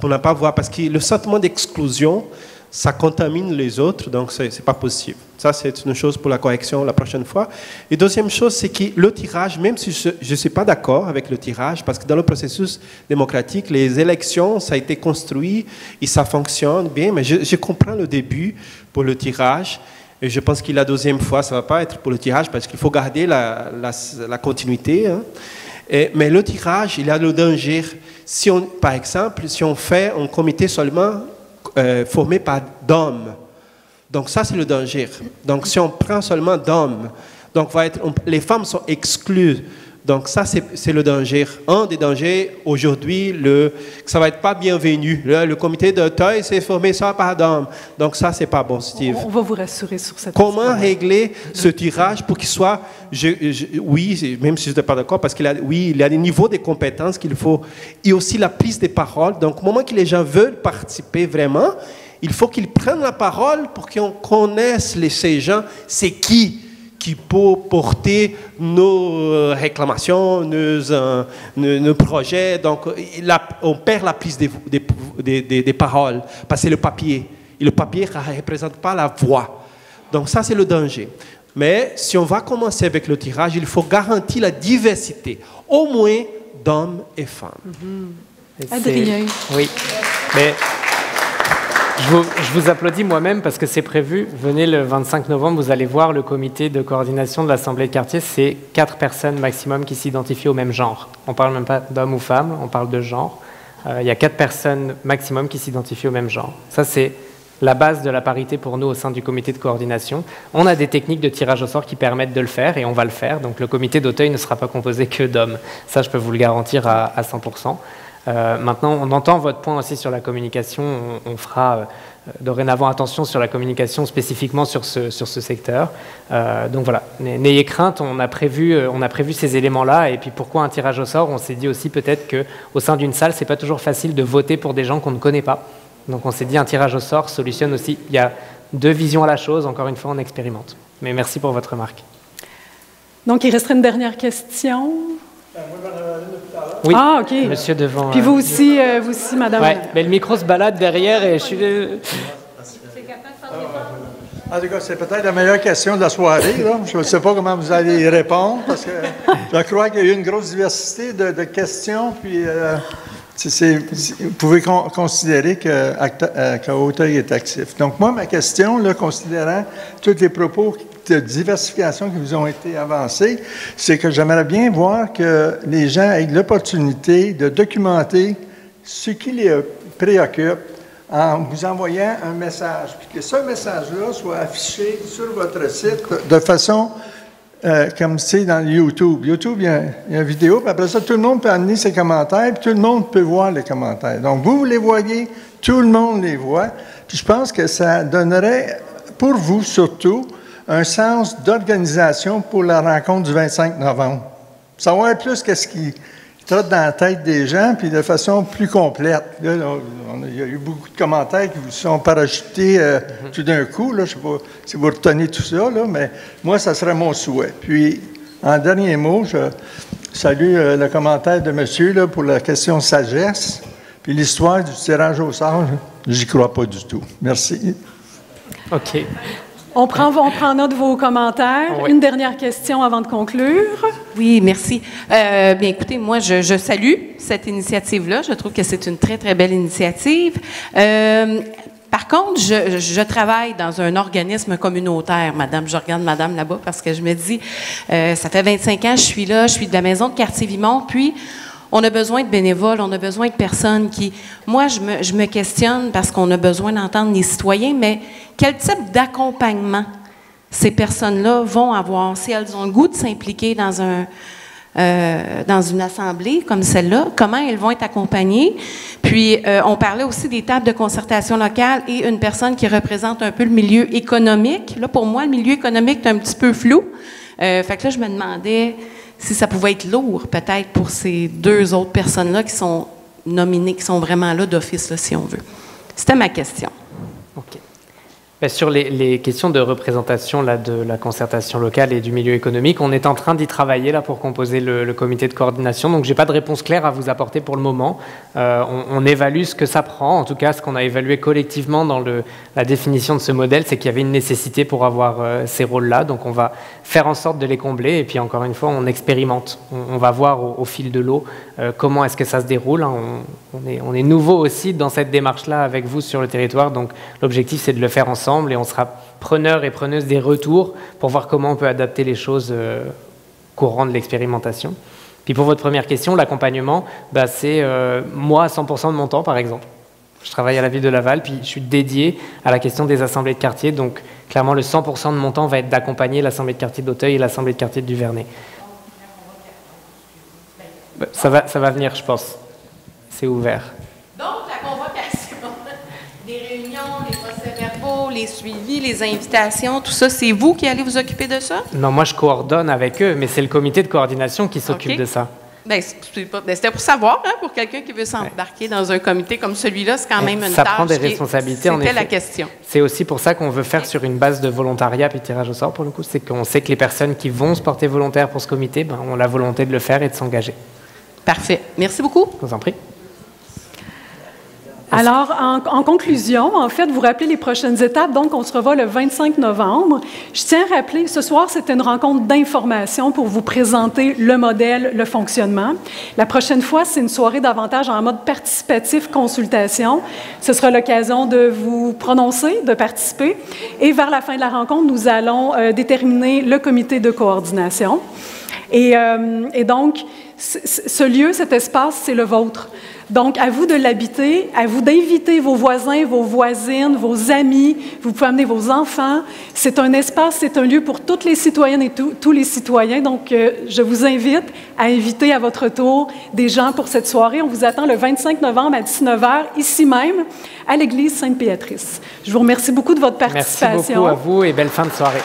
ne pas voir, parce que le sentiment d'exclusion, ça contamine les autres, donc ce n'est pas possible. Ça, c'est une chose pour la correction la prochaine fois. Et deuxième chose, c'est que le tirage, même si je ne suis pas d'accord avec le tirage, parce que dans le processus démocratique, les élections, ça a été construit et ça fonctionne bien, mais je comprends le début pour le tirage. Et je pense que la deuxième fois, ça ne va pas être pour le tirage parce qu'il faut garder la continuité. Hein. Mais le tirage, il y a le danger. Par exemple, si on fait un comité seulement formé par d'hommes, donc ça c'est le danger. Donc si on prend seulement d'hommes, donc les femmes sont exclues. Donc ça, c'est le danger. Un des dangers, aujourd'hui, ça ne va être pas bienvenu. Le comité d'Auteuil, c'est formé ça par d'hommes. Donc ça, ce n'est pas bon, Steve. On va vous rassurer sur cette Comment question. régler ce tirage pour qu'il soit... oui, même si je n'étais pas d'accord, parce qu'il y a des niveaux de compétences qu'il faut... Et aussi la prise de parole. Donc, au moment que les gens veulent participer vraiment, il faut qu'ils prennent la parole pour qu'on connaisse ces gens. C'est qui peut porter nos réclamations, nos projets. Donc, on perd la prise des paroles, parce que c'est le papier. Et le papier ne représente pas la voix. Donc, ça, c'est le danger. Mais si on va commencer avec le tirage, il faut garantir la diversité, au moins d'hommes et femmes. Adrien. Oui, mais... Je vous applaudis moi-même parce que c'est prévu. Venez le 25 novembre, vous allez voir le comité de coordination de l'Assemblée de quartier. C'est 4 personnes maximum qui s'identifient au même genre. On ne parle même pas d'homme ou femme, on parle de genre. Il y a 4 personnes maximum qui s'identifient au même genre. Ça, c'est la base de la parité pour nous au sein du comité de coordination. On a des techniques de tirage au sort qui permettent de le faire et on va le faire. Donc le comité d'Auteuil ne sera pas composé que d'hommes. Ça, je peux vous le garantir à 100%. Maintenant, on entend votre point aussi sur la communication. On fera dorénavant attention sur la communication spécifiquement sur ce secteur. Donc voilà, n'ayez crainte, on a prévu ces éléments-là. Et puis pourquoi un tirage au sort? On s'est dit aussi peut-être qu'au sein d'une salle, c'est pas toujours facile de voter pour des gens qu'on ne connaît pas. Donc on s'est dit un tirage au sort solutionne aussi. Il y a deux visions à la chose, encore une fois, on expérimente. Mais merci pour votre remarque. Donc il resterait une dernière question. Oui, ah, OK. Monsieur devant. Puis vous aussi, madame. Ouais, mais le micro se balade derrière et je suis... En tout cas, c'est peut-être la meilleure question de la soirée. Là. Je ne sais pas comment vous allez y répondre, parce que je crois qu'il y a eu une grosse diversité de questions. Puis, vous pouvez considérer que Hauteuil est actif. Donc, moi, ma question, là, considérant tous les propos de diversification qui vous ont été avancés, c'est que j'aimerais bien voir que les gens aient l'opportunité de documenter ce qui les préoccupe en vous envoyant un message, puis que ce message-là soit affiché sur votre site de façon comme c'est dans YouTube. YouTube, il y a une vidéo, puis après ça, tout le monde peut amener ses commentaires, puis tout le monde peut voir les commentaires. Donc, vous les voyez, tout le monde les voit, puis je pense que ça donnerait, pour vous surtout, un sens d'organisation pour la rencontre du 25 novembre. Savoir plus qu'est-ce qui trotte dans la tête des gens, puis de façon plus complète. Là, il y a eu beaucoup de commentaires qui vous sont parachutés tout d'un coup. Là, je ne sais pas si vous retenez tout ça, là, mais moi, ça serait mon souhait. Puis, en dernier mot, je salue le commentaire de monsieur là, pour la question sagesse, puis l'histoire du tirage au sort, j'y crois pas du tout. Merci. OK. On prend note de vos commentaires. Oui. Une dernière question avant de conclure. Oui, merci. Bien, écoutez, moi, je salue cette initiative-là. Je trouve que c'est une très, très belle initiative. Par contre, je travaille dans un organisme communautaire, madame. Je regarde madame là-bas parce que je me dis, ça fait 25 ans que je suis là, je suis de la maison de Quartier-Vimont, puis on a besoin de bénévoles, on a besoin de personnes qui... Moi, je me questionne parce qu'on a besoin d'entendre les citoyens, mais quel type d'accompagnement ces personnes-là vont avoir si elles ont le goût de s'impliquer dans une assemblée comme celle-là? Comment elles vont être accompagnées? Puis, on parlait aussi des tables de concertation locale et une personne qui représente un peu le milieu économique. Là, pour moi, le milieu économique est un petit peu flou. Fait que là, je me demandais si ça pouvait être lourd, peut-être, pour ces deux autres personnes-là qui sont nominées, qui sont vraiment là d'office, là, si on veut. C'était ma question. OK. Bien, sur les questions de représentation là, de la concertation locale et du milieu économique, on est en train d'y travailler là, pour composer le comité de coordination. Donc, je n'ai pas de réponse claire à vous apporter pour le moment. On évalue ce que ça prend. En tout cas, ce qu'on a évalué collectivement dans la définition de ce modèle, c'est qu'il y avait une nécessité pour avoir ces rôles-là. Donc, on va faire en sorte de les combler. Et puis, encore une fois, on expérimente. On va voir au fil de l'eau comment est-ce que ça se déroule. On est nouveau aussi dans cette démarche-là avec vous sur le territoire. Donc, l'objectif, c'est de le faire ensemble. Et on sera preneurs et preneuses des retours pour voir comment on peut adapter les choses courant de l'expérimentation. Puis pour votre première question, l'accompagnement, c'est moi à 100% de mon temps, par exemple. Je travaille à la ville de Laval, puis je suis dédié à la question des assemblées de quartier. Donc clairement, le 100% de mon temps va être d'accompagner l'assemblée de quartier d'Auteuil et l'assemblée de quartier de Duvernay. Ça va venir, je pense. C'est ouvert. Donc, la convocation, des réunions, les procès-verbaux, les suivis, les invitations, tout ça, c'est vous qui allez vous occuper de ça? Non, moi, je coordonne avec eux, mais c'est le comité de coordination qui s'occupe de ça. Bien, c'était pour savoir, hein, pour quelqu'un qui veut s'embarquer dans un comité comme celui-là, c'est quand même une tâche. Ça prend des responsabilités, en effet. C'était la question. C'est aussi pour ça qu'on veut faire sur une base de volontariat puis tirage au sort, pour le coup. C'est qu'on sait que les personnes qui vont se porter volontaires pour ce comité ont la volonté de le faire et de s'engager. Parfait. Merci beaucoup. Je vous en prie. Alors, en conclusion, en fait, vous rappelez les prochaines étapes. Donc, on se revoit le 25 novembre. Je tiens à rappeler, ce soir, c'était une rencontre d'information pour vous présenter le modèle, le fonctionnement. La prochaine fois, c'est une soirée davantage en mode participatif, consultation. Ce sera l'occasion de vous prononcer, de participer. Et vers la fin de la rencontre, nous allons déterminer le comité de coordination. Et donc, ce lieu, cet espace, c'est le vôtre. Donc, à vous de l'habiter, à vous d'inviter vos voisins, vos voisines, vos amis. Vous pouvez amener vos enfants. C'est un espace, c'est un lieu pour toutes les citoyennes et tous les citoyens. Donc, je vous invite à inviter à votre tour des gens pour cette soirée. On vous attend le 25 novembre à 19h, ici même, à l'église Sainte-Béatrice. Je vous remercie beaucoup de votre participation. Merci beaucoup à vous et belle fin de soirée.